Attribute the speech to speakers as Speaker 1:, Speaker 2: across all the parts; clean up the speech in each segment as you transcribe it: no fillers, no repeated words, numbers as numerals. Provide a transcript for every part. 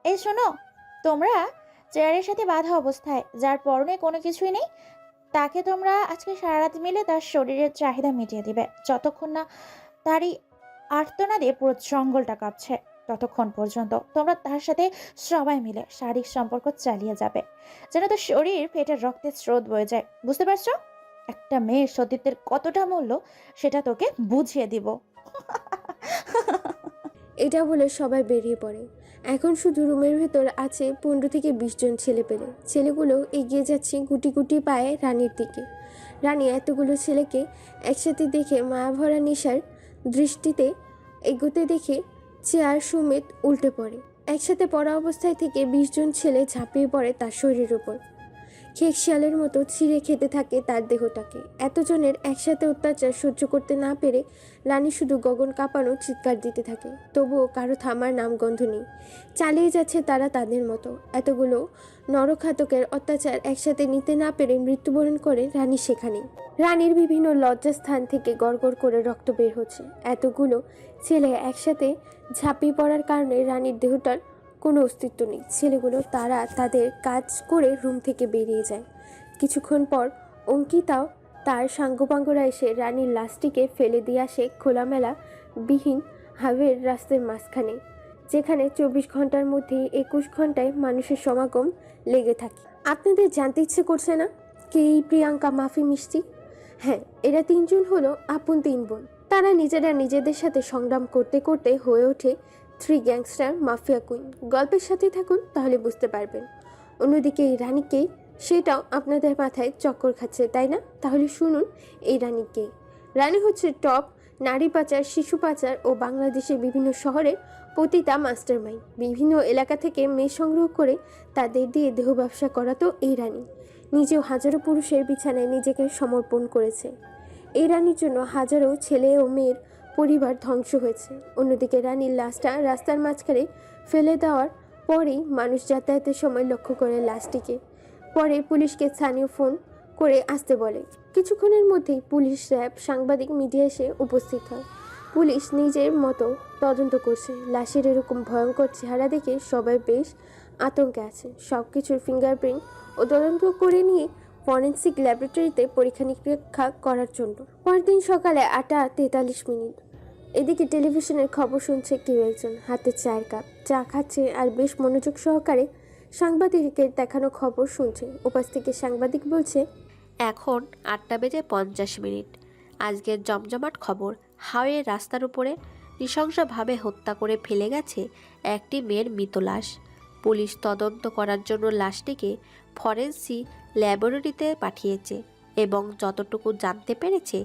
Speaker 1: এই শোনো, তোমরা চেয়ারের সাথে বাঁধা অবস্থায় যার পরনে কোনো কিছুই নেই, তাকে তোমরা আজকে সারা রাত মিলে তার শরীরের চাহিদা মিটিয়ে দিবে, যতক্ষণ না তারই আর্তনাদে পুরো জঙ্গলটা কাঁপছে। ততক্ষণ পর্যন্ত তোমরা তার সাথে সবাই মিলে শারীরিক সম্পর্ক চালিয়ে যাবে, যেন তো শরীর ফেটে রক্তের স্রোত বয়ে যায়। বুঝতে পারছো? একটা মেয়ের সতীত্বের কতটা মূল্য সেটা তোকে বুঝিয়ে দিব।
Speaker 2: এটা বলে সবাই বেরিয়ে পড়ে। এখন শুধু রুমের ভেতর আছে 15 থেকে 20 জন ছেলে পেলে। ছেলেগুলো এগিয়ে যাচ্ছে গুটি গুটি পায়ে রানীর দিকে। রানী এতগুলো ছেলেকে একসাথে দেখে মায়াভরা নেশার দৃষ্টিতে এগোতে দেখে চেয়ার সমেত উল্টে পড়ে। একসাথে পড়া অবস্থায় থেকে 20 জন ছেলে ঝাঁপিয়ে পড়ে তার শরীরের উপর। খেক শিয়ালের মতো ছিঁড়ে খেতে থাকে তার দেহটাকে। এতজনের একসাথে অত্যাচার সহ্য করতে না পেরে রানী শুধু গগন কাঁপানো চিৎকার দিতে থাকে। তবুও কারো থামার নামগন্ধ নেই। চালিয়ে যাচ্ছে তারা তাদের মতো। এতগুলো নরখাতকের অত্যাচার একসাথে নিতে না পেরে মৃত্যুবরণ করে রানী সেখানেই। রানীর বিভিন্ন লজ্জাস্থান থেকে গড়গড় করে রক্ত বের হচ্ছে। এতগুলো ছেলে একসাথে ঝাঁপিয়ে পড়ার কারণে রানীর দেহটার কোনো অস্তিত্ব নেই। ছেলেগুলো তারা তাদের কাজ করে রুম থেকে বেরিয়ে যায়। কিছুক্ষণ পর অঙ্কিতাও তার সাঙ্গপাঙ্গরা এসে রানীর লাশটিকে ফেলে দিয়ে আসে খোলামেলা বিহীন হাইওয়ের রাস্তার মাঝখানে, যেখানে 24 ঘন্টার মধ্যে 21 ঘন্টায় মানুষের সমাগম লেগে থাকে। আপনাদের জানতে ইচ্ছে করছে না কে এই প্রিয়াঙ্কা মাফি মিষ্টি? হ্যাঁ, এরা 3 জন হলো আপন 3 বোন। তারা নিজেরা নিজেদের সাথে সংগ্রাম করতে করতে হয়ে ওঠে 3 গ্যাংস্টার মাফিয়া কুইন। গল্পের সাথে থাকুন, তাহলে বুঝতে পারবেন। অন্যদিকে এই রানীকে, সেটাও আপনাদের মাথায় চক্কর খাচ্ছে, তাই না? তাহলে শুনুন এই রানীকে। রানী হচ্ছে টপ নারী পাচার, শিশু পাচার ও বাংলাদেশের বিভিন্ন শহরের পতিতা মাস্টারমাইন্ড। বিভিন্ন এলাকা থেকে মেয়ে সংগ্রহ করে তাদের দিয়ে দেহ ব্যবসা করাতো এই রানী। নিজেও হাজারো পুরুষের বিছানায় নিজেকে সমর্পণ করেছে। এই রানীর জন্য হাজারো ছেলে ও মেয়ের পরিবার ধ্বংস হয়েছে। অন্যদিকে রানীর লাশটা রাস্তার মাঝখানে ফেলে দেওয়ার পরেই মানুষ যাতায়াতের সময় লক্ষ্য করে লাশটিকে। পরে পুলিশকে স্থানীয় ফোন করে আসতে বলে। কিছুক্ষণের মধ্যেই পুলিশ, র্যাব, সাংবাদিক, মিডিয়া এসে উপস্থিত হয়। পুলিশ নিজের মতো তদন্ত করছে। লাশের এরকম ভয়ঙ্কর চেহারা দেখে সবাই বেশ আতঙ্কে আছে। সব কিছুর ফিঙ্গারপ্রিন্ট ও তদন্ত করে নিয়ে ফরেন্সিক ল্যাবরেটরিতে পরীক্ষা নিরীক্ষা করার জন্য। পরদিন সকালে 8:43। এদিকে টেলিভিশনের খবর শুনছে কেউ একজন, হাতে চায়ের কাপ, চা খাচ্ছে আর বেশ মনোযোগ সহকারে সাংবাদিকের দেখানো খবর শুনছে। ওপাশ থেকে সাংবাদিক বলছে,
Speaker 3: এখন 8:50। আজকের জমজমাট খবর, হাওয়ে রাস্তার উপরে নৃশংসভাবে হত্যা করে ফেলে গেছে একটি মেয়ের মৃত লাশ। পুলিশ তদন্ত করার জন্য লাশটিকে ফরেন্সিক ল্যাবরেটরিতে পাঠিয়েছে এবং যতটুকু জানতে পেরেছে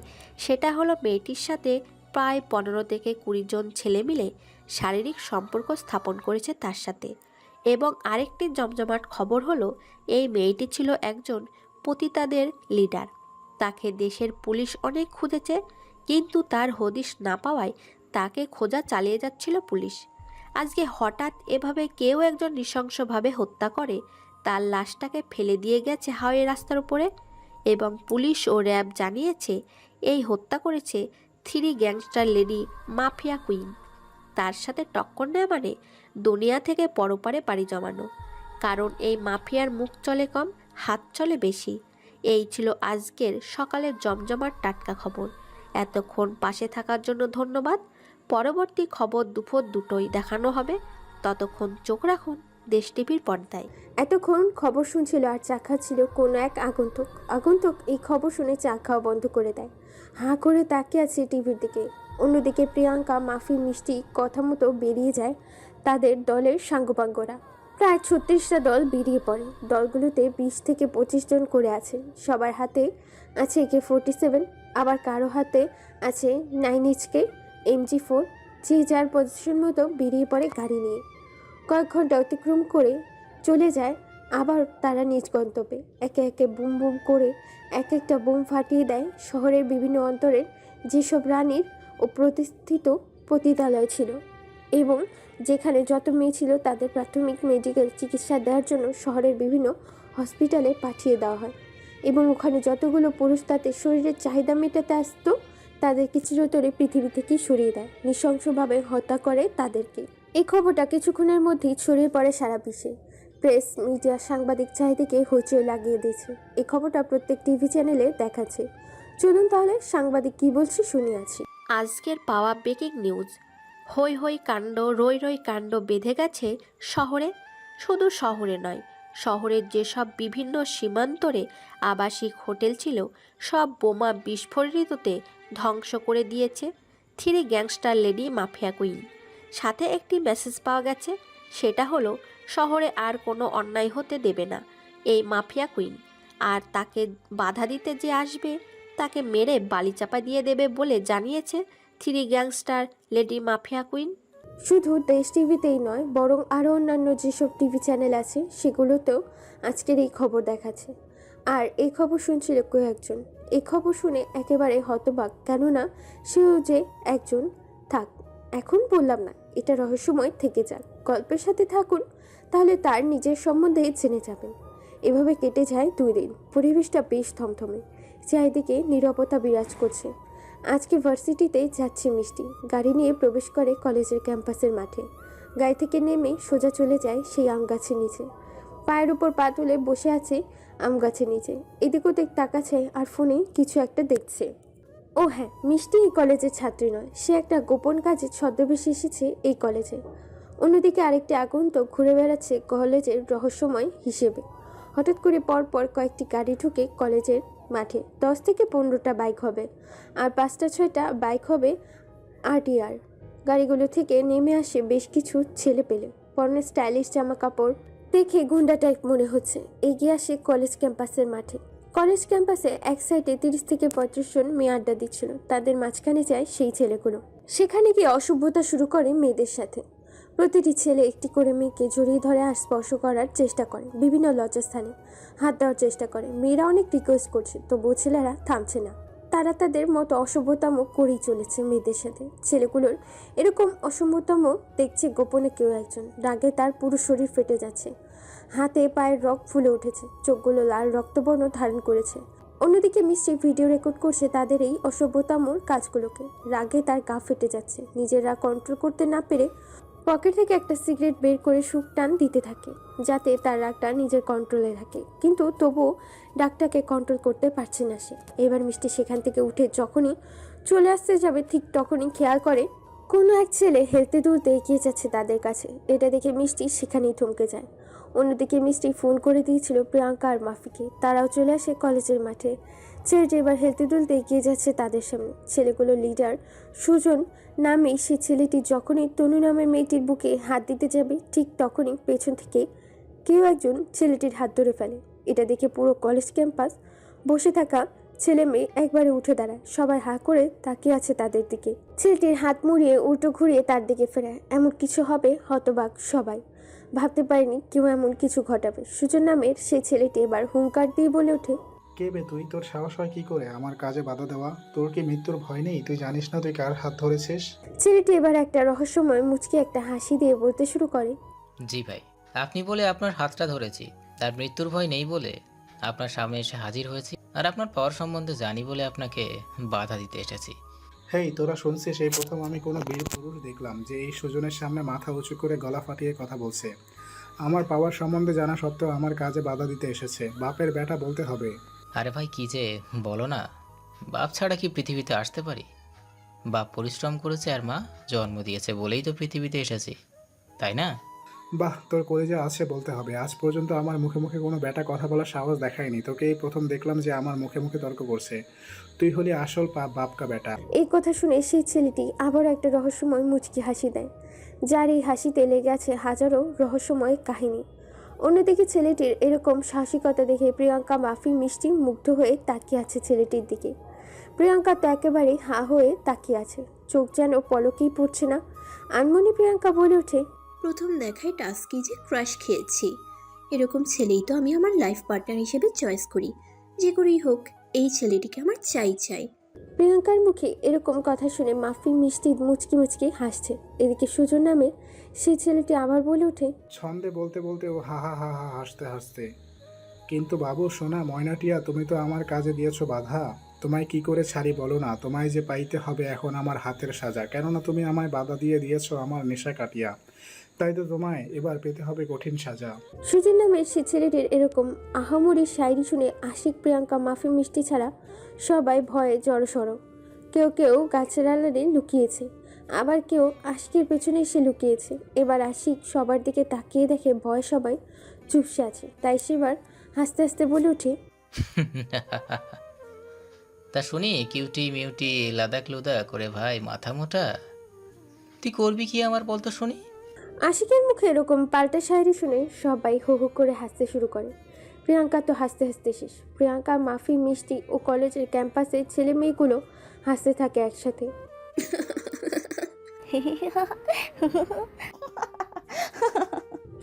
Speaker 3: সেটা হলো মেয়েটির সাথে প্রায় 15 থেকে 20 জন ছেলে মিলে শারীরিক সম্পর্ক স্থাপন করেছে তার সাথে। এবং আরেকটি জমজমাট খবর হলো এই মেয়েটি ছিল একজন পতিতাদের লিডার। তাকে দেশের পুলিশ অনেক খুঁজেছে, কিন্তু তার হদিশ না পাওয়ায় তাকে খোঁজা চালিয়ে যাচ্ছিল পুলিশ। আজকে হঠাৎ এভাবে কেউ একজন নৃশংসভাবে হত্যা করে তার লাশটাকে ফেলে দিয়ে গেছে হাওয়ে রাস্তার উপরে। এবং পুলিশ ও র্যাব জানিয়েছে এই হত্যা করেছে 3 গ্যাংস্টার লেডি মাফিয়া কুইন। তার সাথে টক্কর নেওয়া মানে দুনিয়া থেকে পরপারে পাড়ি জমানো। কারণ এই মাফিয়ার মুখ চলে কম, হাত চলে বেশি। এই ছিল আজকের সকালের জমজমাট টাটকা খবর। এতক্ষণ পাশে থাকার জন্য ধন্যবাদ। পরবর্তী খবর দুপুর 2টোয় দেখানো হবে। ততক্ষণ চোখ রাখুন দেশ টিভির পর্দায়।
Speaker 2: এতক্ষণ খবর শুনছিল আর চা খাচ্ছিল কোনো এক আগন্তুক। আগন্তুক এই খবর শুনে চা খাওয়া বন্ধ করে দেয়। হাঁ করে তাকিয়ে আছে টিভির দিকে। অন্যদিকে প্রিয়াঙ্কা মাফি মিষ্টি কথা মতো বেরিয়ে যায় তাদের দলের সাঙ্গপাঙ্গরা। প্রায় 36টা দল বেরিয়ে পড়ে। দলগুলোতে 20 থেকে 25 জন করে আছে। সবার হাতে আছে AK-47, আবার কারো হাতে আছে 9HK, MG4। যে যার পজিশন মতো বেরিয়ে পড়ে গাড়ি নিয়ে। কয়েক ঘন্টা অতিক্রম করে চলে যায় আবার তারা নিজ গন্তব্যে। একে একে বুম বুম করে এক একটা বুম ফাটিয়ে দেয় শহরের বিভিন্ন অন্তরের যেসব রানীর ও প্রতিষ্ঠিত পতিতালয় ছিল এবং যেখানে যত মেয়ে ছিল তাদের প্রাথমিক মেডিকেল চিকিৎসা দেওয়ার জন্য শহরের বিভিন্ন হসপিটালে পাঠিয়ে দেওয়া হয়। এবং ওখানে যতগুলো পুরুষ তাদের শরীরের চাহিদা মেটাতে আসতো তাদেরকে চিরতরে পৃথিবী থেকে সরিয়ে দেয়, নৃশংসভাবে হত্যা করে তাদেরকে। এই খবরটা কিছুক্ষণের মধ্যেই ছড়িয়ে পড়ে সারা বিশ্বে। প্রেস, মিডিয়া, সাংবাদিক চারিদিকে হইচই লাগিয়ে দিয়েছে। এই খবরটা প্রত্যেক টিভি চ্যানেলে দেখাচ্ছে। চলুন তাহলে সাংবাদিক কি বলছে শুনে আছি।
Speaker 3: আজকের পাওয়া ব্রেকিং নিউজ, হই হই কাণ্ড, রই রই কাণ্ড বেঁধে গেছে শহরে। শুধু শহরে নয়, শহরের যেসব বিভিন্ন সীমান্তরে আবাসিক হোটেল ছিল, সব বোমা বিস্ফোরিততে ধ্বংস করে দিয়েছে three gangster lady mafia queen. সাথে একটি মেসেজ পাওয়া গেছে, সেটা হলো শহরে আর কোনো অন্যায় হতে দেবে না এই মাফিয়া কুইন, আর তাকে বাধা দিতে যে আসবে তাকে মেরে বালিচাপা দিয়ে দেবে বলে জানিয়েছে three gangster lady mafia queen.
Speaker 2: শুধু দেশ টিভিতেই নয়, বরং আরও অন্যান্য যেসব টিভি চ্যানেল আছে সেগুলোতেও আজকের এই খবর দেখাচ্ছে। আর এই খবর শুনছিল কেউ একজন। এই খবর শুনে একেবারে হতবাক, কেননা সেও যে একজন। থাক, এখন বললাম না, এটা রহস্যময় থেকে যাক, গল্পের সাথে থাকুন, তাহলে তার নিজের সম্বন্ধে জেনে যাবেন। এভাবে কেটে যায় 2 দিন। পরিবেশটা বেশ থমথমে, চারিদিকে নীরবতা বিরাজ করছে। আজকে ভার্সিটিতে যাচ্ছে মিষ্টি। গাড়ি নিয়ে প্রবেশ করে কলেজের ক্যাম্পাসের মাঠে। গাড়ি থেকে নেমে সোজা চলে যায় সেই আম গাছের নিচে। পায়ের উপর পা তুলে বসে আছে আম গাছের নিচে। এদিক ওদিক তাকাচ্ছে আর ফোনে কিছু একটা দেখছে। ও হ্যাঁ, মিষ্টি এই কলেজের ছাত্রী নয়, সে একটা গোপন কাজে ছদ্মবেশে এসেছে এই কলেজে। অন্যদিকে আরেকটি আগন্তুক ঘুরে বেড়াচ্ছে কলেজের রহস্যময় হিসেবে। হঠাৎ করে পরপর কয়েকটি গাড়ি ঢুকে কলেজের মাঠে। 10 থেকে 15টা বাইক হবে, আর 5-6টা বাইক হবে আরটিআর। গাড়িগুলো থেকে নেমে আসে বেশ কিছু ছেলে পেলে, পরনে স্টাইলিশ জামা কাপড়, দেখে গুন্ডা টাইপ মনে হচ্ছে। এগিয়ে আসে কলেজ ক্যাম্পাসের মাঠে। কলেজ ক্যাম্পাসে এক সাইডে 30 থেকে 35 জন মেয়ে আড্ডা দিচ্ছিল। তাদের মাঝখানে যায় সেই ছেলেগুলো। সেখানে গিয়ে অসভ্যতা শুরু করে মেয়েদের সাথে। প্রতিটি ছেলে একটি করে মেয়েকে জড়িয়ে ধরে আর স্পর্শ করার চেষ্টা করে, বিভিন্ন লজ্জাস্থানে হাত দেওয়ার চেষ্টা করে। মেয়েরা অনেক রিকোয়েস্ট করছে, তবুও ছেলেরা থামছে না। তারা তাদের মতো অসভ্যতাম করেই চলেছে মেয়েদের সাথে। ছেলেগুলোর এরকম অসভ্যতাম দেখছে গোপনে কেউ একজন। রাগে তার পুরো শরীর ফেটে যাচ্ছে, হাতে পায়ের রক ফুলে উঠেছে, চোখগুলো লাল রক্তবর্ণ ধারণ করেছে। অন্যদিকে মিষ্টি ভিডিও রেকর্ড করছে তাদের এই অসভ্যতামর কাজগুলোকে। রাগে তার গা ফেটে যাচ্ছে। নিজের রাগ কন্ট্রোল করতে না পেরে পকেট থেকে একটা সিগারেট বের করে সুখ টান দিতে থাকে, যাতে তার রাগটা নিজের কন্ট্রোলে থাকে। কিন্তু তবুও রাগটাকে কন্ট্রোল করতে পারছে না সে। এবার মিষ্টি সেখান থেকে উঠে যখনই চলে আসতে যাবে, ঠিক তখনই খেয়াল করে কোনো এক ছেলে হেলতে দুলতে এগিয়ে যাচ্ছে তাদের কাছে। এটা দেখে মিষ্টি সেখানেই থমকে যায়। অন্যদিকে মিষ্টি ফোন করে দিয়েছিল প্রিয়াঙ্কা আর মাফিকে। তারাও চলে আসে কলেজের মাঠে। ছেলেটি এবার হেলতে দুলতে এগিয়ে যাচ্ছে তাদের সামনে। ছেলেগুলো লিডার সুজন নামে সে ছেলেটি যখনই তনু নামের মেয়েটির বুকে হাত দিতে যাবে, ঠিক তখনই পেছন থেকে কেউ একজন ছেলেটির হাত ধরে ফেলে। এটা দেখে পুরো কলেজ ক্যাম্পাস বসে থাকা ছেলে মেয়ে একবারে উঠে দাঁড়ায়। সবাই হা করে তাকিয়ে আছে তাদের দিকে। ছেলেটির হাত মুড়িয়ে উল্টো ঘুরিয়ে তার দিকে ফেরায়। এমন কিছু হবে, হতবাক সবাই। ভাবতে পারেনি কেউ এমন কিছু ঘটাবে। সুজন নামের সেই ছেলেটি এবার হুঙ্কার দিয়ে বলে ওঠে,
Speaker 4: কে বে তুই? তোর সাহস হয় কি করে আমার কাজে বাধা দেওয়া? তোর কি মৃত্যুর ভয় নেই? তুই জানিস না তুই কার হাত ধরেছিস?
Speaker 2: ছেলেটি এবার একটা রহস্যময় মুচকি একটা হাসি দিয়ে বলতে শুরু করে,
Speaker 5: জি ভাই, আপনি বলে আপনার হাতটা ধরেছি, তার মৃত্যুর ভয় নেই বলে আপনার সামনে এসে হাজির হয়েছি, আর আপনার পাওয়ার সম্বন্ধে জানি বলে আপনাকে বাধা দিতে এসেছি।
Speaker 4: হেই, তোরা শুনছিস? এই প্রথম আমি কোনো বীর পুরুষ দেখলাম যে এই সুজনের সামনে মাথা উঁচু করে গলা ফাটিয়ে কথা বলছে। আমার পাওয়ার সম্বন্ধে জানা সত্ত্বেও আমার কাজে বাধা দিতে এসেছে। বাপের বেটা বলতে হবে।
Speaker 5: আরে ভাই কি যে বলো না, বাপ ছাড়া কি পৃথিবীতে আসতে পারি? বাপ পরিশ্রম করেছে আর মা জন্ম দিয়েছে বলেই তো পৃথিবীতে এসেছি, তাই না?
Speaker 4: বাহ, তোর কলেজে আছে বলতে হবে। আজ পর্যন্ত আমার মুখে মুখে কোনো বেটা কথা বলার সাহস দেখায়নি। তোকে এই প্রথম দেখলাম যে আমার মুখে মুখে তর্ক করছে। তুই হলি আসল বাপকা বেটা।
Speaker 2: এই কথা শুনে সেই ছেলেটি আবার একটা রহস্যময় মুচকি হাসি দেয়, যার এই হাসিতে লেগে আছে হাজারো রহস্যময় কাহিনী। অন্যদিকে ছেলেটির এরকম সাহসিকতা দেখে প্রিয়াঙ্কা, মাফি, মিষ্টি মুগ্ধ হয়ে তাকিয়ে আছে ছেলেটির দিকে। প্রিয়াঙ্কা তো একেবারে হা হয়ে তাকিয়ে আছে, চোখ যেন পলকেই পড়ছে না। আনমনে প্রিয়াঙ্কা বলে ওঠে,
Speaker 6: প্রথম দেখায় টাস্কি যে ক্রাশ খেয়েছি। এরকম ছেলেই তো আমি আমার লাইফ পার্টনার হিসেবে চয়েস করি। যে করেই হোক, এই ছেলেটিকে আমার চাই চাই।
Speaker 2: প্রিয়াঙ্কার মুখে এরকম কথা শুনে মাফি, মিষ্টি মুচকি মুচকি হাসছে। এদিকে সুজন নামে সেই ছেলেটি আবার বলে ওঠে,
Speaker 4: ছন্দে বলতে বলতে ও হা হা হা হা হাসতে হাসতে, কিন্তু বাবু সোনা ময়নাটিয়া, তুমি তো আমার কাজে দিয়েছো বাধা। তোমায় কি করে ছাড়ি বলো না? তোমায় যে পাইতে হবে এখন আমার হাতের সাজা, কেননা তুমি আমায় বাধা দিয়ে দিয়েছো আমার নেশা কাটিয়া। তাই তো তোমায় এবার পেতে হবে কঠিন সাজা।
Speaker 2: সুজন নামের সে ছেলেটির এরকম আহামরি শায়রি শুনে আশিক, প্রিয়াঙ্কা, মাফি, মিষ্টি ছাড়া সবাই ভয়ে জড়সড়। কেউ কেউ গাছের আড়ালে লুকিয়েছে, আবার কেউ আশিকের পেছনে এসে লুকিয়েছে। এবার আশিক সবার দিকে তাকিয়ে দেখে ভয় সবাই চুপসে আছে, তাই সেবার হাসতে হাসতে বলে ওঠে,
Speaker 5: তা শুনি কিউটি মিউটি লাদাক লুদা করে ভাই মাথা মোটা, তুই করবি কি আমার বলতো শুনি?
Speaker 2: আশিকের মুখে এরকম পাল্টা শায়রি শুনে সবাই হো হো করে হাসতে শুরু করে। প্রিয়াঙ্কা তো হাসতে হাসতে শেষ। প্রিয়াঙ্কা, মাফি, মিষ্টি ও কলেজের ক্যাম্পাসে ছেলে মেয়েগুলো হাসতে থাকে একসাথে।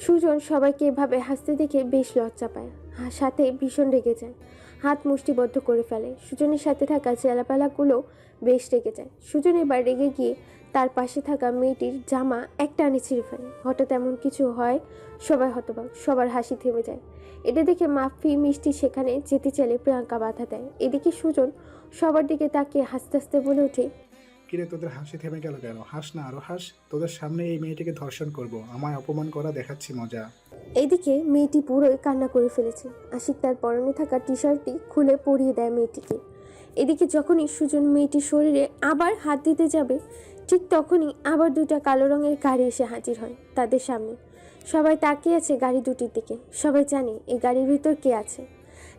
Speaker 2: সুজন সবাইকে এভাবে হাসতে দেখে বেশ লজ্জা পায়, সাথে ভীষণ রেগে যায়, হাত মুষ্টিবদ্ধ করে ফেলে। সুজনের সাথে থাকা চেলাপালাগুলো বেশ রেগে যায়। সুজন এবার রেগে গিয়ে তার পাশে থাকা মেয়েটির জামা একটানে ছিঁড়ে ফেলে। হঠাৎ এমন কিছু হয়, সবাই হতবাক, সবার হাসি থেমে যায়। এটা দেখে মাফি, মিষ্টি সেখানে যেতে চাইলে প্রিয়াঙ্কা বাধা দেয়। এদিকে সুজন সবার দিকে তাকিয়ে হাসতে হাসতে বলে ওঠে,
Speaker 4: কিরে, তোদের হাসি থেমে গেল কেন? হাস না, আরো হাস। তোদের সামনে এই মেয়েটিকে ধর্ষণ করব, আমায় অপমান করা দেখাচ্ছি মজা।
Speaker 2: এদিকে মেয়েটি পুরোই কান্না করে ফেলেছে। আশিক তার পরনে থাকা টি শার্টটি খুলে পরিয়ে দেয় মেয়েটিকে। এদিকে যখনই সুজন মেয়েটির শরীরে আবার হাত দিতে যাবে, ঠিক তখনই আবার দুটা কালো রঙের গাড়ি এসে হাজির হয় তাদের সামনে। সবাই তাকিয়ে আছে গাড়ি দুটির দিকে। সবাই জানে এই গাড়ির ভিতর কে আছে।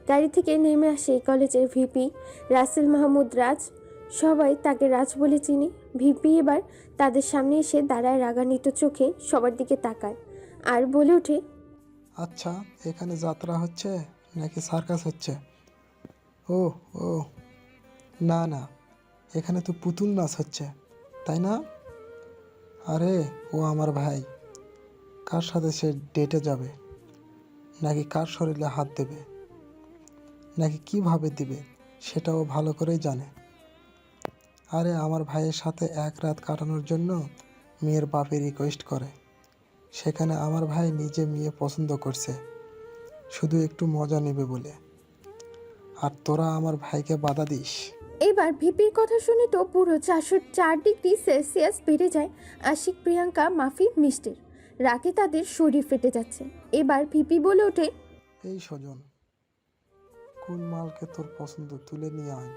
Speaker 2: গাড়ি থেকে নেমে আসে এই কলেজের ভিপি রাসেল মাহমুদ রাজ। সবাই তাকে রাজ বলে চিনি। ভিপি এবার তাদের সামনে এসে দাঁড়ায়, রাগান্বিত চোখে সবার দিকে তাকায় আর বলে ওঠে,
Speaker 7: আচ্ছা, এখানে যাত্রা হচ্ছে নাকি সার্কাস হচ্ছে? ও ও না না, এখানে তো পুতুল নাচ হচ্ছে, তাই না? আরে ও আমার ভাই, কার সাথে সে ডেটে যাবে, নাকি কার শরীরে হাত দেবে, নাকি কিভাবে দিবে সেটাও ভালো করেই জানে। আরে আমার ভাইয়ের সাথে এক রাত কাটানোর জন্য মেয়ের বাপে রিকোয়েস্ট করে, সেখানে আমার ভাই নিজে মেয়ে পছন্দ করছে শুধু একটু মজা নেবে বলে, আর তোরা আমার ভাইকে বাধা দিস।
Speaker 2: এবার ভিপির কথা শুনে তো পুরো 404 ডিগ্রি সেলসিয়াস বেড়ে যায় আশিক, প্রিয়াঙ্কা, মাফি, মিষ্টির। রাগে তাদের শরীর ফেটে যাচ্ছে। এবার ভিপি বলে ওঠে,
Speaker 7: এই সজন, কোন মালকে তোর পছন্দ তুলে নিয়ে আয়,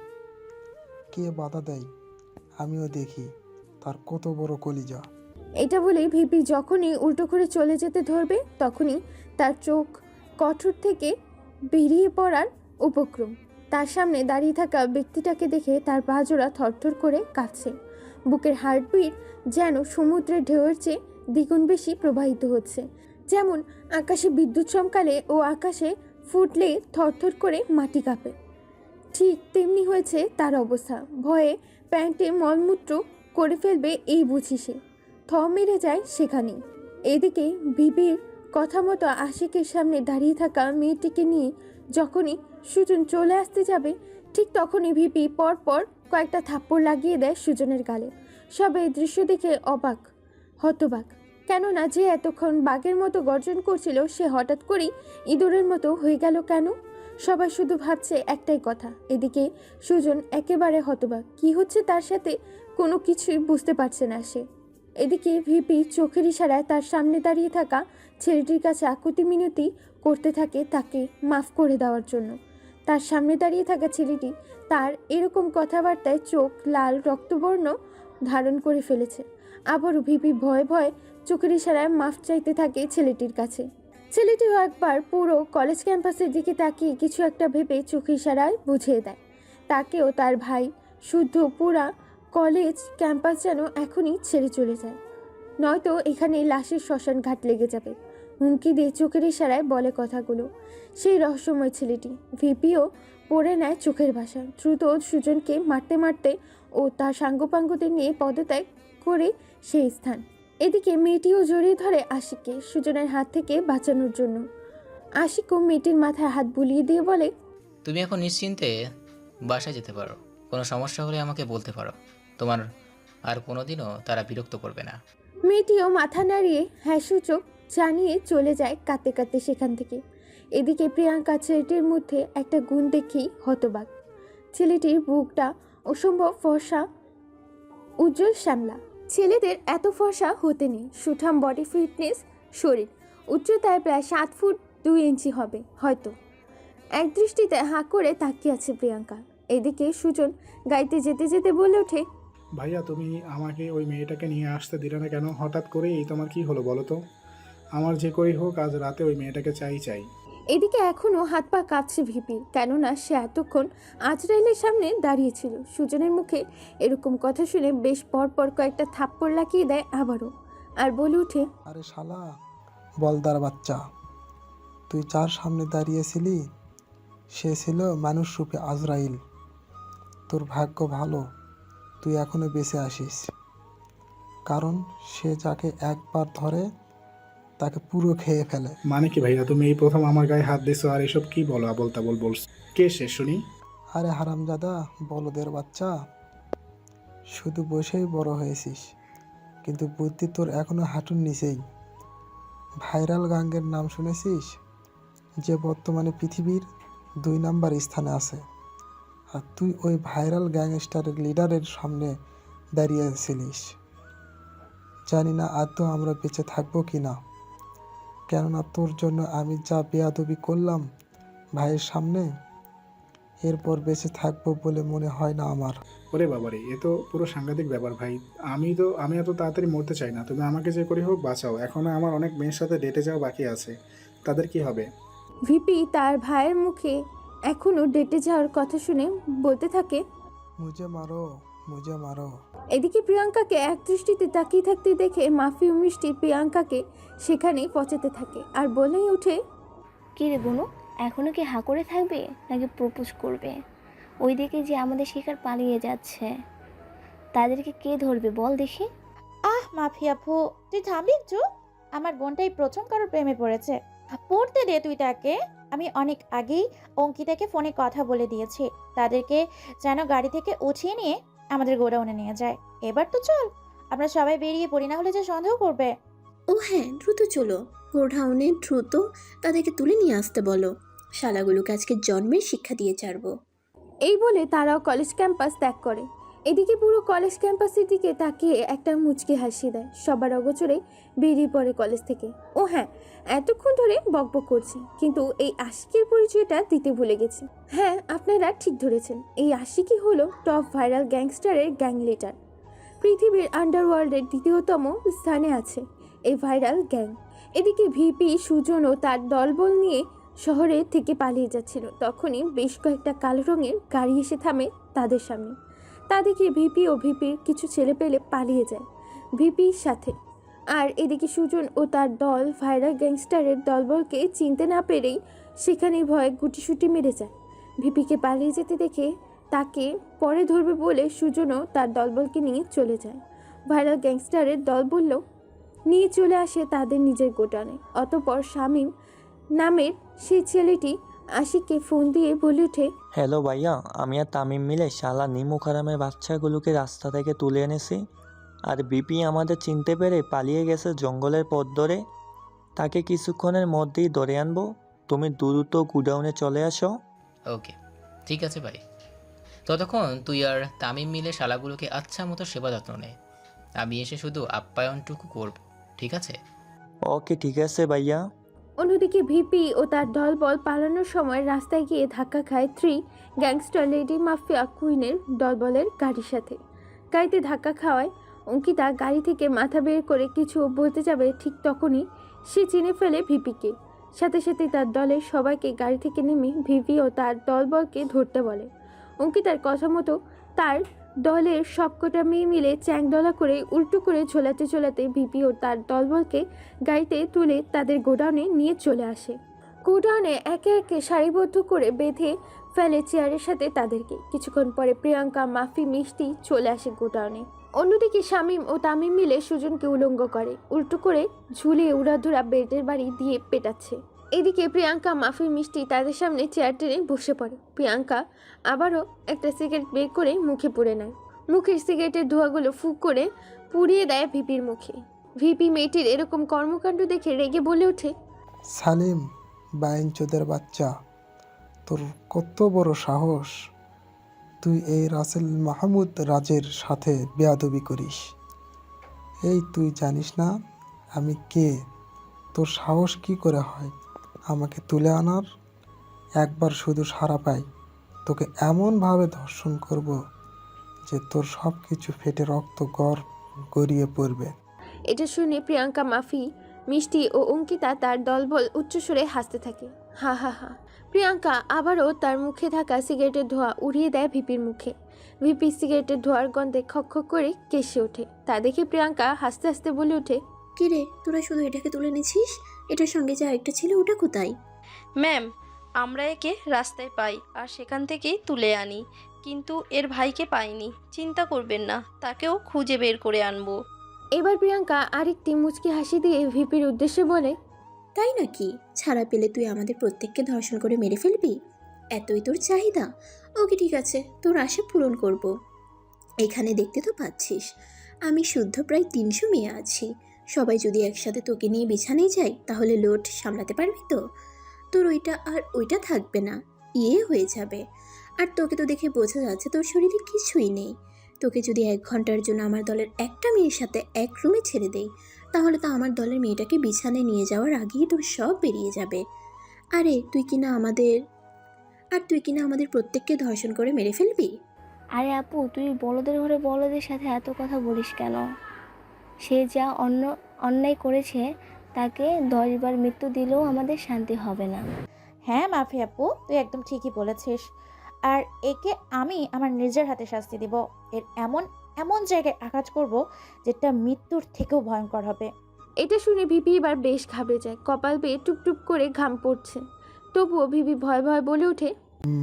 Speaker 7: কে বাধা দেয় আমিও দেখি তার কত বড় কলিজা।
Speaker 2: এটা বলে ভিপি যখনই উল্টো করে চলে যেতে ধরবে, তখনই তার চোখ কঠোর থেকে বেরিয়ে পড়ার উপক্রম। তার সামনে দাঁড়িয়ে থাকা ব্যক্তিটাকে দেখে তার বাজোরা থরথর করে কাঁপছে। বুকের হার্টবিট যেন সমুদ্রের ঢেউয়ের চেয়ে দ্বিগুণ বেশি প্রবাহিত হচ্ছে। যেমন আকাশে বিদ্যুৎ চমকালে ও আকাশে ফুটলে থরথর করে মাটি কাঁপে, ঠিক তেমনি হয়েছে তার অবস্থা। ভয়ে প্যান্টে মলমূত্র করে ফেলবে এই বুঝি সে। থ মেরে যায় সেখানেই। এদিকে ভিপির কথা মতো আশিকের সামনে দাঁড়িয়ে থাকা মেয়েটিকে নিয়ে যখনই সুজন চলে আসতে যাবে, ঠিক তখনই ভিপি পরপর কয়েকটা থাপ্পড় লাগিয়ে দেয় সুজনের গালে। সবাই এই দৃশ্য দেখে অবাক, হতবাক। কেননা যে এতক্ষণ বাঘের মতো গর্জন করছিল, সে হঠাৎ করেই ইঁদুরের মতো হয়ে গেল কেন? সবাই শুধু ভাবছে একটাই কথা। এদিকে সুজন একেবারে হতবাক, কি হচ্ছে তার সাথে কোনো কিছুই বুঝতে পারছে না সে। এদিকে ভিপি চোখের ইশারায় তার সামনে দাঁড়িয়ে থাকা ছেলেটির কাছে আকুতি মিনতি করতে থাকে তাকে মাফ করে দেওয়ার জন্য। তার সামনে দাঁড়িয়ে থাকা ছেলেটি তার এরকম কথাবার্তায় চোখ লাল রক্তবর্ণ ধারণ করে ফেলেছে। আবারও ভিপি ভয়ে ভয়ে চোখের ইশারায় মাফ চাইতে থাকে ছেলেটির কাছে। ছেলেটিও একবার পুরো কলেজ ক্যাম্পাসের দিকে তাকিয়ে কিছু একটা ভেবে চোখের ইশারায় বুঝিয়ে দেয় তাকেও তার ভাই। শুদ্ধ পুরা কলেজ ক্যাম্পাস যেন এখনই ছেড়ে চলে যায়, নয়তো এখানে লাশের শ্মশান ঘাট লেগে যাবে। হুমকি দিয়ে চোখের ইশারায় বলে কথাগুলো সেই রহস্যময় ছেলেটি। ভিপিও পড়ে নেয় চোখের ভাষা। দ্রুত সুজনকে মারতে মারতে ও তার সাঙ্গপাঙ্গদের নিয়ে পদত্যাগ করে সেই স্থান। এদিকে মেয়েটিও জড়িয়ে ধরে আশিককে সুজনের হাত থেকে বাঁচানোর জন্য। আশিকও মেয়েটির মাথায় হাত বুলিয়ে দিয়ে বলে,
Speaker 5: তুমি এখন নিশ্চিন্তে বাসায় যেতে পারো, কোনো সমস্যা হলে আমাকে বলতে পারো, তোমার আর কোনোদিনও তারা বিরক্ত করবে না।
Speaker 2: মেয়েটিও মাথা নাড়িয়ে হ্যাঁ সূচক জানিয়ে চলে যায় কাঁদতে কাঁদতে সেখান থেকে। এদিকে প্রিয়াঙ্কা ছেলেটির মধ্যে একটা গুণ দেখেই হতবাক। ছেলেটির বুকটা অসম্ভব ফর্সা, উজ্জ্বল শ্যামলা। ছেলেদের এত ফর্সা হতে নেই। সুঠাম বডি ফিটনেস শরীর, উচ্চতায় প্রায় 7 ফুট 2 ইঞ্চি হবে হয়তো। এক দৃষ্টিতে হাঁ করে তাকিয়ে আছে প্রিয়াঙ্কা। এদিকে সুজন গাইতে যেতে যেতে বলে ওঠে,
Speaker 4: ভাইয়া তুমি আমাকে ওই মেয়েটাকে নিয়ে আসতে দিলে না কেন? হঠাৎ করেই তোমার কি হলো বলো তো? আমার যে করেই হোক আজ রাতে ওই মেয়েটাকে চাই।
Speaker 2: এদিকে এখনও হাত পা কাঁপছে ভিপির, কেননা সে এতক্ষণ আজরাইলের সামনে দাঁড়িয়েছিল। সুজনের মুখে এরকম কথা শুনে বেশ পরপর কয়েকটা থাপ্পড় লাগিয়ে দেয় আবারও, আর বলে ওঠে,
Speaker 7: আরে শালা বলদার বাচ্চা, তুই যার সামনে দাঁড়িয়েছিলি সে ছিল মানুষ রূপে আজরাইল। তোর ভাগ্য ভালো তুই এখনো বেঁচে আসিস, কারণ সে যাকে একবার ধরে তাকে পুরো খেয়ে ফেলে।
Speaker 4: মানে কি ভাইয়া, তুমি এই প্রথম আমার গায়ে হাত দিছো আর এসব কি বলো আবল তাবল বলছো? কে সে শুনি?
Speaker 7: আরে হারামজাদা বলদের বাচ্চা, শুধু বসেই বড় হয়েছিস, কিন্তু বুদ্ধি তোর এখনো হাঁটুর নিচেই। ভাইরাল গ্যাংয়ের নাম শুনেছিস? যে বর্তমানে পৃথিবীর 2 নম্বর স্থানে আছে, আর তুই ওই ভাইরাল গ্যাংস্টারের লিডারের সামনে দাঁড়িয়েছিলিস। জানি না আদৌ আমরা বেঁচে থাকবো কি না, কেননা তোর জন্য আমি যা বেয়াদবি করলাম ভাইয়ের সামনে, এরপর বেঁচে থাকবো বলে মনে হয় না আমার।
Speaker 4: ওরে বাবারে, এ তো পুরো সাংঘাতিক ব্যাপার ভাই। আমি এত তাড়াতাড়ি মরতে চাই না। তুমি আমাকে যে করে হোক বাঁচাও। এখনো আমার অনেক মেয়ের সাথে ডেটে যাওয়া বাকি আছে, তাদের কি হবে?
Speaker 2: ভিপি তার ভাইয়ের মুখে এখনও ডেটে যাওয়ার কথা শুনে বলতে থাকে,
Speaker 7: মুঝে মারো মুঝে মারো।
Speaker 2: এদিকে প্রিয়াঙ্কাকে এক দৃষ্টিতে তাকিয়ে থাকতে দেখে মাফি ও মিষ্টি প্রিয়াঙ্কাকে সেখানেই পচাতে থাকে, আর বলেই ওঠে,
Speaker 8: কী রে বুনু, এখনও কি হাঁ করে থাকবে নাকি প্রপোজ করবে? ওইদিকে যে আমাদের শিকার পালিয়ে যাচ্ছে, তাদেরকে কে ধরবে বল দেখি?
Speaker 1: মাফি আপু, তুই থামবি একটু? আমার বোনটাই প্রথম কারোর প্রেমে পড়েছে। পড়তে দে তুই তাকে। আমি অনেক আগেই অঙ্কিতাকে ফোনে কথা বলে দিয়েছি, তাদেরকে যেন গাড়ি থেকে উঠিয়ে নিয়ে আমাদের গোডাউনে নিয়ে যায়। এবার তো চল, আমরা সবাই বেরিয়ে পড়ি, না হলে যে সন্দেহ করবে।
Speaker 6: ও হ্যাঁ, দ্রুত চলো। গোডাউনে দ্রুত তাদেরকে তুলে নিয়ে আসতে বলো। শালাগুলোকে আজকে জন্মের শিক্ষা দিয়ে ছাড়বো।
Speaker 2: এই বলে তারাও কলেজ ক্যাম্পাস ত্যাগ করে। এদিকে পুরো কলেজ ক্যাম্পাসের দিকে তাকিয়ে একটা মুচকি হাসি দেয়। সবার অগোচরে বেরিয়ে পড়ে কলেজ থেকে। ও হ্যাঁ, এতক্ষণ ধরে বকবক করছি, কিন্তু এই আশিকের পরিচয়টা দিতে ভুলে গেছি। হ্যাঁ, আপনারা ঠিক ধরেছেন, এই আশিকই হলো টপ ভাইরাল গ্যাংস্টারের গ্যাং লিডার। পৃথিবীর আন্ডারওয়ার্ল্ডের 2য়তম স্থানে আছে এই ভাইরাল গ্যাং। এদিকে ভিপি সুজন ও তার দলবল নিয়ে শহরে থেকে পালিয়ে যাচ্ছিল। তখনই বেশ কয়েকটা কালো রঙের গাড়ি এসে থামে তাদের সামনে। তা দেখে ভিপি ও ভিপির কিছু ছেলে পেলে পালিয়ে যায় ভিপির সাথে। আর এদিকে সুজন ও তার দল ভাইরাল গ্যাংস্টারের দলবলকে চিনতে না পেরেই সেখানেই ভয়ে গুটিসুটি মেরে যায়। ভিপিকে পালিয়ে যেতে দেখে তাকে পরে ধরবে বলে সুজনও তার দলবলকে নিয়ে চলে যায়। ভাইরাল গ্যাংস্টারের দল বলল নিয়ে চলে আসে তাদের নিজের গোডাউনে। অতঃপর শামীম নামের সেই ছেলেটি আশিককে ফোন দিয়ে বলে ওঠে,
Speaker 9: হ্যালো ভাইয়া, আমি আর তামিম মিলে শালা নিমুখারামের বাচ্চাগুলোকে রাস্তা থেকে তুলে এনেছি। আর বিপি আমাদের চিনতে পেরে পালিয়ে গেছে জঙ্গলের পথ ধরে। তাকে কিছুক্ষণের মধ্যেই ধরে আনবো। তুমি দ্রুত গুডাউনে চলে আসো।
Speaker 5: ওকে, ঠিক আছে ভাই। ততক্ষণ তুই আর তামিম মিলে শালাগুলোকে আচ্ছা মতো সেবা যত্ন নে। আমি এসে শুধু আপ্যায়নটুকু করব, ঠিক আছে?
Speaker 9: ওকে ঠিক আছে ভাইয়া।
Speaker 2: অন্যদিকে ভিপি ও তার দলবল পালানোর সময় রাস্তায় গিয়ে ধাক্কা খায় 3 গ্যাংস্টার লেডি মাফিয়া কুইনের দলবলের গাড়ির সাথে। গাড়িতে ধাক্কা খাওয়ায় অঙ্কিতা গাড়ি থেকে মাথা বের করে কিছু বলতে যাবে, ঠিক তখনই সে চিনে ফেলে ভিপিকে। সাথে সাথে তার দলের সবাইকে গাড়ি থেকে নেমে ভিপি ও তার দলবলকে ধরতে বলে। অঙ্কিতার কথা মতো তার দলের সবকটা মেয়ে মিলে চ্যাংদলা করে উল্টো করে ঝোলাতে ঝোলাতে ভিপি ও তার দলবলকে গাড়িতে তুলে তাদের গোডাউনে নিয়ে চলে আসে। গোডাউনে একে একে সারিবদ্ধ করে বেঁধে ফেলে চেয়ারের সাথে তাদেরকে। কিছুক্ষণ পরে প্রিয়াঙ্কা, মাফি, মিষ্টি চলে আসে গোডাউনে। অন্যদিকে শামীম ও তামিম মিলে সুজনকে উলঙ্গ করে, উল্টো করে ঝুলিয়ে উড়াধুরা বেডের বাড়ি দিয়ে পেটাচ্ছে। এদিকে প্রিয়াঙ্কা, মাফি, মিষ্টি তাদের সামনে চেয়ার টেনে বসে পড়ে। প্রিয়াঙ্কা আবারও একটা সিগারেট বের করে মুখে পুরে নেয়। মুখের সিগারেটের ধোঁয়াগুলো ফুক করে পুড়িয়ে দেয় ভিপির মুখে। ভিপি মেয়েটির এরকম কর্মকাণ্ড দেখে রেগে বলে ওঠে,
Speaker 7: সালিম বাইনচোদের বাচ্চা, তোর কত বড় সাহস! তুই এই রাসেল মাহমুদ রাজের সাথে বেয়াদবি করিস? এই তুই জানিস না আমি কে? তোর সাহস কি করে হয় আমাকে তুলে আনার? একবার শুধু সাড়া পাই তোকে এমনভাবে ধর্ষণ করব যে তোর সব কিছু ফেটে রক্ত গড়িয়ে পড়বে।
Speaker 2: এটা শুনে প্রিয়াঙ্কা, মাফি, মিষ্টি ও অঙ্কিতা তার দলবল উচ্চস্বরে হাসতে থাকে। হা হা হা। প্রিয়াঙ্কা আবারও তার মুখে থাকা সিগারেটের ধোঁয়া উড়িয়ে দেয় ভিপির মুখে। ভিপি সিগারেটের ধোঁয়ার গন্ধে খক খক করে কেসে ওঠে। তা দেখে প্রিয়াঙ্কা হাসতে হাসতে বলে ওঠে,
Speaker 6: কি রে, তোরা শুধু এটাকে তুলে নিছিস? এটার সঙ্গে যে আরেকটা ছিল, ওটা কোথায়?
Speaker 10: ম্যাম, আমরা একে রাস্তায় পাই আর সেখান থেকেই তুলে আনি, কিন্তু এর ভাইকে পাইনি। চিন্তা করবেন না, তাকেও খুঁজে বের করে আনবো।
Speaker 2: এবার প্রিয়াঙ্কা আরেকটি মুচকি হাসি দিয়ে ভিপির উদ্দেশ্যে বলে,
Speaker 6: তাই নাকি? ছাড়া পেলে তুই আমাদের প্রত্যেককে ধর্ষণ করে মেরে ফেলবি? এতই তোর চাহিদা? ওকে, ঠিক আছে, তোর আশা পূরণ করব। এখানে দেখতে তো পাচ্ছিস আমি শুদ্ধ প্রায় 300 মেয়ে আছি। সবাই যদি একসাথে তোকে নিয়ে বিছানায় যাই তাহলে লোড সামলাতে পারবি তো? তোর ওইটা আর ওইটা থাকবে না, হয়ে যাবে। আর তোকে তো দেখে বোঝা যাচ্ছে তোর শরীরে কিছুই নেই। তোকে যদি 1 ঘন্টার জন্য আমার দলের একটা মেয়ের সাথে এক রুমে ছেড়ে দেই, তাহলে তো আমার দলের মেয়েটাকে বিছানায় নিয়ে যাওয়ার আগেই তোর সব বেরিয়ে যাবে। তুই কিনা আমাদের প্রত্যেককে ধর্ষণ করে মেরে ফেলবি?
Speaker 8: আরে আপু, তুই বলদের ঘরে বলদের সাথে এত কথা বলিস কেন? সে যা অন্যায় করেছে তাকে 10 বার মৃত্যু দিলেও আমাদের শান্তি হবে না।
Speaker 1: হ্যাঁ মাফি আপু, তুই একদম ঠিকই বলেছিস। আর একে আমি আমার নিজের হাতে শাস্তি দিব। এর এমন এমন জায়গায় আঘাত করব যেটা মৃত্যুর থেকেও ভয়ঙ্কর হবে।
Speaker 2: এটা শুনে ভিপি এবার বেশ ঘাবড়ে যায়। কপাল বেয়ে টুপটুপ করে ঘাম পড়ছে। তবুও ভিপি ভয় ভয় বলে ওঠে,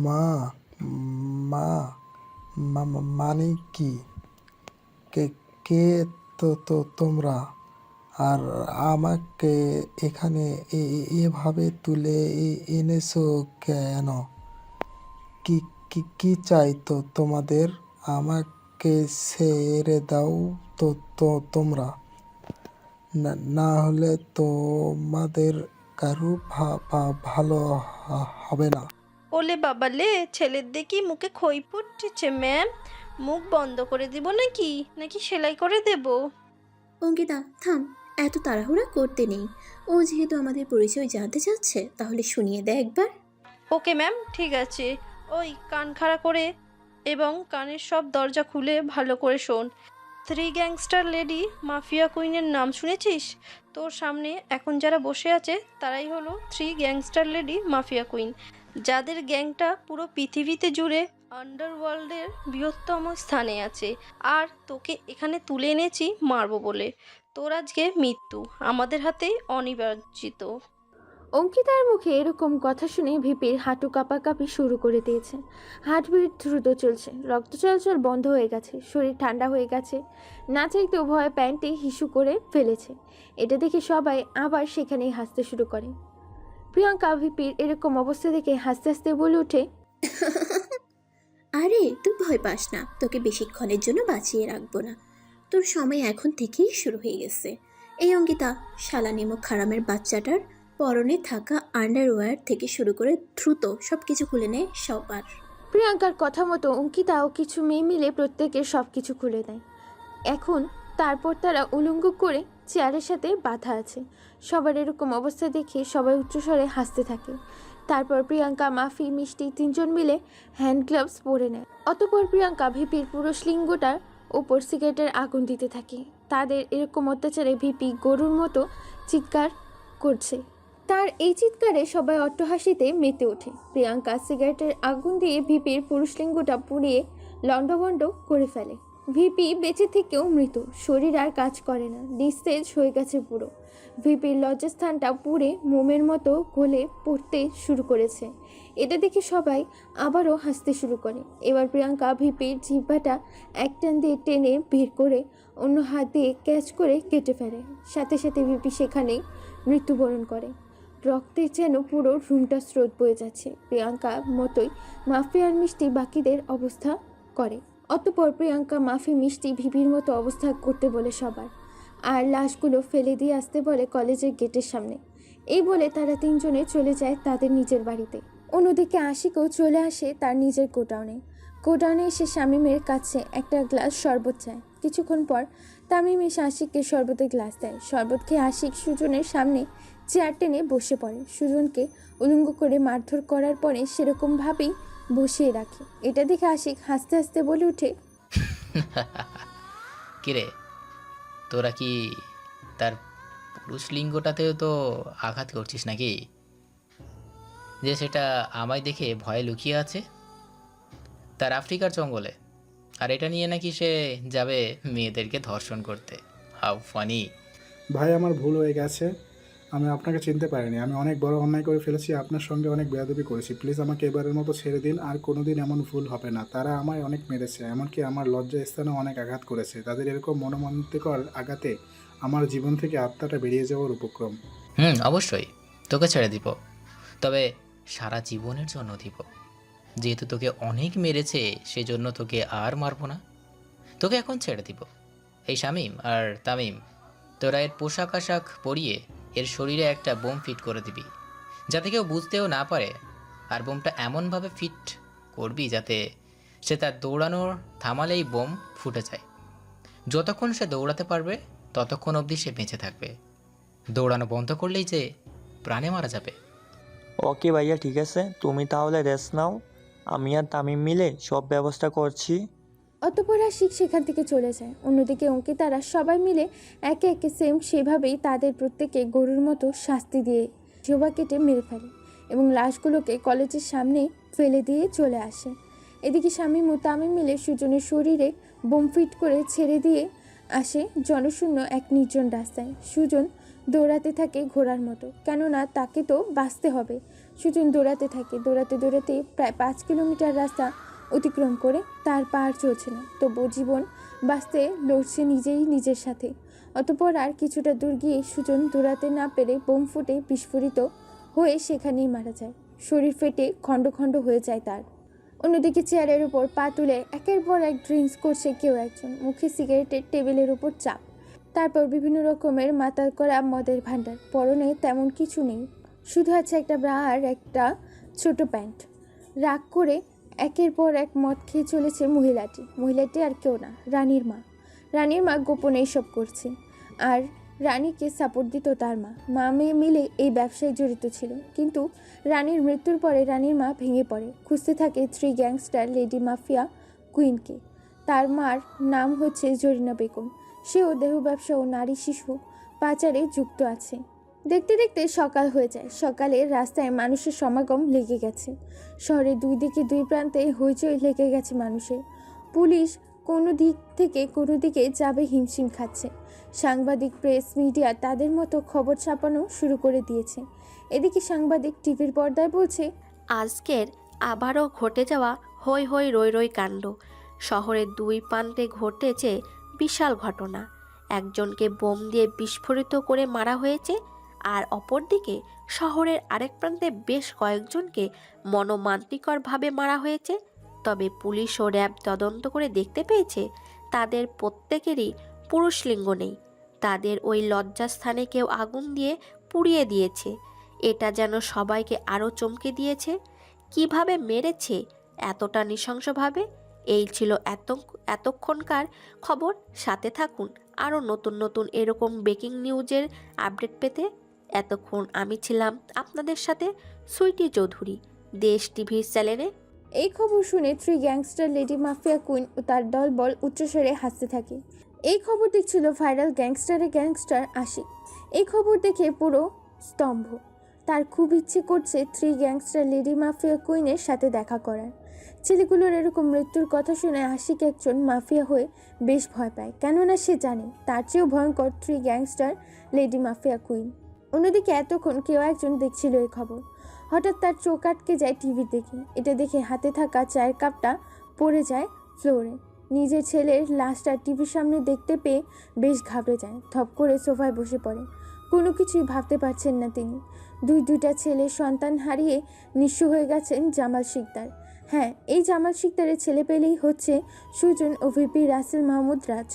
Speaker 7: মা মা মানে কি? কে কে তোমরা? আর আমাকে এখানে এভাবে তুলে এনেছো কেন? কি কি কি চাই তো তোমাদের? আমাকে ছেড়ে দাও তোমরা, না হলে তোমাদের কারো ভালো হবে না।
Speaker 10: ওলে বাবালে, ছেলের দেখি মুখে খই ফুটছে ম্যাম। মুখ বন্ধ করে দিব নাকি নাকি সেলাই করে দেব?
Speaker 6: অঙ্কিতা, থাম, এত তাড়াহুড়া করতে নেই। ও যেহেতু আমাদের পরিচয় জানতে চাচ্ছে, তাহলে শুনিয়ে দে একবার।
Speaker 10: ওকে ম্যাম, ঠিক আছে। ওই কান খাড়া করে এবং কানের সব দরজা খুলে ভালো করে শোন। 3 গ্যাংস্টার লেডি মাফিয়া কুইনের নাম শুনেছিস? তোর সামনে এখন যারা বসে আছে তারাই হলো 3 গ্যাংস্টার লেডি মাফিয়া কুইন, যাদের গ্যাংটা পুরো পৃথিবীতে জুড়ে আন্ডারওয়ার্ল্ডের বৃহত্তম স্থানে আছে। আর তোকে এখানে তুলে এনেছি মারবো বলে। তোর আজকে মৃত্যু আমাদের হাতেই অনিবার্জিত।
Speaker 2: অঙ্কিতার মুখে এরকম কথা শুনে ভিপির হাঁটু কাঁপাকাঁপি শুরু করে দিয়েছে। হার্টবিট দ্রুত চলছে, রক্ত চলাচল বন্ধ হয়ে গেছে, শরীর ঠান্ডা হয়ে গেছে। না চাইতেও ভয়ে প্যান্টে হিসু করে ফেলেছে। এটা দেখে সবাই আবার সেখানেই হাসতে শুরু করে। প্রিয়াঙ্কা ভিপির এরকম অবস্থা দেখে হাসতে হাসতে বলে ওঠে,
Speaker 6: তুই ভয় পাস না, তোকে বেশিক্ষণের জন্য বাঁচিয়ে রাখবো না। তোর সময় এখন থেকেই শুরু হয়ে গেছে। এই অঙ্কিতা, শালা নেমো খারামের বাচ্চাটার পরনে থাকা আন্ডারওয়্যার থেকে শুরু করে দ্রুত সব কিছু খুলে নেয় সবার।
Speaker 2: প্রিয়াঙ্কার কথা মতো অঙ্কিতা ও কিছু মেয়ে মিলে প্রত্যেকের সব কিছু খুলে দেয়। এখন তারপর তারা উলঙ্গ করে চেয়ারের সাথে বাঁধা আছে। সবার এরকম অবস্থা দেখে সবাই উচ্চস্বরে হাসতে থাকে। তারপর প্রিয়াঙ্কা, মাফি, মিষ্টি 3 জন মিলে হ্যান্ড গ্লাভস পরে নেয়। অতঃপর প্রিয়াঙ্কা ভিপির পুরুষ লিঙ্গটার ওপর সিগারেটের আগুন দিতে থাকে। তাদের এরকম অত্যাচারে ভিপি গরুর মতো চিৎকার করছে। তার এই চিৎকারে সবাই অট্টহাসিতে মেতে ওঠে। প্রিয়াঙ্কা সিগারেটের আগুন দিয়ে ভিপির পুরুষলিঙ্গটা পুড়িয়ে লণ্ডভণ্ড করে ফেলে। ভিপি বেঁচে থেকেও মৃত, শরীর আর কাজ করে না, নিস্তেজ হয়ে গেছে পুরো। ভিপির লজ্জাস্থানটা পুড়ে মোমের মতো গলে পড়তে শুরু করেছে। এটা দেখে সবাই আবারও হাসতে শুরু করে। এবার প্রিয়াঙ্কা ভিপির জিহ্বাটা এক টান দিয়ে টেনে বের করে অন্য হাত দিয়ে ক্যাচ করে কেটে ফেলে। সাথে সাথে ভিপি সেখানেই মৃত্যুবরণ করে। রক্তের যেন পুরো রুমটা স্রোত বয়ে যাচ্ছে। প্রিয়াঙ্কা মতোই মাফি আর মিষ্টি বাকিদের অবস্থা করে। অতঃপর প্রিয়াঙ্কা, মাফি, মিষ্টি ভিপির মতো অবস্থা করতে বলে সবার, আর লাশগুলো ফেলে দিয়ে আসতে বলে কলেজের গেটের সামনে। এই বলে তারা 3 জনে চলে যায় তাদের নিজের বাড়িতে। অন্যদিকে আশিকও চলে আসে তার নিজের গোডাউনে। গোডাউনে এসে শামীমের কাছে একটা গ্লাস শরবত চায়। কিছুক্ষণ পর তামিম এসে আশিককে শরবতের গ্লাস দেয়। শরবত খেয়ে আশিক সুজনের সামনে চেয়ার টেনে বসে পড়ে। সুজনকে উলঙ্গ করে মারধর করার পরে সেরকমভাবেই বসিয়ে রাখে। এটা দেখে আশিক হাসতে হাসতে বলে ওঠে,
Speaker 5: কিরে, তোরা কি তার পুরুষ লিঙ্গটাতেও তো আঘাত করছিস নাকি, যে সেটা আমায় দেখে ভয়ে লুকিয়ে আছে তার আফ্রিকার জঙ্গলে, আর এটা নিয়ে নাকি সে যাবে মেয়েদেরকে ধর্ষণ করতে? How funny.
Speaker 4: ভাই আমার ভুল হয়ে গেছে, আমি আপনাকে চিনতে পারিনি। আমি অনেক বড় অন্যায় করে ফেলেছি, আপনার সঙ্গে অনেক বেয়াদবি করেছি। প্লিজ আমাকে এবারের মতো ছেড়ে দিন, আর কোনোদিন এমন ভুল হবে না। তারা আমায় অনেক মেরেছে, এমনকি আমার লজ্জা স্থানেও অনেক আঘাত করেছে। তাদের এরকম মনোমান্তিকর আঘাতে আমার জীবন থেকে আত্মাটা বেরিয়ে যাওয়ার উপক্রম।
Speaker 5: অবশ্যই তোকে ছেড়ে দিব, তবে সারা জীবনের জন্য দিব। যেহেতু তোকে অনেক মেরেছে সেজন্য তোকে আর মারবো না, তোকে এখন ছেড়ে দিব। এই শামীম আর তামিম, তোরা এর পোশাক আশাক পরিয়ে এর শরীরে একটা বোম ফিট করে দিবি, যাতে কেউ বুঝতেও না পারে। আর বোমটা এমনভাবে ফিট করবি যাতে সে তার দৌড়ানোর থামালেই বোম ফুটে যায়। যতক্ষণ সে দৌড়াতে পারবে ততক্ষণ অবধি সে বেঁচে থাকবে। দৌড়ানো বন্ধ করলেই যে প্রাণে মারা যাবে।
Speaker 9: ওকে ভাইয়া, ঠিক আছে, তুমি তাহলে রেস্ট নাও, আমি আর তামিম মিলে সব ব্যবস্থা করছি।
Speaker 2: অতঃপর আশিক সেখান থেকে চলে যায়। অন্যদিকে অঙ্কিতারা সবাই মিলে একে একে সেভাবেই তাদের প্রত্যেকে গরুর মতো শাস্তি দিয়ে জিহ্বা কেটে মেরে ফেলে এবং লাশগুলোকে কলেজের সামনে ফেলে দিয়ে চলে আসে। এদিকে শামীম ও তামিম মিলে সুজনের শরীরে বোম ফিট করে ছেড়ে দিয়ে আসে জনশূন্য এক নির্জন রাস্তায়। সুজন দৌড়াতে থাকে ঘোড়ার মতো, কেননা তাকে তো বাঁচতে হবে। সুজন দৌড়াতে থাকে, দৌড়াতে দৌড়াতে প্রায় 5 কিলোমিটার রাস্তা অতিক্রম করে তার পার চলছে না, তবু জীবন বাঁচতে লড়ছে নিজের সাথে। অতঃপর আর কিছুটা দূর গিয়ে সুজন দৌড়াতে না পেরে বোম ফুটে বিস্ফোরিত হয়ে সেখানেই মারা যায়। শরীর ফেটে খণ্ড খণ্ড হয়ে যায় তার। অন্যদিকে চেয়ারের উপর পা তুলে একের পর এক ড্রিঙ্কস করছে কেউ একজন, মুখে সিগারেটের টেবিলের উপর চাপ, তারপর বিভিন্ন রকমের মাতাল করা মদের ভাণ্ডার। পরনে তেমন কিছু নেই, শুধু আছে একটা ব্রা আর একটা ছোট প্যান্ট। রাগ করে একের পর এক মদ খেয়ে চলেছে মহিলাটি আর কেউ না, রানীর মা গোপনে এইসব করছে। আর রানীকে সাপোর্ট দিত তার মা মেয়ে মিলে এই ব্যবসায় জড়িত ছিল। কিন্তু রানীর মৃত্যুর পরে রানীর মা ভেঙে পড়ে, খুঁজতে থাকে 3 গ্যাংস্টার লেডি মাফিয়া কুইনকে। তার মার নাম হচ্ছে জরিনা বেগম, সেও দেহ ব্যবসা ও নারী শিশু পাচারে যুক্ত আছে। দেখতে দেখতে সকাল হয়ে যায়। সকালে রাস্তায় মানুষের সমাগম লেগে গেছে। শহরের দুই দিকে দুই প্রান্তে হইচই লেগে গেছে মানুষের। পুলিশ কোনো দিক থেকে কোনো দিকে যাবে হিমশিম খাচ্ছে। সাংবাদিক, প্রেস, মিডিয়া তাদের মতো খবর ছাপানো শুরু করে দিয়েছে। এদিকে সাংবাদিক টিভির পর্দায় বলছে,
Speaker 3: আজকের আবারও ঘটে যাওয়া হই হই রই রই কাণ্ড। শহরের দুই প্রান্তে ঘটেছে বিশাল ঘটনা। একজনকে বোম দিয়ে বিস্ফোরিত করে মারা হয়েছে, আর অপরদিকে শহরের আরেক প্রান্তে বেশ কয়েকজনকে মনোমান্তিকরভাবে মারা হয়েছে। তবে পুলিশ ও র্যাব তদন্ত করে দেখতে পেয়েছে তাদের প্রত্যেকেরই পুরুষ লিঙ্গ নেই। তাদের ওই লজ্জাস্থানে কেউ আগুন দিয়ে পুড়িয়ে দিয়েছে। এটা যেন সবাইকে আরও চমকে দিয়েছে। কিভাবে মেরেছে এতটা নৃশংসভাবে? এই ছিল এতক্ষণকার খবর। সাথে থাকুন আরও নতুন নতুন এরকম ব্রেকিং নিউজের আপডেট পেতে। এতক্ষণ আমি ছিলাম আপনাদের সাথে সুইটি চৌধুরী, দেশ টিভির চ্যানেলে।
Speaker 2: এই খবর শুনে 3 গ্যাংস্টার লেডি মাফিয়া কুইন ও তার দলবল উচ্চস্বরে হাসতে থাকে। এই খবর দেখছিল ভাইরাল গ্যাংস্টার আশিক। এই খবর দেখে পুরো স্তম্ভ। তার খুব ইচ্ছে করছে 3 গ্যাংস্টার লেডি মাফিয়া কুইনের সাথে দেখা করার। ছেলেগুলোর এরকম মৃত্যুর কথা শুনে আশিক একজন মাফিয়া হয়ে বেশ ভয় পায়, কেননা সে জানে তার চেয়েও ভয়ঙ্কর 3 গ্যাংস্টার লেডি মাফিয়া কুইন। অন্যদিকে এতক্ষণ কেউ একজন দেখছিল এই খবর। হঠাৎ তার চোখ আটকে যায় টিভি দেখে। এটা দেখে হাতে থাকা চায়ের কাপটা পড়ে যায় ফ্লোরে। নিজের ছেলের লাশটা টিভির সামনে দেখতে পেয়ে বেশ ঘাবড়ে যায়। থপ করে সোফায় বসে পড়ে। কোনো কিছুই ভাবতে পারছেন না তিনি। দুইটা ছেলের সন্তান হারিয়ে নিঃস্ব হয়ে গেছেন জামাল শিকদার। হ্যাঁ, এই জামাল শিকদারের ছেলে পেলেই হচ্ছে সুজন ও ভিপি রাসেল মাহমুদ রাজ।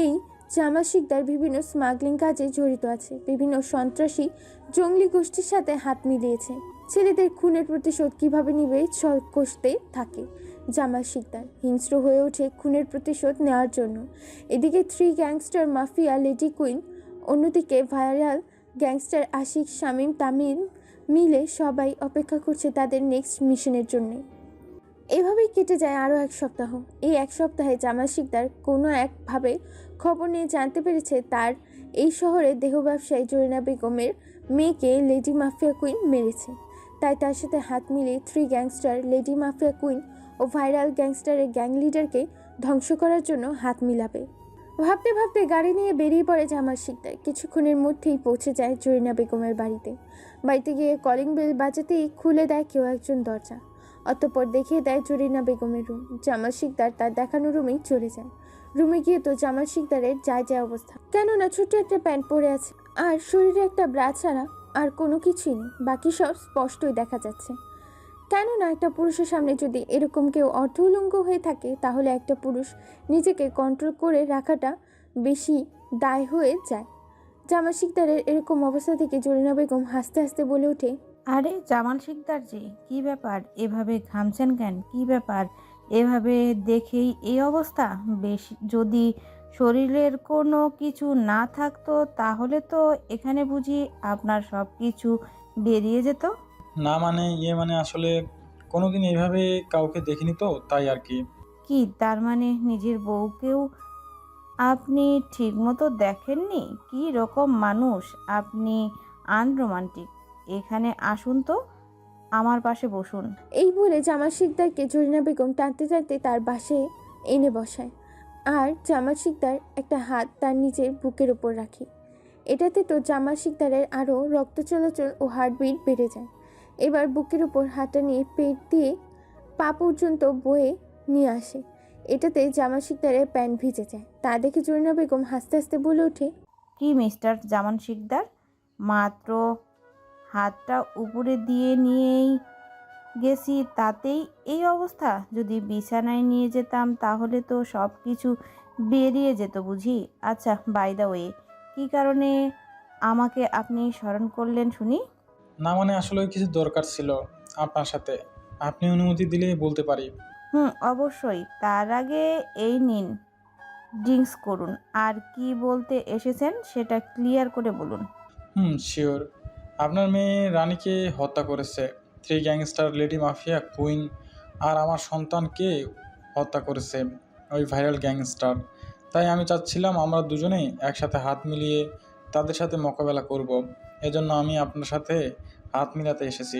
Speaker 2: এই জামাল শিকদার বিভিন্ন স্মাগলিং কাজে জড়িত আছে, বিভিন্ন সন্ত্রাসী জঙ্গলি গোষ্ঠীর সাথে হাত মিলিয়েছে। ছেলেদের খুনের প্রতিশোধ কিভাবে নিবে কষতে থাকে। জামাল শিকদার হিংস্র হয়ে ওঠে খুনের প্রতিশোধ নেওয়ার জন্য। এদিকে 3 গ্যাংস্টার মাফিয়া লেডি কুইন, অন্যদিকে ভাইরাল গ্যাংস্টার আশিক, শামীম, তামিম মিলে সবাই অপেক্ষা করছে তাদের নেক্সট মিশনের জন্য। এভাবেই কেটে যায় আরও 1 সপ্তাহ। এই 1 সপ্তাহে জামাল শিকদার কোনো একভাবে খবর নিয়ে জানতে পেরেছে তার এই শহরে দেহ ব্যবসায়ী জরিনা বেগমের মেয়েকে লেডি মাফিয়া কুইন মেরেছে। তাই তার সাথে হাত মিলিয়ে 3 গ্যাংস্টার লেডি মাফিয়া কুইন ও ভাইরাল গ্যাংস্টারের গ্যাং লিডারকে ধ্বংস করার জন্য হাত মিলাবে। ভাবতে ভাবতে গাড়ি নিয়ে বেরিয়ে পড়ে জামাল শিকদার। কিছুক্ষণের মধ্যেই পৌঁছে যায় জরিনা বেগমের বাড়িতে। বাড়িতে গিয়ে কলিং বেল বাজাতেই খুলে দেয় কেউ একজন দরজা। অতঃপর দেখিয়ে দেয় জরিনা বেগমের রুম। জামাল শিকদার তার দেখানো রুমেই চলে যায়। রুমে গিয়ে তো জামাল শিকদারের যায় অবস্থা, কেননা ছোট্ট একটা প্যান্ট পরে আছে আর শরীরে একটা ব্রা ছাড়া আর কোনো কিছুই নেই। বাকি সব স্পষ্টই দেখা যাচ্ছে। কেননা একটা পুরুষের সামনে যদি এরকম কেউ অর্ধউলঙ্গ হয়ে থাকে, তাহলে একটা পুরুষ নিজেকে কন্ট্রোল করে রাখাটা বেশি দায় হয়ে যায়। জামাল শিকদারের এরকম অবস্থা থেকে জরিনা বেগম হাসতে হাসতে বলে ওঠে,
Speaker 11: আরে জামাল শিকদার জি, কি ব্যাপার? এভাবে ঘামছেন কেন? কি ব্যাপার? এভাবে দেখেই এই অবস্থা? বেশ, যদি শরীরের কোনো কিছু না থাকতো তাহলে তো এখানে বুঝি আপনার সব কিছু বেরিয়ে যেত।
Speaker 12: না মানে মানে আসলে কোনোদিন এইভাবে কাউকে দেখিনি তো, তাই আর কি।
Speaker 11: কি তার মানে নিজের বউকেও আপনি ঠিকমতো দেখেননি? কি রকম মানুষ আপনি! আনরোমান্টিক। এখানে আসুন তো, আমার পাশে বসুন।
Speaker 2: এই বলে জামাল শিকদারকে জরিনা বেগম টানতে টানতে তার বাসে এনে বসায়। আর জামাল শিকদার একটা হাত তার নিজের বুকের ওপর রাখে। এটাতে তো জামাল শিকদারের আরও রক্ত চলাচল ও হার্টবিট বেড়ে যায়। এবার বুকের ওপর হাতটা নিয়ে পেট দিয়ে পা পর্যন্ত বয়ে নিয়ে আসে। এটাতে জামাল শিকদারের প্যান্ট ভিজে যায়। তা দেখে জরিনা বেগম হাসতে হাসতে বলে ওঠে,
Speaker 11: কি মিস্টার জামান শিকদার, মাত্র হাতটা উপরে দিয়ে নিয়েই গেছি, তাতেই এই অবস্থা? যদি বিছানায় নিয়ে যেতাম তাহলে তো সব কিছু বেরিয়ে যেত বুঝি। আচ্ছা, বাই দ্য ওয়ে, কী কারণে আমাকে আপনি স্মরণ করলেন শুনি?
Speaker 12: না মানে আসলে কিছু দরকার ছিল আপনার সাথে, আপনি অনুমতি দিলে বলতে পারি।
Speaker 11: অবশ্যই। তার আগে এই নিন, ড্রিঙ্কস করুন। আর কি বলতে এসেছেন সেটা ক্লিয়ার করে বলুন।
Speaker 12: শিওর। আপনার মেয়ে রানীকে হত্যা করেছে 3 গ্যাংস্টার লেডি মাফিয়া কুইন, আর আমার সন্তানকে হত্যা করেছে ওই ভাইরাল গ্যাংস্টার। তাই আমি চাচ্ছিলাম আমরা দুজনেই একসাথে হাত মিলিয়ে তাদের সাথে মোকাবেলা করব। এজন্য আমি আপনার সাথে হাত মিলাতে এসেছি।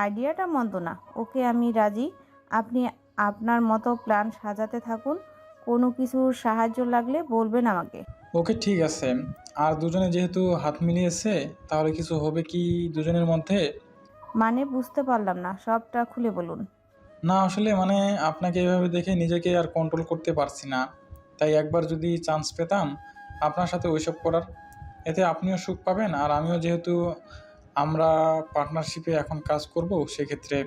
Speaker 11: আইডিয়াটা মন্দ না। ওকে, আমি রাজি। আপনি আপনার মতো প্ল্যান সাজাতে থাকুন। কোনো কিছুর সাহায্য লাগলে বলবেন আমাকে।
Speaker 12: ওকে, ঠিক আছে। আর দুজনে যেহেতু হাত মিলিয়েছে, তাহলে কিছু হবে কি দুজনের মধ্যে?
Speaker 11: মানে বুঝতে পারলাম না, সবটা খুলে বলুন।
Speaker 12: না আসলে মানে আপনাকে এভাবে দেখে নিজেকে আর কন্ট্রোল করতে পারছি না। তাই একবার যদি চান্স পেতাম আপনার সাথে ওইসব করার, এতে আপনিও সুখ পাবেন আর আমিও, যেহেতু আমরা পার্টনারশিপে এখন কাজ করব সেক্ষেত্রে।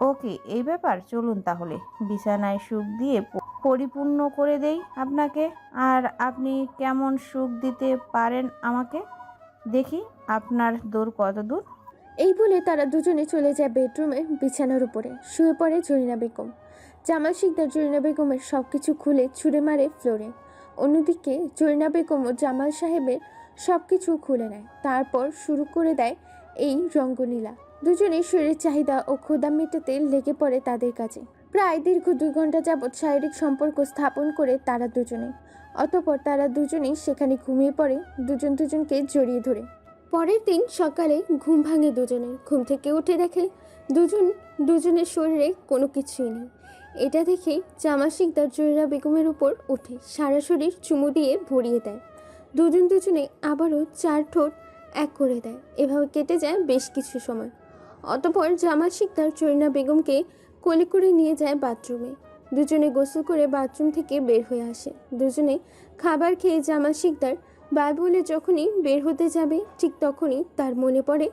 Speaker 11: ওকে, এই ব্যাপার। চলুন তাহলে, বিছানায় সুখ দিয়ে পরিপূর্ণ করে দেই আপনাকে। আর আপনি কেমন সুখ দিতে পারেন আমাকে, দেখি আপনার দূর কত দূর।
Speaker 2: এই বলে তারা দুজনে চলে যায় বেডরুমে। বিছানার উপরে শুয়ে পড়ে জরিনা বেগম। জামাল শিকদার জরিনা বেগমের সব কিছু খুলে ছুঁড়ে মারে ফ্লোরে। অন্যদিকে জরিনা বেগম ও জামাল সাহেবের সব কিছু খুলে নেয়। তারপর শুরু করে দেয় এই রঙ্গলীলা। দুজনে শরীরের চাহিদা ও ক্ষুধা মেটাতে লেগে পড়ে তাদের কাজে। প্রায় দীর্ঘ 2 ঘন্টা যাবৎ শারীরিক সম্পর্ক স্থাপন করে তারা দুজনে। অতঃপর তারা দুজনেই সেখানে ঘুমিয়ে পড়ে, দুজন দুজনকে জড়িয়ে ধরে। পরের দিন সকালে ঘুম ভাঙে দুজনের। ঘুম থেকে উঠে দেখে দুজনের শরীরে কোনো কিছুই নেই। এটা দেখে জামাল শিকদার জরিনা বেগমের উপর উঠে সারা শরীর চুমু দিয়ে ভরিয়ে দেয়। দুজনে আবারও 4 ঠোঁট এক করে দেয়। এভাবে কেটে যায় বেশ কিছু সময়। অতঃপর জামাল শিকদার জরিনা বেগমকে কোলে করে নিয়ে যায় বাথরুমে। দুজনে গোসল করে বাথরুম থেকে বের হয়ে আসে। দুজনে খাবার খেয়ে জামাল শিকদার বাই বলে যখনই বের হতে যাবে, ঠিক তখনই তার মনে পড়ে,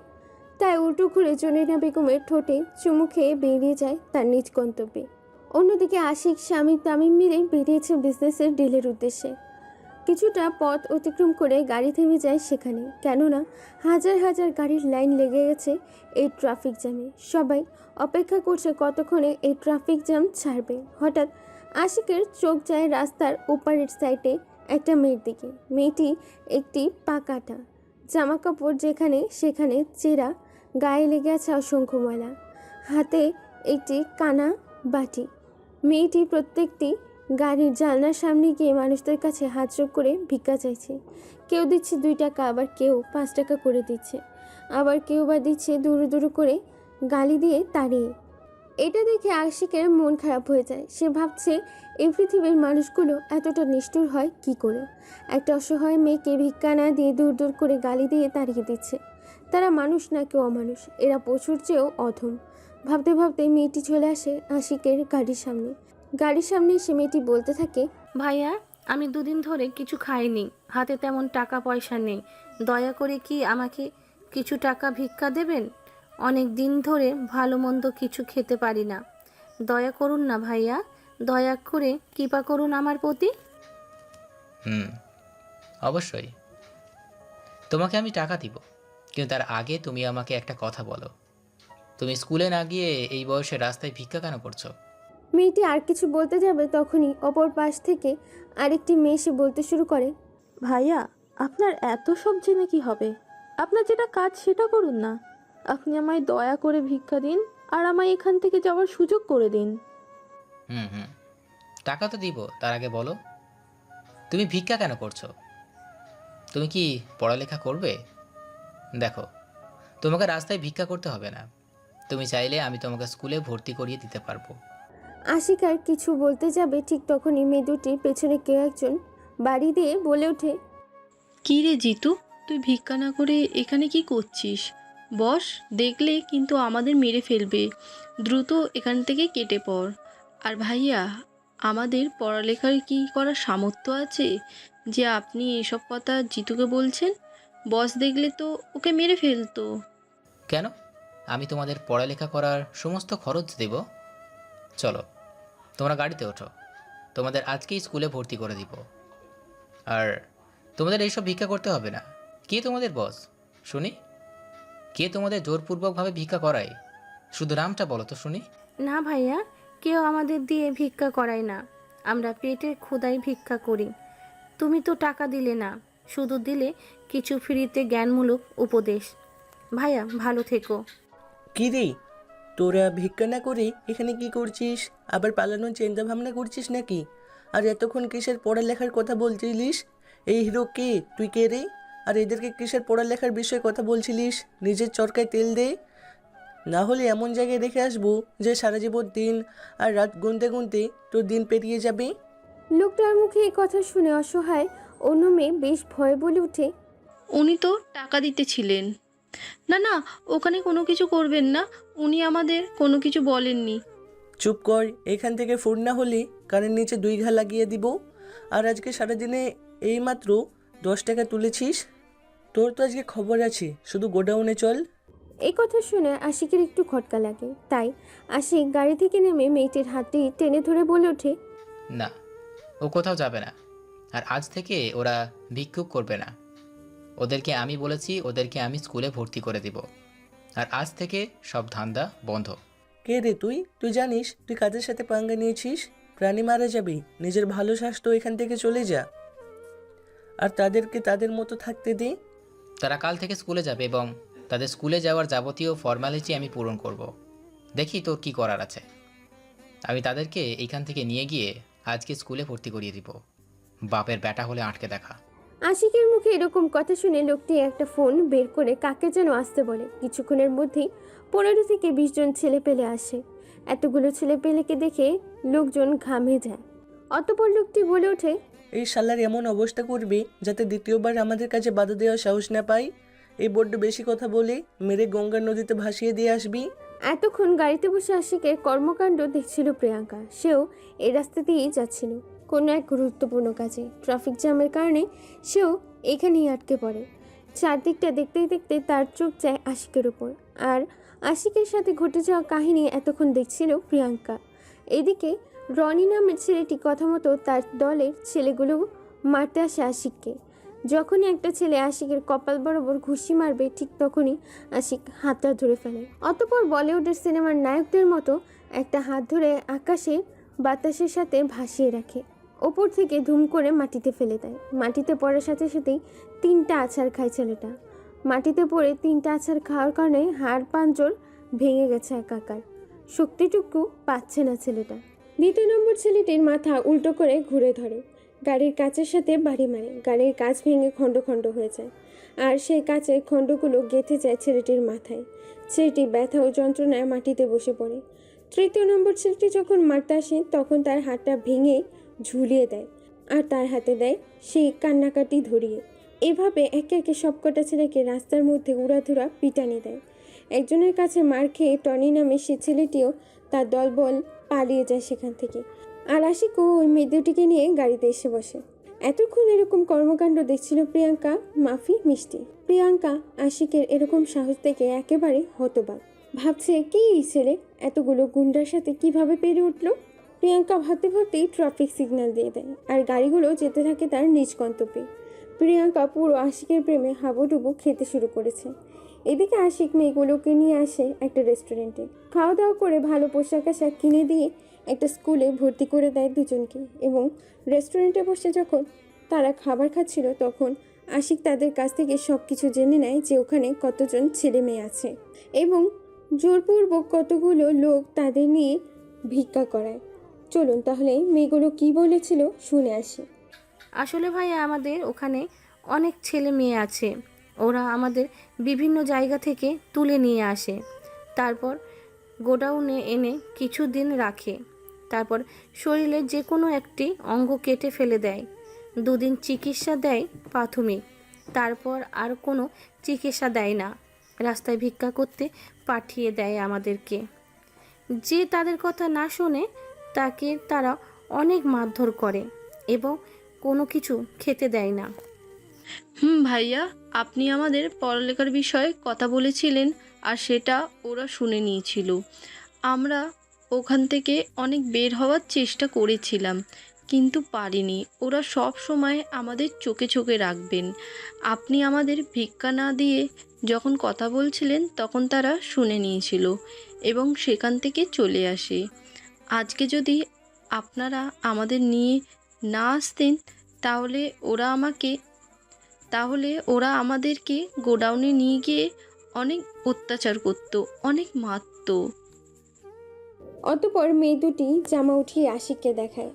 Speaker 2: তাই উল্টো ঘুরে জরিনা বেগমের ঠোঁটে চুমু খেয়ে বেরিয়ে যায় তার নিজ গন্তব্যে। অন্যদিকে আশিক, শামীম, তামিম মিলে বেরিয়েছে বিজনেসের ডিলের উদ্দেশ্যে। কিছুটা পথ অতিক্রম করে গাড়ি থেমে যায় সেখানে, কেননা হাজার হাজার গাড়ির লাইন লেগে গেছে এই ট্রাফিক জ্যামে। সবাই অপেক্ষা করছে কতক্ষণে এই ট্রাফিক জ্যাম ছাড়বে। হঠাৎ আশিকের চোখ যায় রাস্তার ওপারের সাইডে একটা মেয়ের দিকে। মেয়েটি একটি পাকাটা জামা কাপড় যেখানে সেখানে চেরা, গায়ে লেগে আছে অসংখ্য ময়লা, হাতে একটি কানা বাটি। মেয়েটি প্রত্যেকটি গাড়ির জানলার সামনে গিয়ে মানুষদের কাছে হাত জোড় করে ভিক্ষা চাইছে। কেউ দিচ্ছে 2 টাকা, আবার কেউ 5 টাকা করে দিচ্ছে, আবার কেউ বা দিচ্ছে দুরু দুরু করে গালি দিয়ে তাড়িয়ে। এটা দেখে আশিকের মন খারাপ হয়ে যায়। সে ভাবছে এই পৃথিবীর মানুষগুলো এতটা নিষ্ঠুর হয় কি করে। একটা অসহায় মেয়েকে ভিক্ষা না দিয়ে দূর দূর করে গালি দিয়ে তাড়িয়ে দিচ্ছে। তারা মানুষ না কেউ অমানুষ, এরা পশুর চেয়েও অধম। ভাবতে ভাবতে মেয়েটি চলে আসে আশিকের গাড়ির সামনে। গাড়ির সামনে এসে মেয়েটি বলতে থাকে,
Speaker 13: ভাইয়া, আমি 2 দিন ধরে কিছু খাইনি, হাতে তেমন টাকা পয়সা নেই, দয়া করে কি আমাকে কিছু টাকা ভিক্ষা দেবেন? অনেক দিন ধরে ভালো মন্দ কিছু খেতে পারি না, দয়া করুন না ভাইয়া, দয়া করে কৃপা করুন আমার প্রতি।
Speaker 5: অবশ্যই তোমাকে আমি টাকা দিব, কিন্তু তার আগে তুমি আমাকে একটা কথা বলো। তুমি স্কুলে না গিয়ে এই বয়সে রাস্তায় ভিক্ষা কেন করছো?
Speaker 2: মেয়েটি আর কিছু বলতে যাবে তখনই অপর পাশ থেকে আরেকটি মেয়ে এসে বলতে শুরু করে,
Speaker 14: ভাইয়া, আপনার এত সব জেনে কি হবে? আপনার যেটা কাজ সেটা করুন না। আপনি আমায় দয়া করে ভিক্ষা দিন আর আমায় এখান থেকে যাওয়ার সুযোগ করে দিন।
Speaker 5: টাকা তো দিব, তার আগে বলো তুমি ভিক্ষা কেন করছো? তুমি কি পড়ালেখা করবে? দেখো, তোমাকে রাস্তায় ভিক্ষা করতে হবে না, তুমি চাইলে আমি তোমাকে স্কুলে ভর্তি করিয়ে দিতে পারবো।
Speaker 2: আশিক আর কিছু বলতে যাবে ঠিক তখনই মেয়ে দুটির পেছনে কেউ একজন বাড়ি দিয়ে বলে ওঠে,
Speaker 10: কি রে জিতু, তুই ভিক্ষা না করে এখানে কি করছিস? বস, দেখলে কিন্তু আমাদের মেরে ফেলবে, দ্রুত এখান থেকে কেটে পড়। আর ভাইয়া, আমাদের পড়ালেখার কি করার সামর্থ্য আছে যে আপনি এসব কথা জিতুকে বলছেন? বস দেখলে তো ওকে মেরে ফেলতো।
Speaker 5: কেন? আমি তোমাদের পড়ালেখা করার সমস্ত খরচ দেব। চলো তোমরা গাড়িতে ওঠো, তোমাদের আজকেই স্কুলে ভর্তি করে দিব। আর তোমাদের এইসব ভিক্ষা করতে হবে না। কে তোমাদের বস শুনি? কে তোমাদের জোরপূর্বকভাবে ভিক্ষা করায়? শুধু নামটা বলো তো শুনি।
Speaker 13: না ভাইয়া, কেউ আমাদের দিয়ে ভিক্ষা করায় না, আমরা পেটের ক্ষুধায় ভিক্ষা করি। তুমি তো টাকা দিলে না, শুধু দিলে কিছু ফ্রিতে জ্ঞানমূলক উপদেশ। ভাইয়া, ভালো থেকো।
Speaker 15: কি রে, তোরা ভিক্ষা না করে এখানে কি করছিস? আবার পালানোর চিন্তা ভাবনা করছিস নাকি? আর এতক্ষণ কিসের পড়ালেখার কথা বলছিলিস? এই হিরো কে? তুই কে রে? আর এদেরকে কিসের পড়ালেখার বিষয়ে কথা বলছিলিস? নিজের চরকায় তেল দে, না হলে এমন জায়গায় রেখে আসবো যে সারা জীবন দিন আর রাত গুনতে গুনতে তোর দিন পেরিয়ে যাবে।
Speaker 2: লোকটার মুখে এই কথা শুনে অসহায় অন্য মেয়ে বেশ ভয় বলে ওঠে,
Speaker 10: উনি তো টাকা দিতেছিলেন। না না, ওখানে কোনো কিছু করবেন না, উনি আমাদের কোনো কিছু বলেননি।
Speaker 15: চুপ কর, এখান থেকে ফোন না হলে কানের নিচে 2 ঘা লাগিয়ে দিব। আর আজকে সারাদিনে এইমাত্র 10 টাকা তুলেছিস, তোর তো আজকে খবর আছে, শুধু গোডাউনে চল।
Speaker 2: এই কথা শুনে আশিকের একটু খটকা লাগে, তাই আশিক গাড়ি থেকে নেমে মেয়েটির হাতটি টেনে ধরে বলে ওঠে,
Speaker 5: না, ও কোথাও যাবে না। আর আজ থেকে ওরা ভিক্ষুক করবে না। ওদেরকে আমি বলেছি, ওদেরকে আমি স্কুলে ভর্তি করে দিব। আর আজ থেকে সব ধান্দা বন্ধ।
Speaker 15: কে রে তুই? তুই জানিস তুই কাদের সাথে পাঙ্গা নিয়েছিস? প্রাণী মারা যাবে, নিজের ভালো স্বাস্থ্য এখান থেকে চলে যা, আর তাদেরকে তাদের মতো থাকতে দে।
Speaker 5: তারা কাল থেকে স্কুলে যাবে এবং তাদের স্কুলে যাওয়ার যাবতীয় ফর্মালিটি আমি পূরণ করব। দেখি তোর কি করার আছে। আমি তাদেরকে এইখান থেকে নিয়ে গিয়ে আজকে স্কুলে ভর্তি করিয়ে দিব। বাপের ব্যাটা হলে আটকে দেখা।
Speaker 2: আশিকের মুখে এরকম কথা শুনে লোকটি একটা ফোন বের করে কাকে যেন আসতে বলে। কিছুক্ষণের মধ্যেই 15 থেকে 20 জন ছেলে পেলে আসে। এতগুলো ছেলে পেলেকে দেখে লোকজন ঘামে যায়। অতঃপর লোকটি বলে ওঠে,
Speaker 15: এই শালার এমন অবস্থা করবে যাতে দ্বিতীয়বার আমাদের কাছে বাধা দেওয়ার সাহস না পাই। এই বড্ড বেশি কথা বলে মেরে গঙ্গা নদীতে ভাসিয়ে দিয়ে আসবি।
Speaker 2: এতক্ষণ গাড়িতে বসে আশিকের কর্মকাণ্ড দেখছিল প্রিয়াঙ্কা। সেও এই রাস্তা দিয়েই যাচ্ছিল কোনো এক গুরুত্বপূর্ণ কাজে। ট্রাফিক জ্যামের কারণে সেও এখানেই আটকে পড়ে। চারদিকটা দেখতে দেখতে তার চোখ যায় আশিকের উপর, আর আশিকের সাথে ঘটে যাওয়া কাহিনী এতক্ষণ দেখছিল প্রিয়াঙ্কা। এদিকে রনি নামের ছেলেটি কথা মতো তার দলের ছেলেগুলো মারতে আসে আশিককে। যখনই একটা ছেলে আশিকের কপাল বরাবর ঘুষি মারবে ঠিক তখনই আশিক হাতটা ধরে ফেলে। অতঃপর বলিউডের সিনেমার নায়কদের মতো একটা হাত ধরে আকাশে বাতাসের সাথে ভাসিয়ে রাখে, ওপর থেকে ধুম করে মাটিতে ফেলে দেয়। মাটিতে পড়ার সাথে সাথেই 3টা আছাড় খায় ছেলেটা। মাটিতে পড়ে 3টা আছাড় খাওয়ার কারণে হাড় পাঞ্জর ভেঙে গেছে একাকার, শক্তিটুকু পাচ্ছে না ছেলেটা। 2 নম্বর ছেলেটির মাথা উল্টো করে ঘুরে ধরে, গাড়ির কাচের সাথে বাড়ি মারে, গাড়ির কাচ ভেঙে খণ্ড খণ্ড হয়ে যায়, আর সেই কাচের খণ্ডগুলো গেঁথে যায় ছেলেটির মাথায়। ছেলেটি ব্যথা ও যন্ত্রণায় মাটিতে বসে পড়ে। 3য় নম্বর ছেলেটি যখন মারতে আসে তখন তার হাতটা ভেঙে ঝুলিয়ে দেয় আর তার হাতে দেয় সেই কান্নাকাটি ধরিয়ে। এভাবে একে একে সবকটা ছেলেকে রাস্তার মধ্যে উড়াধুরা পিটানি দেয়। একজনের কাছে মার খেয়ে টনি নামে সে ছেলেটিও তার দলবল পালিয়ে যায় সেখান থেকে। আর আশিকও ওই মেয়ে দুটিকে নিয়ে গাড়িতে এসে বসে। এতক্ষণ এরকম কর্মকাণ্ড দেখছিল প্রিয়াঙ্কা, মাফি, মিষ্টি। প্রিয়াঙ্কা আশিকের এরকম সাহস দেখে একেবারে হতবাক, ভাবছে কি এই ছেলে এতগুলো গুন্ডার সাথে কিভাবে পেরে উঠলো। প্রিয়াঙ্কা ভাবতে ভাবতেই ট্রাফিক সিগন্যাল দিয়ে দেয় আর গাড়িগুলো যেতে থাকে তার নিজ গন্তব্যে। প্রিয়াঙ্কা পুরো আশিকের প্রেমে হাবুডুবু খেতে শুরু করেছে। এদিকে আশিক মেয়েগুলোকে নিয়ে আসে একটা রেস্টুরেন্টে। খাওয়া দাওয়া করে ভালো পোশাক আশাক কিনে দিয়ে একটা স্কুলে ভর্তি করে দেয় দুজনকে। এবং রেস্টুরেন্টে বসে যখন তারা খাবার খাচ্ছিল তখন আশিক তাদের কাছ থেকে সব কিছু জেনে নেয় যে ওখানে কতজন ছেলে মেয়ে আছে এবং জোরপূর্বক কতগুলো লোক তাদের নিয়ে ভিক্ষা করায়। চলুন তাহলে মেয়েগুলো কি বলেছিল শুনে আসি।
Speaker 13: আসলে ভাইয়া আমাদের ওখানে অনেক ছেলে মেয়ে আছে, ওরা আমাদের বিভিন্ন জায়গা থেকে তুলে নিয়ে আসে, তারপর গোডাউনে এনে কিছুদিন রাখে, তারপর শরীরের যে কোনো একটি অঙ্গ কেটে ফেলে দেয়, 2 দিন চিকিৎসা দেয় প্রাথমিক, তারপর আর কোনো চিকিৎসা দেয় না, রাস্তায় ভিক্ষা করতে পাঠিয়ে দেয় আমাদেরকে। যে তাদের কথা না শোনে তাকে তারা অনেক মারধর করে এবং কোনো কিছু খেতে দেয় না।
Speaker 10: ভাইয়া, আপনি আমাদের পড়ালেখার বিষয়ে কথা বলেছিলেন আর সেটা ওরা শুনে নিয়েছিল। আমরা ওখান থেকে অনেক বের হওয়ার চেষ্টা করেছিলাম কিন্তু পারিনি। ওরা সব সময় আমাদের চোখে চোখে রাখবেন। আপনি আমাদের ভিক্ষা না দিয়ে যখন কথা বলছিলেন তখন তারা শুনে নিয়েছিল এবং সেখান থেকে চলে আসে। আজকে যদি আপনারা আমাদের নিয়ে না আসতেন তাহলে ওরা আমাদেরকে গোডাউনে নিয়ে গিয়ে অনেক অত্যাচার করতো, অনেক মারতো।
Speaker 2: অতঃপর মেয়ে দুটি জামা উঠিয়ে আশিককে দেখায়।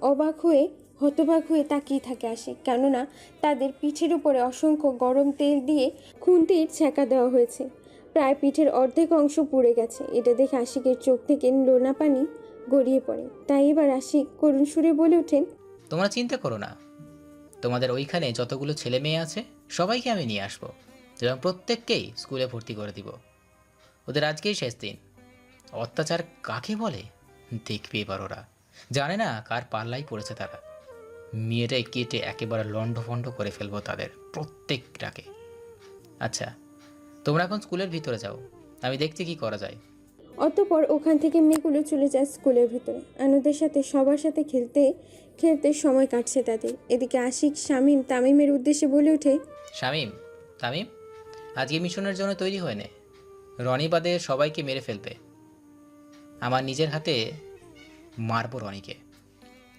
Speaker 2: অবাক হয়ে হতবাক হয়ে তাকিয়ে থাকে আশিক, কেননা তাদের পিঠের উপরে অসংখ্য গরম তেল দিয়ে খুন্তির ছ্যাঁকা দেওয়া হয়েছে। প্রায় পিঠের অর্ধেক অংশ পুড়ে গেছে। এটা দেখে আশিকের চোখ থেকে লোনা পানি গড়িয়ে পড়ে। তাই এবার আশিক করুণ সুরে বলে ওঠেন,
Speaker 5: তোমরা চিন্তা করো না, তোমাদের ওইখানে যতগুলো ছেলে মেয়ে আছে সবাইকে আমি নিয়ে আসবো এবং প্রত্যেককেই স্কুলে ভর্তি করে দিব। ওদের আজকেই শেষ দিন। অত্যাচার কাকে বলে দেখবে এবার ওরা। জানে না কার পাল্লাই পড়েছে তারা। মেয়েটাই কেটে একেবারে লণ্ডভণ্ড করে ফেলবো তাদের প্রত্যেকটাকে। আচ্ছা, তোমরা এখন স্কুলের ভিতরে যাও, আমি দেখছি কি করা যায়।
Speaker 2: অতঃপর ওখান থেকে মেয়েগুলো চলে যায় স্কুলের ভিতরে। আনন্দের সাথে সবার সাথে খেলতে খেলতে সময় কাটছে তাদের। এদিকে আশিক শামীম তামিমের উদ্দেশ্যে বলে ওঠে,
Speaker 5: শামীম, তামিম, আজকে মিশনের জন্য তৈরি হয়ে নে। রনি বাদে সবাইকে মেরে ফেলবে। আমার নিজের হাতে মারবো রনিকে।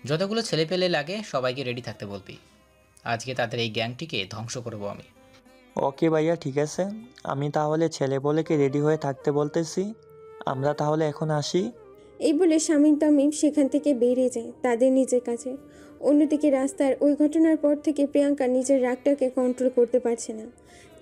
Speaker 5: যতগুলো ছেলে পেলে লাগে সবাইকে রেডি থাকতে বলবি। আজকে তাদের এই গ্যাংটিকে ধ্বংস করবো আমি।
Speaker 9: ওকে ভাইয়া, ঠিক আছে। আমি তাহলে ছেলে বলেকে রেডি হয়ে থাকতে বলতেছি। আমরা তাহলে এখন আসি।
Speaker 2: এই বলে শামীম তামিম সেখান থেকে বেরিয়ে যায় তাদের নিজের কাছে। অন্যদিকে রাস্তার ওই ঘটনার পর থেকে প্রিয়াঙ্কা নিজের রাগটাকে কন্ট্রোল করতে পারছে না।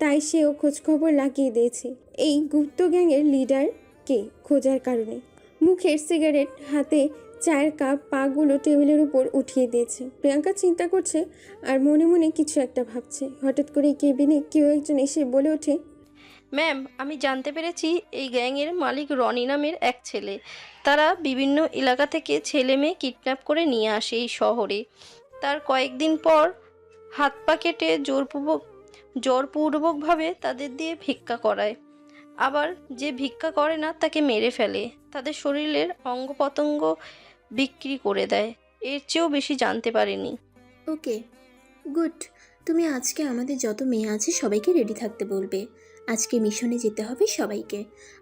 Speaker 2: তাই সেও খোঁজখবর লাগিয়ে দিয়েছে এই গুপ্ত গ্যাংয়ের লিডারকে খোঁজার কারণে। মুখের সিগারেট, হাতে চায়ের কাপ, পাগুলো টেবিলের উপর উঠিয়ে দিয়েছে। প্রিয়াঙ্কা চিন্তা করছে আর মনে মনে কিছু একটা ভাবছে। হঠাৎ করে কেবিনে কেউ একজন এসে বলে ওঠে,
Speaker 10: ম্যাম, আমি জানতে পেরেছি এই গ্যাংয়ের মালিক রনি নামের এক ছেলে। তারা বিভিন্ন এলাকা থেকে ছেলে মেয়ে কিডন্যাপ করে নিয়ে আসে এই শহরে। তার কয়েকদিন পর হাত পা কেটে জোরপূর্বকভাবে তাদের দিয়ে ভিক্ষা করায়। আবার যে ভিক্ষা করে না তাকে মেরে ফেলে, তাদের শরীরের অঙ্গ প্রত্যঙ্গ বিক্রি করে দেয়। এর চেয়েও বেশি জানতে পারিনি।
Speaker 6: ওকে, গুড। তুমি আজকে আমাদের যত মেয়ে আছে সবাইকে রেডি থাকতে বলবে। আজকে মিশনে যেতে হবে সবাইকে।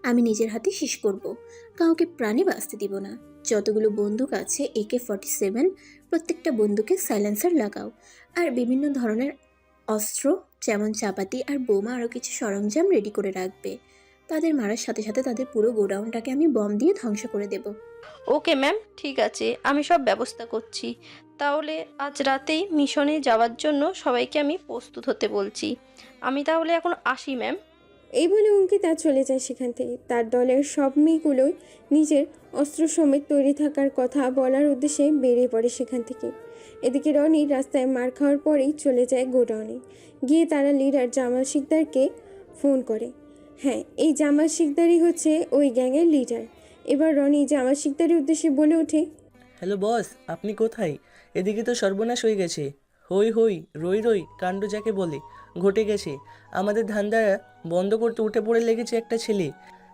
Speaker 6: আমি নিজের হাতে শেষ করব, কাউকে প্রাণে বাঁচতে দিব না। যতগুলো বন্দুক আছে AK-47, প্রত্যেকটা বন্দুকে সাইলেন্সার লাগাও। আর বিভিন্ন ধরনের অস্ত্র যেমন চাপাতি আর বোমা আরও কিছু সরঞ্জাম রেডি করে রাখবে। তাদের মারার সাথে সাথে তাদের পুরো গোডাউনটাকে আমি বম দিয়ে ধ্বংস করে দেব।
Speaker 10: ওকে ম্যাম, ঠিক আছে, আমি সব ব্যবস্থা করছি। তাহলে আজ রাতেই মিশনে যাওয়ার জন্য সবাইকে আমি প্রস্তুত হতে বলছি। আমি তাহলে এখন আসি ম্যাম।
Speaker 2: এই বলে অঙ্কিতা চলে যায় সেখান থেকে। তার দলের সব মেয়েগুলোই নিজের অস্ত্র সমেত তৈরি থাকার কথা বলার উদ্দেশ্যে বেরিয়ে পড়ে সেখান থেকে। এদিকে রনি রাস্তায় মার খাওয়ার পরেই চলে যায় গোডাউনে। গিয়ে তারা লিডার জামাল শিকদারকে ফোন করে। হ্যাঁ, এই জামাল শিকদারই হচ্ছে ওই গ্যাংয়ের লিডার। এবার রনি জামাল শিকদারের উদ্দেশ্যে বলে ওঠে,
Speaker 15: হ্যালো বস, আপনি কোথায়? এদিকে তো সর্বনাশ হয়ে গেছে। হই হই রই রই কাণ্ড যাকে বলে ঘটে গেছে। আমাদের ধান্দা বন্ধ করতে উঠে পড়ে লেগেছে একটা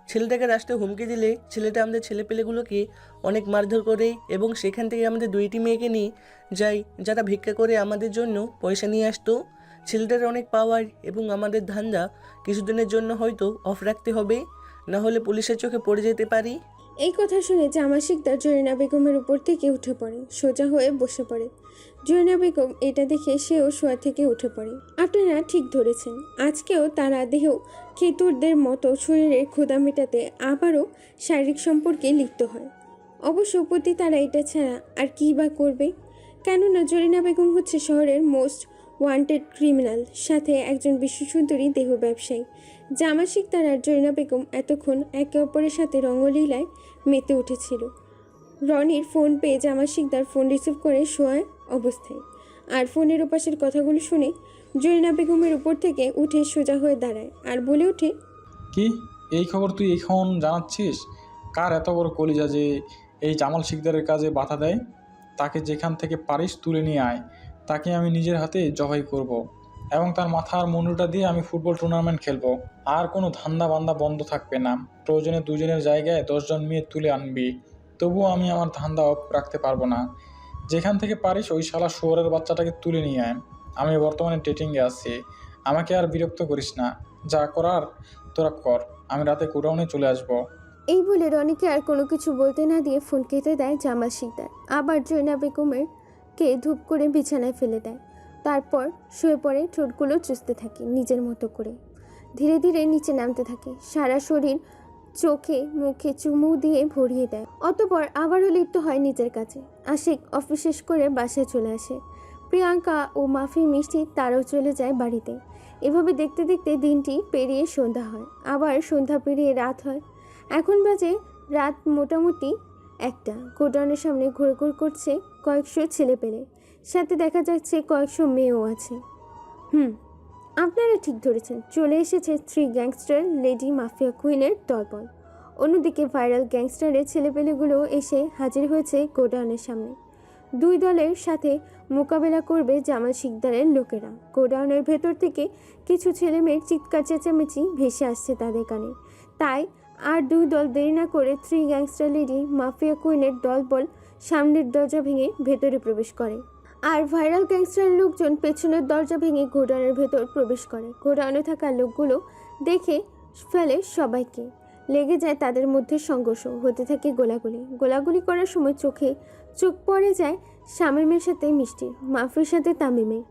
Speaker 15: ছেলেটাকে রাস্তায় হুমকি দিলে ছেলেটা আমাদের ছেলেপেলেগুলোকে অনেক মারধর করে এবং সেখান থেকে আমাদের 2টি মেয়েকে নিয়ে যাই, যারা ভিক্ষা করে আমাদের জন্য পয়সা নিয়ে আসতো। ছেলেটার অনেক পাওয়ার এবং আমাদের ধান্দা কিছুদিনের জন্য হয়তো অফ রাখতে হবে, না হলে পুলিশের চোখে পড়ে যেতে পারি।
Speaker 2: এই কথা শুনে জামাল শিকদার জরিনা বেগমের উপর থেকে উঠে পড়ে, সোজা হয়ে বসে পড়ে। জরিনা বেগম এটা দেখে সেও শোয়া থেকে উঠে পড়ে। আপনারা ঠিক ধরেছেন, আজকেও তারা দেহ খেতুরদের মতো শরীরের ক্ষুধা মেটাতে আবারও শারীরিক সম্পর্কে লিপ্ত হয়। অবশ্য প্রতি তারা এটা ছাড়া আর কী বা করবে? কেননা জরিনা বেগম হচ্ছে শহরের মোস্ট ওয়ান্টেড ক্রিমিনাল, সাথে একজন বিশ্বসুন্দরী দেহ ব্যবসায়ী। জামাল শিকদার আর জরিনা বেগম এতক্ষণ একে অপরের সাথে রঙ্গলীলায় মেতে উঠেছিল। রনির ফোন পেয়ে জামাল শিকদার ফোন রিসিভ করে শোয়া অবস্থায়। আর ফোনের ওপাশের কথাগুলো শুনে জরিনা বেগমের উপর থেকে উঠে সোজা হয়ে দাঁড়ায় আর বলে ওঠে,
Speaker 12: কি এই খবর তুই এখন জানাচ্ছিস? কার এত বড় কলিজা যে এই জামাল শিকদারের কাজে বাধা দেয়? তাকে যেখান থেকে পারিস তুলে নিয়ে আয়, তাকে আমি নিজের হাতে জবাই করব এবং তার মাথার মুন্ডুটা দিয়ে আমি ফুটবল টুর্নামেন্ট খেলবো। আর কোনো ধান্দা বান্দা বন্ধ থাকবে না। প্রয়োজনে 2 জনের জায়গায় 10 জন মেয়ে তুলে আনবি, তবুও আমি আমার ধান্দা অফ রাখতে পারবো না। যেখান থেকে পারিস ওই শালা শুয়োরের বাচ্চাটাকে তুলে নিয়ে আয়। আমি বর্তমানে ডেটিংয়ে আছি, আমাকে আর বিরক্ত করিস না। যা করার তোরা কর, আমি রাতে গোডাউনে চলে আসবো।
Speaker 2: এই বলে রনিকে আর কোনো কিছু বলতে না দিয়ে ফোন কেটে দেয় জামাল শিকদার। আবার জরিনা বেগমের কে ধূপ করে বিছানায় ফেলে দেয়। তারপর শুয়ে পড়ে, ঠোঁটগুলো চুষতে থাকে নিজের মতো করে। ধীরে ধীরে নিচে নামতে থাকে, সারা শরীর চোখে মুখে চুমু দিয়ে ভরিয়ে দেয়। অতঃপর আবারও লিপ্ত হয় নিজের কাছে। আশিক অফিস শেষ করে বাসায় চলে আসে। প্রিয়াঙ্কা ও মাফি মিষ্টি তারাও চলে যায় বাড়িতে। এভাবে দেখতে দেখতে দিনটি পেরিয়ে সন্ধ্যা হয়, আবার সন্ধ্যা পেরিয়ে রাত হয়। এখন বাজে রাত মোটামুটি 1টা। গোডাউনের সামনে ঘোরাঘুর করছে কয়েকশো ছেলে পেলে, সাথে দেখা যাচ্ছে কয়েকশো মেয়েও আছে। আপনারা ঠিক ধরেছেন, চলে এসেছে 3 গ্যাংস্টার লেডি মাফিয়া কুইনের দলবল। অন্যদিকে ভাইরাল গ্যাংস্টারের ছেলেপেলেগুলো এসে হাজির হয়েছে গোডাউনের সামনে। 2 দলের সাথে মোকাবেলা করবে জামাল শিকদারের লোকেরা। গোডাউনের ভেতর থেকে কিছু ছেলেমেয়ের চিৎকার চেঁচামেচি ভেসে আসছে তাদের কানে। তাই আর 2 দল দেরি না করে 3 গ্যাংস্টার লেডি মাফিয়া কুইনের দলবল সামনের দরজা ভেঙে ভেতরে প্রবেশ করে। আর ভাইরাল গ্যাংস্টার লোকজন পেছনের দরজা ভেঙে গোডাউনের ভেতর প্রবেশ করে। গোডাউনে থাকা লোকগুলো দেখে ফেলে সবাইকে। লেগে যায় তাদের মধ্যে সংঘর্ষ, হতে থাকে গোলাগুলি করার সময় চোখ পড়ে যায় শামীমের সাথে মিষ্টির, মাফির সাথে তামিমের।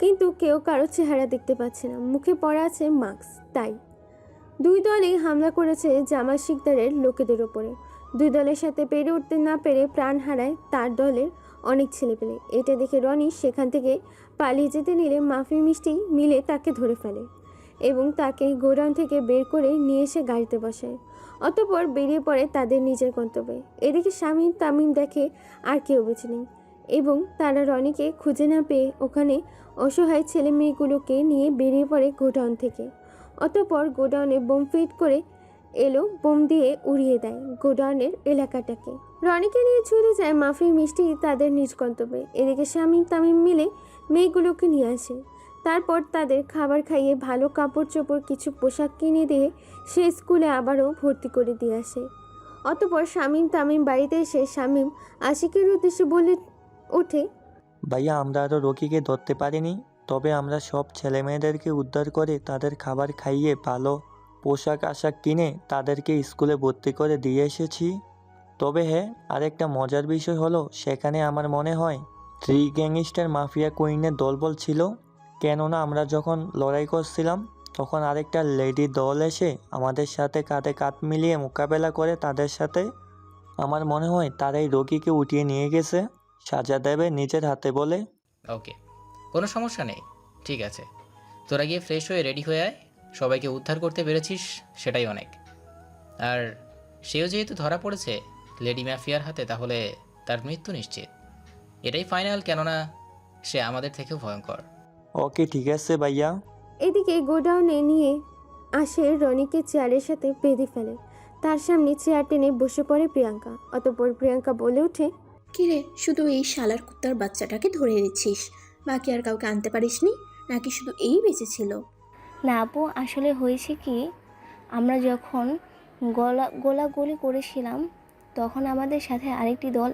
Speaker 2: কিন্তু কেউ কারো চেহারা দেখতে পাচ্ছে না, মুখে পড়া আছে মাস্ক। তাই 2 দলই হামলা করেছে জামাল শিকদারের লোকেদের ওপরে। 2 দলের সাথে পেরে উঠতে না পেরে প্রাণ হারায় তার দলের অনেক ছেলেপেলে। এটা দেখে রনি সেখান থেকে পালিয়ে যেতে নিলে মাফি মিষ্টি মিলে তাকে ধরে ফেলে এবং তাকে গোডাউন থেকে বের করে নিয়ে এসে গাড়িতে বসায়। অতঃপর বেরিয়ে পড়ে তাদের নিজের গন্তব্যে। এদিকে শামীম তামিম দেখে আর কেউ বেঁচে নেই এবং তারা রনিকে খুঁজে না পেয়ে ওখানে অসহায় ছেলে মেয়েগুলোকে নিয়ে বেরিয়ে পড়ে গোডাউন থেকে। অতঃপর গোডাউনে বোম ফিট করে এলো, বোম দিয়ে উড়িয়ে দেয় গোডাউনের এলাকাটাকে। রনিকে নিয়ে চলে যায় মাফি মিষ্টি তাদের নিজ গন্তব্যে। এদিকে শামীম তামিম মিলে মেয়েগুলোকে নিয়ে আসে। তারপর তাদের খাবার খাইয়ে ভালো কাপড় চোপড় কিছু পোশাক কিনে দিয়ে সে স্কুলে আবারও ভর্তি করে দিয়ে আসে। অতঃপর শামীম তামিম বাড়িতে এসে শামীম আশিকের উদ্দেশ্যে বলে ওঠে,
Speaker 9: ভাইয়া আমরা আরও রকিকে ধরতে পারিনি, তবে আমরা সব ছেলেমেয়েদেরকে উদ্ধার করে তাদের খাবার খাইয়ে ভালো পোশাক আশাক কিনে তাদেরকে স্কুলে ভর্তি করে দিয়ে এসেছি। তবে হ্যাঁ, আরেকটা মজার বিষয় হলো সেখানে আমার মনে হয় 3 গ্যাংস্টার মাফিয়া কুইনের দলবল ছিল। কেননা আমরা যখন লড়াই করছিলাম তখন আরেকটা লেডি দল এসে আমাদের সাথে কাঁধে কাঁধ মিলিয়ে মোকাবেলা করে তাদের সাথে। আমার মনে হয় তারাই রকিকে উঠিয়ে নিয়ে গেছে সাজা দেবে নিজের হাতে বলে।
Speaker 5: ওকে, কোনো সমস্যা নেই, ঠিক আছে। তোরা গিয়ে ফ্রেশ হয়ে রেডি হয়ে আয়। সবাইকে উদ্ধার করতে পেরেছিস সেটাই অনেক। আর সেও যেহেতু ধরা পড়েছে লেডি মাফিয়ার হাতে, তাহলে তার মৃত্যু নিশ্চিত। এটাই ফাইনাল, কেননা সে আমাদের থেকেও ভয়ঙ্কর।
Speaker 9: ওকে ঠিক আছে ভাইয়া।
Speaker 2: এদিকে গোডাউনে নিয়ে আসে রনিকে চেয়ারের সাথে বেঁধে ফেলে। তার সামনে চেয়ার টেনে বসে পড়ে প্রিয়াঙ্কা। অতঃপর প্রিয়াঙ্কা বলে ওঠে,
Speaker 6: কিরে, শুধু এই শালার কুত্তার বাচ্চাটাকে ধরে এনেছিস, বাকি আর কাউকে আনতে পারিসনি নাকি শুধু এই বেঁচে ছিল?
Speaker 8: না আপু, আসলে হয়েছে কি, আমরা যখন গোলাগুলি করেছিলাম তখন আমাদের সাথে আরেকটি দল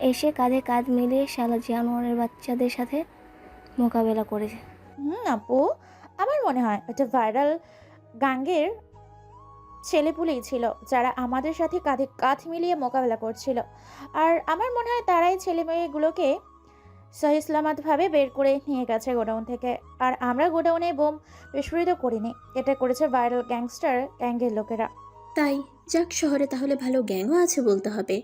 Speaker 8: এসে কাঁধে কাঁধ মিলিয়ে শালা জানোয়ারের বাচ্চাদের সাথে মোকাবেলা করেছে।
Speaker 1: আপু, আমার মনে হয় এটা ভাইরাল গ্যাংয়ের ছেলেপুলেই ছিল যারা আমাদের সাথে কাঁধে কাঁধ মিলিয়ে মোকাবেলা করছিল। আর আমার মনে হয় তারাই ছেলে মেয়েগুলোকে সহি সালামতভাবে বের করে নিয়ে গেছে গোডাউন থেকে। আর আমরা গোডাউনে বোম বিস্ফোরিত করিনি, এটা করেছে ভাইরাল গ্যাংস্টার গ্যাংয়ের লোকেরা।
Speaker 6: তাই যাক, শহরে তাহলে ভালো গ্যাংও আছে বলতে হবে।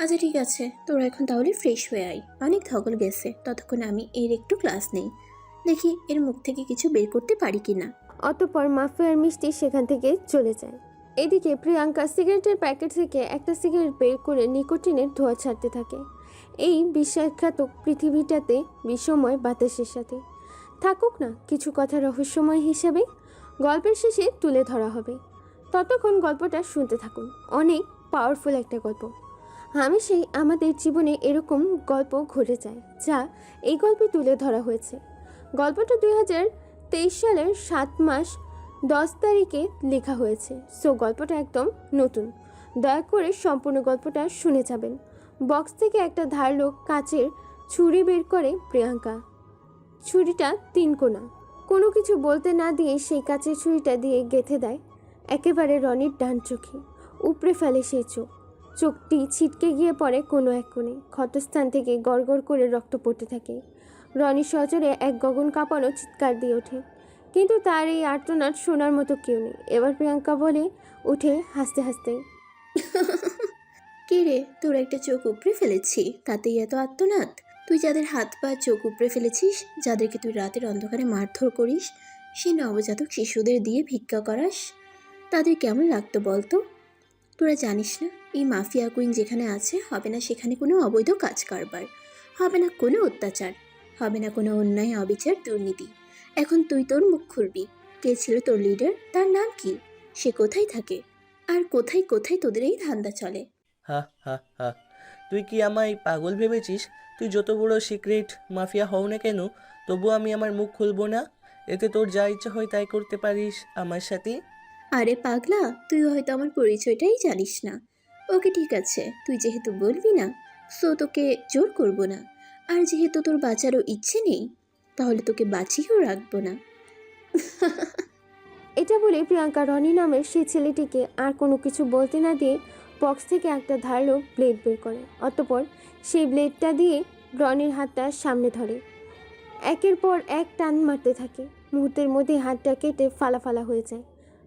Speaker 6: আচ্ছা ঠিক আছে, তোরা এখন তাহলে ফ্রেশ হয়ে আয়, অনেক ধকল গেছে। ততক্ষণ আমি এর একটু ক্লাস নেই, দেখি এর মুখ থেকে কিছু বের করতে পারি কি না।
Speaker 2: অতঃপর মাফিয়ার মিষ্টি সেখান থেকে চলে যায়। এদিকে প্রিয়াঙ্কা সিগারেটের প্যাকেট থেকে একটা সিগারেট বের করে নিকোটিনের ধোঁয়া ছাড়তে থাকে। এই বিশ্বাসঘাত পৃথিবীটাতে বিষময় বাতাসের সাথে থাকুক না কিছু কথা রহস্যময় হিসেবে গল্পের শেষে তুলে ধরা হবে। ততক্ষণ গল্পটা শুনতে থাকুন, অনেক পাওয়ারফুল একটা গল্প। হামেশাই আমাদের জীবনে এরকম গল্প ঘটে যায় যা এই গল্পে তুলে ধরা হয়েছে। গল্পটা 2023 সালের 7 মাস 10 তারিখে লেখা হয়েছে। সো গল্পটা একদম নতুন, দয়া করে সম্পূর্ণ গল্পটা শুনে যাবেন। বক্স থেকে একটা ধারালো কাচের ছুরি বের করে প্রিয়াঙ্কা। ছুরিটা 3 কোনা। কোনো কিছু বলতে না দিয়ে সেই কাচের ছুরিটা দিয়ে গেঁথে দেয় একেবারে রনির ডান চোখে। উপড়ে ফেলে সেই চোখটি ছিটকে গিয়ে পড়ে কোনো এক কোণে। ক্ষতস্থান থেকে গড়গড় করে রক্ত পড়তে থাকে। রনি সজোরে এক গগন কাঁপানো চিৎকার দিয়ে ওঠে, কিন্তু তার এই আর্তনাদ শোনার মতো কেউ নেই। এবার প্রিয়াঙ্কা বলে উঠে হাসতে হাসতে,
Speaker 6: কে রে, তোর একটা চোখ উপড়ে ফেলেছি, তাতেই এত আত্মনাদ? তুই যাদের হাত পা চোখ উপড়ে ফেলেছিস, যাদেরকে তুই রাতের অন্ধকারে মারধর করিস, সেই নবজাতক শিশুদের দিয়ে ভিক্ষা করাস, তাদের কেমন লাগতো বলতো? তোরা জানিস না এই মাফিয়া কুইন যেখানে আছে, হবে না সেখানে কোনো অবৈধ কাজ কারবার, হবে না কোনো অত্যাচার, হবে না কোনো অন্যায় অবিচার দুর্নীতি। এখন তুই তোর মুখ খুলবি। কে ছিল তোর লিডার? তার নাম কি? সে কোথায় থাকে? আর কোথায় কোথায় তোদের এই ধান্দা চলে?
Speaker 15: হা হা হা, তুই কি আমায় পাগল ভেবেছিস? তুই যত বড় সিক্রেট মাফিয়া হও না কেন, তবু আমি আমার মুখ খুলবো না। এতে তোর যা ইচ্ছা হয় তাই করতে পারিস আমার সাথে।
Speaker 6: আরে পাগলা, তুই হয়তো আমার পরিচয়টাই জানিস না। ওকে ঠিক আছে, তুই যেহেতু বলবি না, সো তোকে জোর করব না। আর যেহেতু তোর বাঁচারও ইচ্ছে নেই, তাহলে তোকে বাঁচিয়েও রাখবো না।
Speaker 2: এটা বলে প্রিয়াঙ্কা রনি নামের সেই ছেলেটিকে আর কোনো কিছু বলতে না দিয়ে বক্স থেকে একটা ধারালো ব্লেড বের করে। অতঃপর সেই ব্লেডটা দিয়ে রনির হাতটা সামনে ধরে একের পর এক টান মারতে থাকে। মুহূর্তের মধ্যে হাতটা কেটে ফালা ফালা হয়ে যায়।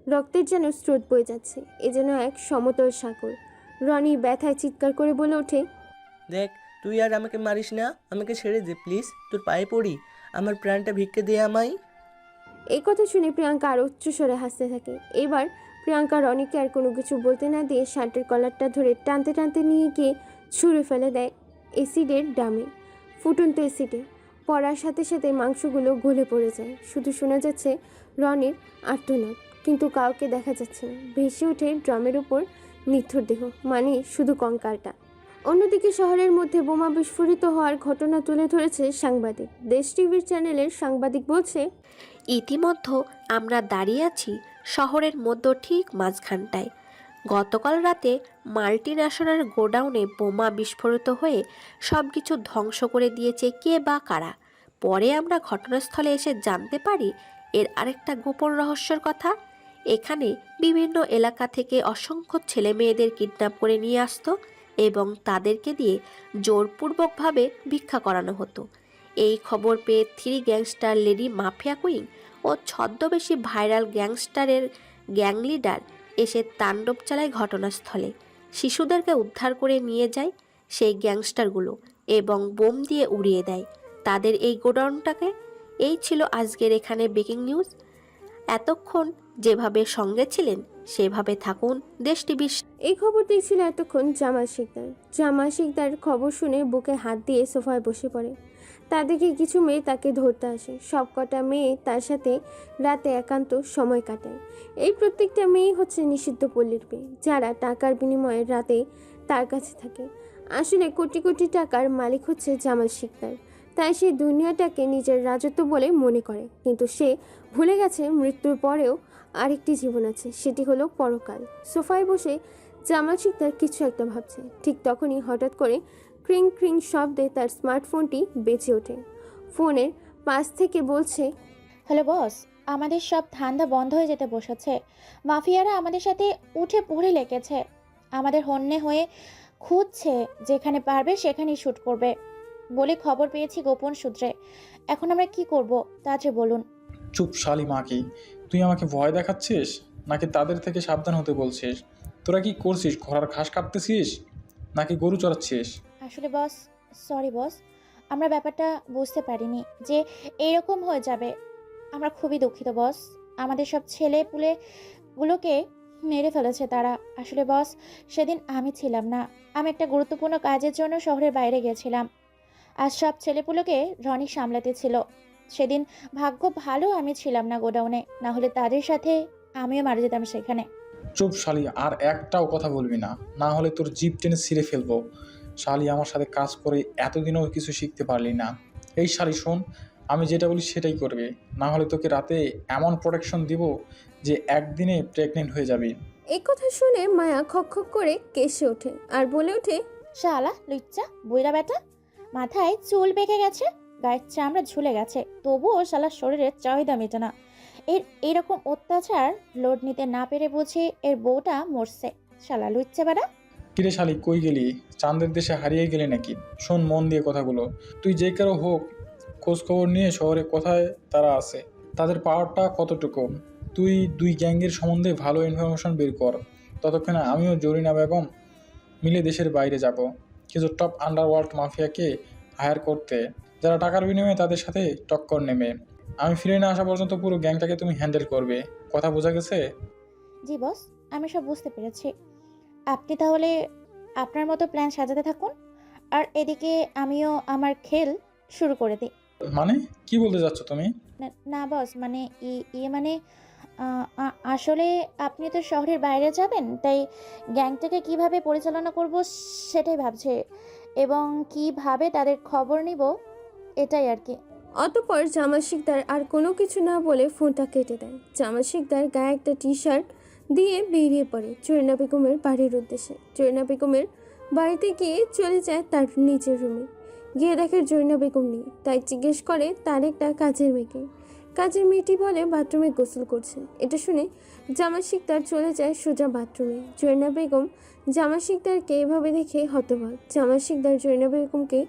Speaker 2: রক্তের যেন স্রোত বয়ে যাচ্ছে, এ যেন এক সমতল সাগর। রনি ব্যথায় চিৎকার করে বলে ওঠে,
Speaker 15: দেখ, তুই আর আমাকে মারিস না, আমাকে ছেড়ে দে প্লিজ, তোর পায়ে পড়ি, আমার প্রাণটা ভিক্ষে দে আমায়।
Speaker 2: এই কথা শুনে প্রিয়াঙ্কা আরও উচ্চস্বরে হাসতে থাকে। এবার প্রিয়াঙ্কা রনিকে আর কোনো কিছু বলতে না দিয়ে শার্টের কলারটা ধরে টানতে টানতে নিয়ে গিয়ে ছুঁড়ে ফেলে দেয় অ্যাসিডের ডামে। ফুটন্ত অ্যাসিডে পড়ার সাথে সাথে মাংসগুলো গলে পড়ে যায়। শুধু শোনা যাচ্ছে রনির আর্তনাদ, কিন্তু কাউকে দেখা যাচ্ছে না। ভেসে ওঠে ড্রামের উপর নিথর দেহ, মানে শুধু কঙ্কালটা। অন্যদিকে শহরের মধ্যে বোমা বিস্ফোরিত হওয়ার ঘটনা তুলে ধরেছে সাংবাদিক। দেশ টিভির চ্যানেলের সাংবাদিক বলছে,
Speaker 3: ইতিমধ্যে আমরা দাঁড়িয়ে আছি শহরের মধ্য ঠিক মাঝখানটায়। গতকাল রাতে মাল্টি ন্যাশনাল গোডাউনে বোমা বিস্ফোরিত হয়ে সব কিছু ধ্বংস করে দিয়েছে কে বা কারা। পরে আমরা ঘটনাস্থলে এসে জানতে পারি এর আরেকটা গোপন রহস্যের কথা। এখানে বিভিন্ন এলাকা থেকে অসংখ্য ছেলে মেয়েদের কিডন্যাপ করে নিয়ে আসতো এবং তাদেরকে দিয়ে জোরপূর্বকভাবে ভিক্ষা করানো হতো। এই খবর পেয়ে 3 গ্যাংস্টার লেডি মাফিয়া কুইন ও ছদ্মবেশী ভাইরাল গ্যাংস্টারের গ্যাং লিডার এসে তাণ্ডব চালায় ঘটনাস্থলে। শিশুদেরকে উদ্ধার করে নিয়ে যায় সেই গ্যাংস্টারগুলো এবং বোম দিয়ে উড়িয়ে দেয় তাদের এই গোডাউনটাকে। এই ছিল আজকের এখানে ব্রেকিং নিউজ। এতক্ষণ যেভাবে সঙ্গে ছিলেন সেভাবে থাকুন দেশ টিভি।
Speaker 2: এই খবর দেখছিল এতক্ষণ জামাল শিকদার। জামাল শিকদার খবর শুনে বুকে হাত দিয়ে সোফায় বসে পড়ে। তাদেরকে কিছু মেয়ে তাকে ধরতে আসে। সব কটা মেয়ে তার সাথে রাতে একান্ত সময় কাটায়। এই প্রত্যেকটা মেয়ে হচ্ছে নিষিদ্ধ পল্লীর মেয়ে, যারা টাকার বিনিময়ে রাতে তার কাছে থাকে। আসলে কোটি কোটি টাকার মালিক হচ্ছে জামাল শিকদার, তাই সে দুনিয়াটাকে নিজের রাজত্ব বলে মনে করে। কিন্তু সে ভুলে গেছে মৃত্যুর পরেও আরেকটি জীবন আছে, সেটি হলো পরকাল। সোফায় বসে জামাল শিকদার কিছু একটা ভাবছে। ঠিক তখনই হঠাৎ করে ক্রিং ক্রিং শব্দে তার স্মার্টফোনটি বেজে ওঠে। ফোনের পাশ থেকে বলছে,
Speaker 1: হ্যালো বস, আমাদের সব ধান্দা বন্ধ হয়ে যেতে বসেছে। মাফিয়ারা আমাদের সাথে উঠে পড়ে লেগেছে। আমাদের হন্যে হয়ে খুঁজছে, যেখানে পারবে সেখানেই শ্যুট করবে বলে খবর পেয়েছি গোপন সূত্রে। এখন আমরা কি করব তা যে বলুন।
Speaker 12: চুপ শালি মাকি, তুই আমাকে ভয় দেখাচ্ছিস নাকি তাদের থেকে সাবধান হতে বলছিস? তোরা কি করছিস? ঘোড়ার ঘাস কাটতেছিস নাকি গরু চড়াচ্ছিস?
Speaker 1: আসলে বস, সরি বস, আমরা ব্যাপারটা বুঝতে পারিনি যে এইরকম হয়ে যাবে। আমরা খুবই দুঃখিত বস। আমাদের সব ছেলে পুলেগুলোকে মেরে ফেলেছে তারা। আসলে বস, সেদিন আমি ছিলাম না। আমি একটা গুরুত্বপূর্ণ কাজের জন্য শহরের বাইরে গেছিলাম, আর সব ছেলেপুলোকে রনি সামলাতে ছিল। সেদিন ভাগ্য ভালো আমি ছিলাম না গোডাউনে, না হলে তাদের সাথে আমিও মারা যেতাম সেখানে।
Speaker 12: চুপ শালি, আর একটাও কথা বলবি না, না হলে তোর জিভ টেনে ছিঁড়ে ফেলবো। শালি, আমার সাথে কাজ করে এতদিনও কিছু শিখতে পারলি না। এই শালি শোন, আমি যেটা বলি সেটাই করবে, না হলে তোকে রাতে এমন প্রোটেকশন দিব যে একদিনে প্রেগনেন্ট হয়ে যাবি।
Speaker 2: এই কথা শুনে মায়া খক খক করে কেসে ওঠে আর বলে ওঠে,
Speaker 1: শালা লুচ্চা বুইরা বেটা, মাথায় চুল পেকে গেছে, গায়ের চামড়া ঝুলে গেছে, তবুও শালা শরীরের চাহিদা মেটে না। এরকম অত্যাচার লোড নিতে না পেরে বুঝি এর বউটা মরছে। শালা লুচ্চা বেটা।
Speaker 12: কিরে শালি, কই গেলি? চাঁদের দেশে হারিয়ে গেলি নাকি? শোন মন দিয়ে কথাগুলো। তুই যে কারো হোক, খোঁজ খবর নিয়ে শহরে কোথায় তারা আছে, তাদের পাওয়ারটা কতটুকু, তুই 2 গ্যাংয়ের সম্বন্ধে ভালো ইনফরমেশন বের কর। ততক্ষণে আমিও জরিনা বেগম মিলে দেশের বাইরে যাব কিছু টপ আন্ডারওয়ার্ল্ড মাফিয়াকে হায়ার করতে, যারা টাকার বিনিময়ে তাদের সাথে টক্কর নেবে। আমি ফিরে না আসা পর্যন্ত পুরো গ্যাংটাকে তুমি হ্যান্ডেল করবে। কথা বোঝা গেছে?
Speaker 1: জি বস, আমি সব বুঝতে পেরেছি। আপনি তাহলে আপনার মতো প্ল্যান সাজাতে থাকুন, আর এদিকে আমিও আমার খেল শুরু করে দিই।
Speaker 12: মানে কি বলতে যাচ্ছ তুমি?
Speaker 1: না বস, মানে মানে আসলে আপনি তো শহরের বাইরে যাবেন, তাই গ্যাংটাকে কিভাবে পরিচালনা করব সেটাই ভাবছে, এবং কিভাবে তাদের খবর নিব, এটাই আর কি।
Speaker 2: অতঃপর জামাল শিকদার আর কোনো কিছু না বলে ফোনটা কেটে দেয়। জামাল শিকদার গায়ে একটা টি-শার্ট দিয়ে বেরিয়ে পড়ে জরিনা বেগমের বাড়ির উদ্দেশ্যে। জরিনা বেগমের বাড়িতে গিয়ে চলে যায় তার নিজের রুমে। গিয়ে দেখে জরিনা বেগম নেই, তাই জিজ্ঞেস করে তার একটা কাজের মেয়েকে। কাজের মেয়েটি বলে বাথরুমে গোসল করছে। এটা শুনে জামাল শিকদার চলে যায় সোজা বাথরুমে। জরিনা বেগম জামাল শিকদারকে এভাবে দেখে হতবাক। জামাল শিকদার জরিনা বেগমকে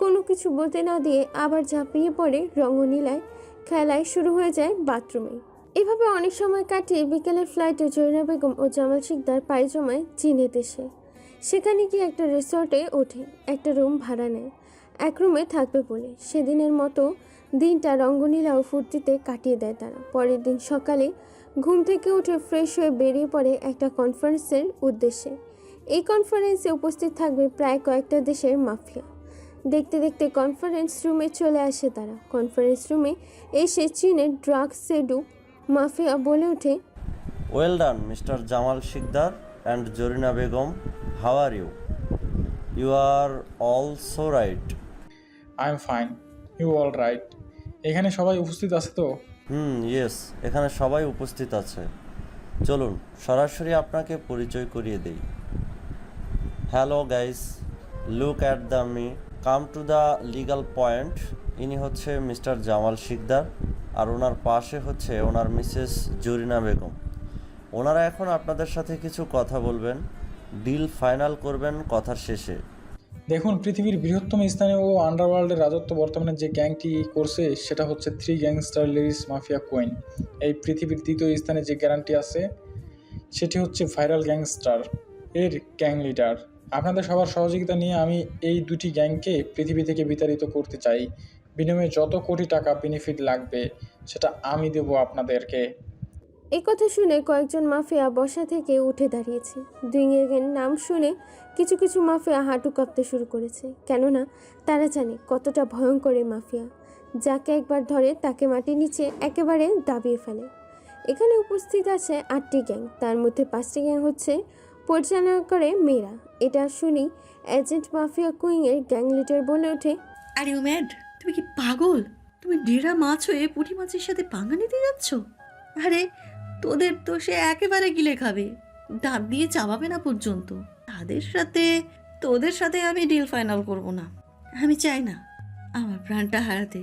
Speaker 2: কোনো কিছু বলতে না দিয়ে আবার ঝাঁপিয়ে পড়ে রঙ্গনীলায়। খেলায় শুরু হয়ে যায় বাথরুমে। এভাবে অনেক সময় কাটিয়ে বিকেলের ফ্লাইটে জরিনা বেগম ও জামাল শিকদার পাড়ি জমায় চীনের দেশে। সেখানে গিয়ে একটা রিসর্টে ওঠে, একটা রুম ভাড়া নেয় এক রুমে থাকবে বলে। সেদিনের মতো দিনটা রঙ্গনীলা ও ফুর্তিতে কাটিয়ে দেয় তারা। পরের দিন সকালে ঘুম থেকে উঠে ফ্রেশ হয়ে বেরিয়ে পড়ে একটা কনফারেন্সের উদ্দেশ্যে। এই কনফারেন্সে উপস্থিত থাকবে প্রায় কয়েকটা দেশের মাফিয়া। দেখতে দেখতে কনফারেন্স রুমে চলে আসে তারা। কনফারেন্স রুমে এসে চীনের ড্রাগ সেডু মাফিয়া বলে ওঠে,
Speaker 16: well done mister Jamal Shikdar and Zarina Begum, how are you? You are also right?
Speaker 12: I am fine, you all right. এখানে সবাই উপস্থিত আছে তো?
Speaker 16: ইয়েস, এখানে সবাই উপস্থিত আছে। চলুন সরাসরি আপনাকে পরিচয় করিয়ে দেই। Hello guys, look at the me, come to the legal point. ইনি হচ্ছে মিস্টার জামাল শিকদার, আর ওনার পাশে হচ্ছে ওনার মিসেস জরিনা বেগম। ওনারা এখন আপনাদের সাথে কিছু কথা বলবেন, ডিল ফাইনাল করবেন কথার শেষে।
Speaker 12: দেখুন, পৃথিবীর বৃহত্তম স্থানে ও আন্ডারওয়ার্ল্ডের রাজত্ব বর্তমানে যে গ্যাংটি করছে সেটা হচ্ছে 3 গ্যাংস্টার লেডিস মাফিয়া কুইন। এই পৃথিবীর দ্বিতীয় স্থানে যে গ্যারান্টি আছে সেটি হচ্ছে ভাইরাল গ্যাংস্টার এর গ্যাং লিডার। আপনাদের সবার সহযোগিতা নিয়ে আমি এই দুটি গ্যাংকে পৃথিবী থেকে বিতাড়িত করতে চাই। বিনিময়ে যত কোটি টাকা বেনিফিট লাগবে সেটা আমি দেব আপনাদেরকে।
Speaker 2: এই কথা শুনে কয়েকজন মাফিয়া বসা থেকে উঠে দাঁড়িয়েছে। দুইয়ের নাম শুনে কিছু কিছু মাফিয়া হাঁটু কাঁপতে শুরু করেছে, কেননা তারা জানে কতটা ভয়ঙ্কর এই মাফিয়া। যাকে একবার ধরে তাকে মাটির নিচে একেবারে দাবিয়ে ফেলে। এখানে উপস্থিত আছে 8টি গ্যাং, তার মধ্যে 5টি গ্যাং হচ্ছে পরিচালনা করে মেয়েরা। এটা শুনি এজেন্ট মাফিয়া কুইংয়ের গ্যাং লিডার বলে ওঠে,
Speaker 17: আরে ও ম্যাড, তুমি কি পাগল? তুমি ডেরা মাছ হয়ে পুঁটি মাছের সাথে পাঙ্গা নিতে যাচ্ছ? আরে তোদের তো সে একেবারে গিলে খাবে, দাঁত দিয়ে চাবাবে না পর্যন্ত। তোদের সাথে আমি ডিল ফাইনাল করব না। আমি চাই না আমার প্রাণটা হারাতে,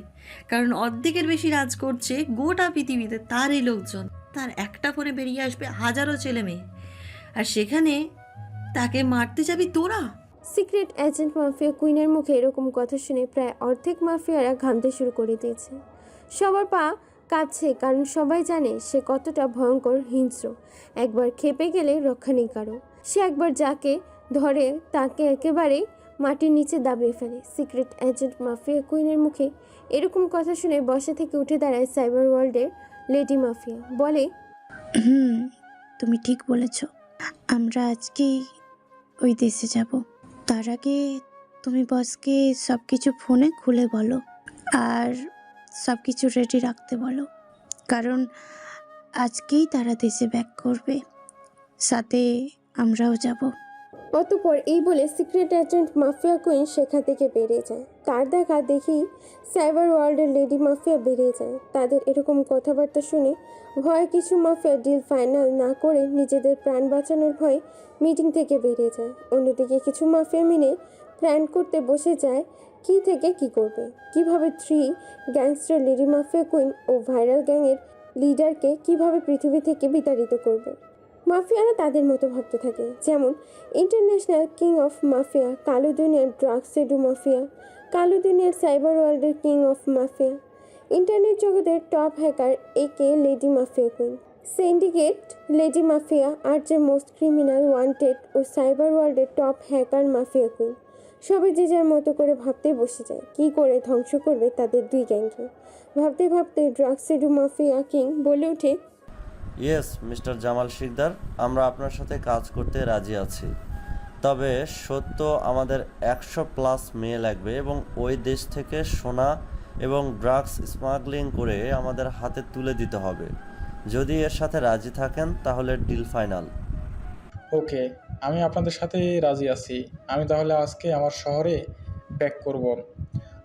Speaker 17: কারণ অর্ধেকের বেশি রাজ করছে গোটা পৃথিবীতে তারই লোকজন। তার একটা ফোনে বেরিয়ে আসবে হাজারো ছেলে মেয়ে, আর সেখানে তাকে মারতে যাবি তোরা।
Speaker 2: সিক্রেট এজেন্ট মাফিয়া কুইনের মুখে এরকম কথা শুনে প্রায় অর্ধেক মাফিয়ারা ঘামতে শুরু করে দিয়েছে। সবার পা কাঁপছে, কারণ সবাই জানে সে কতটা ভয়ঙ্কর হিংস্র। একবার খেপে গেলে রক্ষা নেই কারো। সে একবার যাকে ধরে তাকে একেবারে মাটির নিচে দাবিয়ে ফেলে। সিক্রেট এজেন্ট মাফিয়া কুইনের মুখে এরকম কথা শুনে বসা থেকে উঠে দাঁড়ায় সাইবার ওয়ার্ল্ডের লেডি মাফিয়া, বলে,
Speaker 18: তুমি ঠিক বলেছ, আমরা আজকেই ওই দেশে যাব। তার আগে তুমি বসকে সব কিছু ফোনে খুলে বলো, আর সব কিছু রেডি রাখতে বলো, কারণ আজকেই তারা দেশে ব্যাক করবে, সাথে আমরাও যাব।
Speaker 2: অতঃপর এই বলে সিক্রেট এজেন্ট মাফিয়া কুইন সেখান থেকে বেরিয়ে যায়। তার দেখা দেখি সাইবার ওয়ার্ল্ডের লেডি মাফিয়া বেরিয়ে যায়। তাদের এরকম কথাবার্তা শুনে ভয়ে কিছু মাফিয়া ডিল ফাইনাল না করে নিজেদের প্রাণ বাঁচানোর ভয়ে মিটিং থেকে বেরিয়ে যায়। অন্যদিকে কিছু মাফিয়া মিলে প্ল্যান করতে বসে যায় কি থেকে কি করবে, কিভাবে 3 গ্যাংস্টার লেডি মাফিয়া কুইন ও ভাইরাল গ্যাংয়ের লিডারকে কিভাবে পৃথিবী থেকে বিতাড়িত করবে। মাফিয়ারা তাদের মতো ভাবতে থাকে, যেমন ইন্টারন্যাশনাল কিং অফ মাফিয়া কালো দুনিয়ার ড্রাগস সেডু মাফিয়া, কালো দুনিয়ার সাইবার ওয়ার্ল্ডের কিং অফ মাফিয়া, ইন্টারনেট জগতের top hacker aka lady mafia queen, syndicate lady mafia আর যে মোস্ট ক্রিমিনাল ওয়ান্টেড ও সাইবার ওয়ার্ল্ডের টপ হ্যাকার মাফিয়া কুইন। সবাই যে যার মতো করে ভাবতে বসে যায় কি করে ধ্বংস করবে তাদের 2 গ্যাংকে। ভাবতে ভাবতে ড্রাগস সেডু মাফিয়া কিং বলে ওঠে,
Speaker 16: ইয়েস মিস্টার জামাল শিকদার, আমরা আপনার সাথে কাজ করতে রাজি আছি। তবে সত্য আমাদের 100+ মেয়ে লাগবে এবং ওই দেশ থেকে সোনা এবং ড্রাগস স্মাগলিং করে আমাদের হাতে তুলে দিতে হবে। যদি এর সাথে রাজি থাকেন তাহলে ডিল ফাইনাল।
Speaker 12: ওকে, আমি আপনাদের সাথে রাজি আছি। আমি তাহলে আজকে আমার শহরে ব্যাক করব,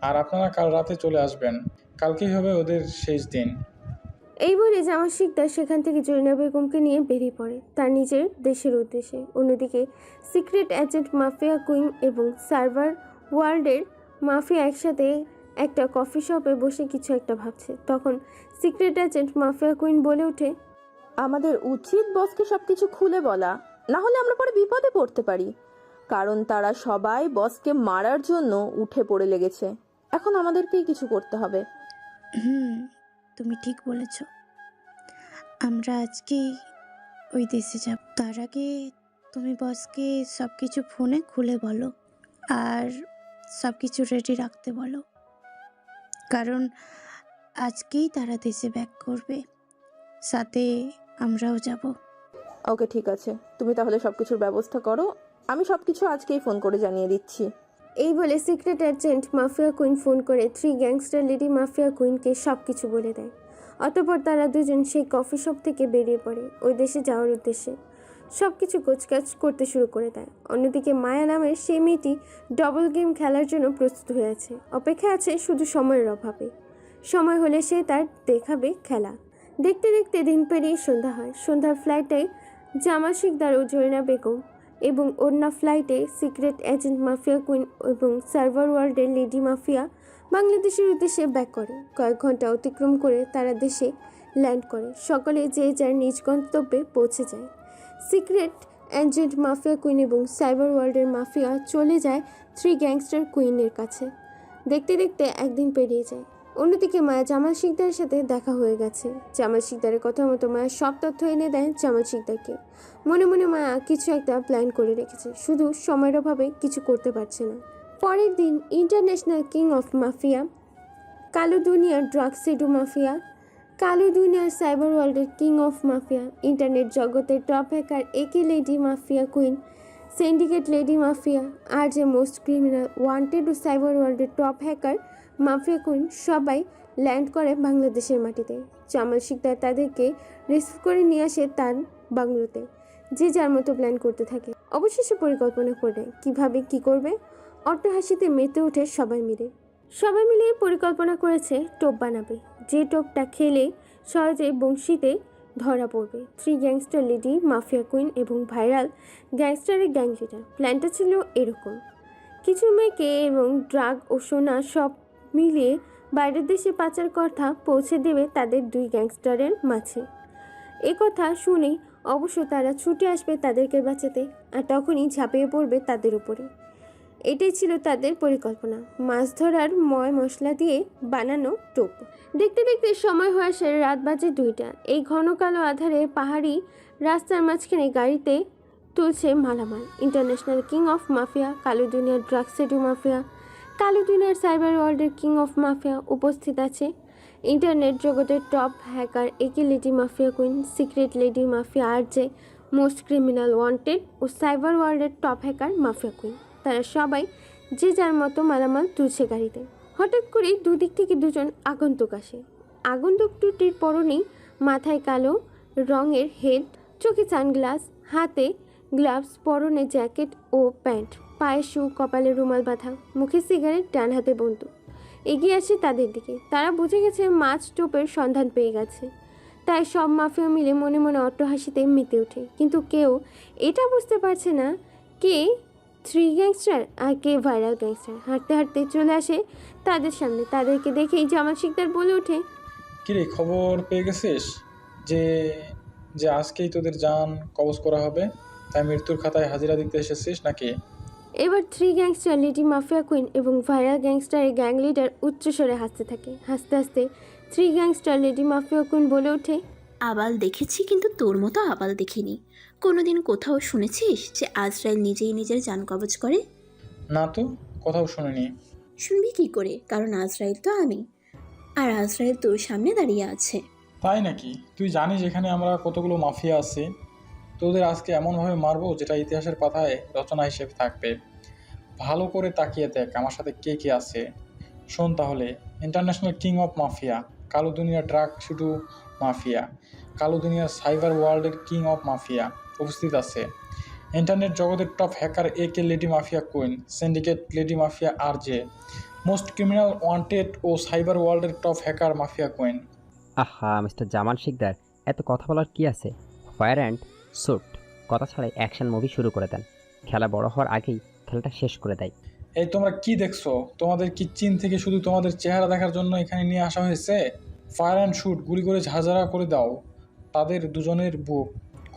Speaker 12: আর আপনারা কাল রাতে চলে আসবেন। কালকেই হবে ওদের শেষ দিন।
Speaker 2: এই বলে জামাল শিকদার সেখান থেকে জরিনা বেগমকে নিয়ে বেরিয়ে পড়ে তার নিজের দেশের উদ্দেশ্যে। অন্যদিকে সিক্রেট এজেন্ট মাফিয়া কুইন এবং সার্ভার ওয়ার্ল্ডের মাফিয়া একসাথে একটা কফি শপে বসে কিছু একটা ভাবছে। তখন সিক্রেট এজেন্ট মাফিয়া কুইন বলে ওঠে,
Speaker 14: আমাদের উচিত বসকে সব কিছু খুলে বলা, না হলে আমরা পরে বিপদে পড়তে পারি, কারণ তারা সবাই বসকে মারার জন্য উঠে পড়ে লেগেছে। এখন আমাদেরকেই কিছু করতে হবে।
Speaker 18: তুমি ঠিক বলেছ, আমরা আজকেই ওই দেশে যাব। তার আগে তুমি বসকে সব কিছু ফোনে খুলে বলো, আর সব কিছু রেডি রাখতে বলো, কারণ আজকেই তারা দেশে ব্যাক করবে, সাথে আমরাও যাব।
Speaker 14: ওকে ঠিক আছে, তুমি তাহলে সব কিছুর ব্যবস্থা করো, আমি সব কিছু আজকেই ফোন করে জানিয়ে দিচ্ছি।
Speaker 2: এই বলে secret agent mafia queen phone করে 3 গ্যাংস্টার লেডি মাফিয়া কুইনকে সব কিছু বলে দেয়। অতঃপর তারা দুজন সেই কফি শপ থেকে বেরিয়ে পড়ে ওই দেশে যাওয়ার উদ্দেশ্যে। সব কিছু গোছগাছ করতে শুরু করে দেয়। অন্যদিকে মায়া নামের সেই মেয়েটি ডবল গেম খেলার জন্য প্রস্তুত হয়ে আছে, অপেক্ষা আছে শুধু সময়ের অভাবে। সময় হলে সে তার দেখাবে খেলা। দেখতে দেখতে দিন পেরিয়ে সন্ধ্যা হয়। সন্ধ্যার ফ্লাইটে জামাল শিকদার ও জরিনা বেগম এবং অন্য ফ্লাইটে সিক্রেট এজেন্ট মাফিয়া কুইন এবং সার্ভার ওয়ার্ল্ডের লেডি মাফিয়া বাংলাদেশের উদ্দেশ্যে ব্যাক করে। কয়েক ঘন্টা অতিক্রম করে তারা দেশে ল্যান্ড করে। সকলে যে যার নিজ গন্তব্যে পৌঁছে যায়। সিক্রেট এজেন্ট মাফিয়া কুইন এবং সাইবার ওয়ার্ল্ডের মাফিয়া চলে যায় 3 গ্যাংস্টার কুইনের কাছে। দেখতে দেখতে একদিন পেরিয়ে যায়। অন্যদিকে মায়া জামাল শিকদারের সাথে দেখা হয়ে গেছে। জামাল শিকদারের কথা মতো মায়া সব তথ্য এনে দেয় জামাল শিকদারকে। মনে মনে মায়া কিছু একটা প্ল্যান করে রেখেছে, শুধু সময়ের অভাবে কিছু করতে পারছে না। পরের দিন ইন্টারন্যাশনাল কিং অফ মাফিয়া, কালো দুনিয়ার ড্রাগ সেডু মাফিয়া, কালো দুনিয়ার সাইবার ওয়ার্ল্ডের কিং অফ মাফিয়া, ইন্টারনেট জগতের top hacker aka lady mafia queen, syndicate lady mafia, আর যে মোস্ট ক্রিমিনাল ওয়ান্টেড ও সাইবার ওয়ার্ল্ডের টপ হ্যাকার মাফিয়া কুইন সবাই ল্যান্ড করে বাংলাদেশের মাটিতে। জামাল শিকদার তাদেরকে রিসিভ করে নিয়ে আসে তার বাংলোতে। যে যার মতো প্ল্যান করতে থাকে। অবশেষে পরিকল্পনা করে কিভাবে কি করবে। অট্টহাসিতে মেতে ওঠে সবাই মিলে পরিকল্পনা করেছে টোপ বানাবে, যে টোপটা খেলে সহজে বংশীতে ধরা পড়বে। 3 গ্যাংস্টার লেডি মাফিয়া কুইন এবং ভাইরাল গ্যাংস্টারের গ্যাং লিডার। প্ল্যানটা ছিল এরকম: কিছু মেয়েকে এবং ড্রাগ ও সোনা সব মিলিয়ে বাইরের দেশে পাচার কথা পৌঁছে দেবে তাদের 2 গ্যাংস্টারের মাঝে। এ কথা শুনেই অবশ্য তারা ছুটে আসবে তাদেরকে বাঁচাতে, আর তখনই ঝাঁপিয়ে পড়বে তাদের উপরে। এটাই ছিল তাদের পরিকল্পনা, মাছ ধরার ময় মশলা দিয়ে বানানো টোপ। দেখতে দেখতে সময় হয়ে আসে রাত বাজে 2টা। এই ঘন কালো আধারে পাহাড়ি রাস্তার মাঝখানে গাড়িতে তুলছে মালামাল ইন্টারন্যাশনাল কিং অফ মাফিয়া, কালো দুনিয়ার ড্রাগ সেডু মাফিয়া, কালো দুনিয়ার সাইবার ওয়ার্ল্ডের কিং অফ মাফিয়া। উপস্থিত আছে ইন্টারনেট জগতের top hacker aka lady mafia queen, secret lady mafia, আর যে মোস্ট ক্রিমিনাল ওয়ান্টেড ও সাইবার ওয়ার্ল্ডের টপ হ্যাকার মাফিয়া কুইন। তারা সবাই যে যার মতো মালামাল তুলছে গাড়িতে। হঠাৎ করে দুদিক থেকে দুজন আগন্তুক আসে। আগন্তুক দুটির পরনেই মাথায় কালো রঙের হেড, চোখে সানগ্লাস, হাতে গ্লাভস, পরনে জ্যাকেট ও প্যান্ট, পায়ে শু, কপালে রুমাল বাঁধা, মুখে সিগারেট, ডান হাতে বন্দুক। এগিয়ে আসে তাদের দিকে। তারা বুঝে গেছে মাছ টোপের সন্ধান পেয়ে গেছে। তাই সব মাফিয়া মিলে মনে মনে অট্টহাসিতে মেতে ওঠে। কিন্তু কেউ এটা বুঝতে পারছে না কে 3 গ্যাংস্টার আর কে ভাইরাল গ্যাংস্টার। হাঁটতে হাঁটতে চলে আসে তাদের সামনে। তাদেরকে দেখেই জামাল শিকদার বলে ওঠে,
Speaker 12: কিরে খবর পেয়ে গেছিস যে যে আজকেই তোদের জান কবজ করা হবে? তাই মৃত্যুর খাতায় হাজিরা দিতে এসেছিস নাকি?
Speaker 2: এবার 3 গ্যাংস্টার লেডি মাফিয়া কুইন এবং ভাইরাল গ্যাংস্টারের গ্যাং লিডার উচ্চস্বরে হাসতে থাকে। হাসতে হাসতে 3 গ্যাংস্টার লেডি মাফিয়া কুইন বলে ওঠে,
Speaker 6: আবাল দেখেছি কিন্তু তোর মতো আবাল দেখিনি। কোনোদিন কোথাও শুনেছিস যে আজরাইল নিজেই নিজের জান কবজ করে?
Speaker 12: না তো, কোথাও শুনিনি।
Speaker 6: শুনবি কি করে, কারণ আজরাইল তো আমি, আর আজরাইল তোর সামনে দাঁড়িয়ে আছে।
Speaker 12: তাই নাকি? তুই জানিস এখানে আমরা কতগুলো মাফিয়া আছি? তোদের আজকে এমনভাবে মারবো যেটা ইতিহাসের পাতায় রচনা হিসেবে থাকবে। ভালো করে তাকিয়ে দেখ আমার সাথে কে কে আছে। শোন তাহলে, ইন্টারন্যাশনাল কিং অফ মাফিয়া, কালো দুনিয়ার ড্রাগ শুধু মাফিয়া, কালো দুনিয়ার সাইবার ওয়ার্ল্ডের কিং অফ মাফিয়া উপস্থিত আছে। ইন্টারনেট জগতের top hacker aka lady mafia queen, syndicate lady mafia আর জে, মোস্ট ক্রিমিনাল ওয়ান্টেড ও সাইবার ওয়ার্ল্ডের টপ হ্যাকার মাফিয়া কুইন।
Speaker 19: আহা মিস্টার জামাল শিকদার, এত কথা বলার কি আছে? ফায়ার অ্যান্ড শুট কথা ছাড়াই অ্যাকশন মুভি শুরু করে দেন। খেলা বড় হওয়ার আগেই খেলাটা শেষ করে দেয়।
Speaker 12: এই তোমরা কি দেখছো? তোমাদের কি চীন থেকে শুধু তোমাদের চেহারা দেখার জন্য এখানে নিয়ে আসা হয়েছে? ফায়ার অ্যান্ড শুট, গুলি করে ঝাঁঝরা করে দাও তাদের দুজনের বুক,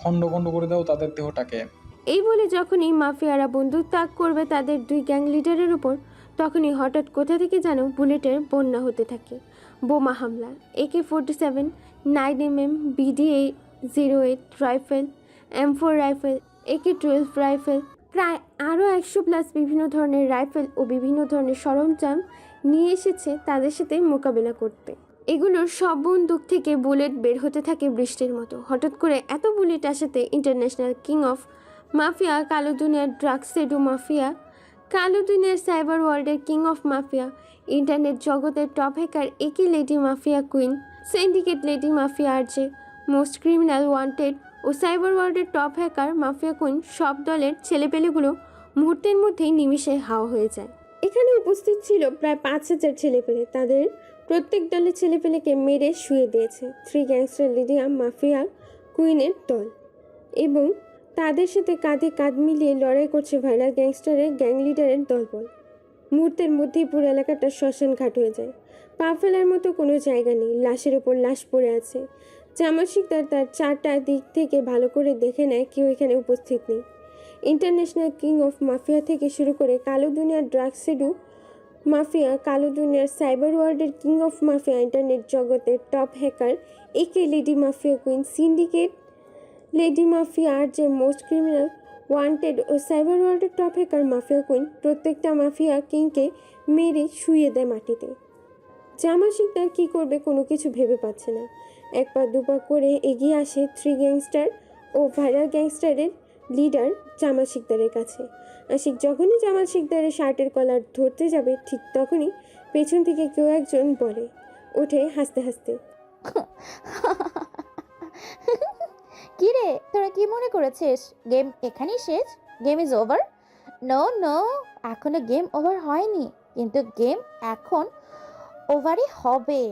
Speaker 12: খণ্ড খণ্ড করে দাও তাদের দেহটাকে।
Speaker 2: এই বলে যখনই মাফিয়ারা বন্দুক তাক করবে তাদের 2 গ্যাং লিডারের উপর, তখনই হঠাৎ কোথা থেকে যেন বুলেটের বন্যা হতে থাকে। বোমা হামলা, AK-47, 9mm, BD-08 rifle, M4 rifle, AK-12 rifle, প্রায় আরও 100+ বিভিন্ন ধরনের রাইফেল ও বিভিন্ন ধরনের সরঞ্জাম নিয়ে এসেছে তাদের সাথে মোকাবেলা করতে। এগুলোর সব বন্দুক থেকে বুলেট বের হতে থাকে বৃষ্টির মতো। হঠাৎ করে এত বুলেট আসাতে ইন্টারন্যাশনাল কিং অফ মাফিয়া, কালো দুনিয়ার ড্রাগ সেডু মাফিয়া, কালো দুনিয়ার সাইবার ওয়ার্ল্ডের কিং অফ মাফিয়া, ইন্টারনেট জগতের top hacker aka lady mafia queen, syndicate lady mafia আর যে মোস্ট ক্রিমিনাল ওয়ান্টেড ও সাইবার ওয়ার্ল্ডের টপ হ্যাকার মাফিয়া কুইন, সব দলের ছেলেপেলেগুলো মুহূর্তের মধ্যেই নিমিষে হাওয়া হয়ে যায়। এখানে উপস্থিত ছিল প্রায় 5000 ছেলেপেলে। তাদের প্রত্যেক দলের ছেলেপেলেকে মেরে শুয়ে দিয়েছে থ্রি গ্যাংস্টার লেডি মাফিয়া কুইনের দল, এবং তাদের সাথে কাঁধে কাঁধ মিলিয়ে লড়াই করছে ভাইরাল গ্যাংস্টারের গ্যাং লিডারের দলবল। মুহূর্তের মধ্যেই পুরো এলাকাটা শ্মশান ঘাট হয়ে যায়। পা ফেলার মতো কোনো জায়গা নেই, লাশের ওপর লাশ পড়ে আছে। জামাল শিকদার তার চারটা দিক থেকে ভালো করে দেখে নেয় কেউ এখানে উপস্থিত নেই। ইন্টারন্যাশনাল কিং অফ মাফিয়া থেকে শুরু করে কালো দুনিয়ার ড্রাগ সেডু মাফিয়া, কালো দুনিয়ার সাইবার ওয়ার্ল্ডের কিং অফ মাফিয়া, ইন্টারনেট জগতের top hacker aka lady mafia queen, syndicate lady mafia আর যে মোস্ট ক্রিমিনাল ওয়ান্টেড ও সাইবার ওয়ার্ল্ডের টপ হ্যাকার মাফিয়া কুইন, প্রত্যেকটা মাফিয়া কিংকে মেরে শুয়ে দেয় মাটিতে। জামাল শিকদার কী করবে কোনো কিছু ভেবে পাচ্ছে না। এক পা দুপা করে এগিয়ে আসে থ্রি গ্যাংস্টার ও ভাইরাল গ্যাংস্টারের লিডার জামাল শিকদারের কাছে। আশিক যখনই জামাল শিকদারের শার্টের কলার ধরতে যাবে ঠিক তখনই পেছন থেকে কেউ একজন বলে ওঠে হাসতে হাসতে,
Speaker 1: কি রে, তোরা কি মনে করেছিস গেম এখানেই শেষ? Game is over? No no, এখনো গেম ওভার হয়নি, কিন্তু গেম এখন ওভারই হবে।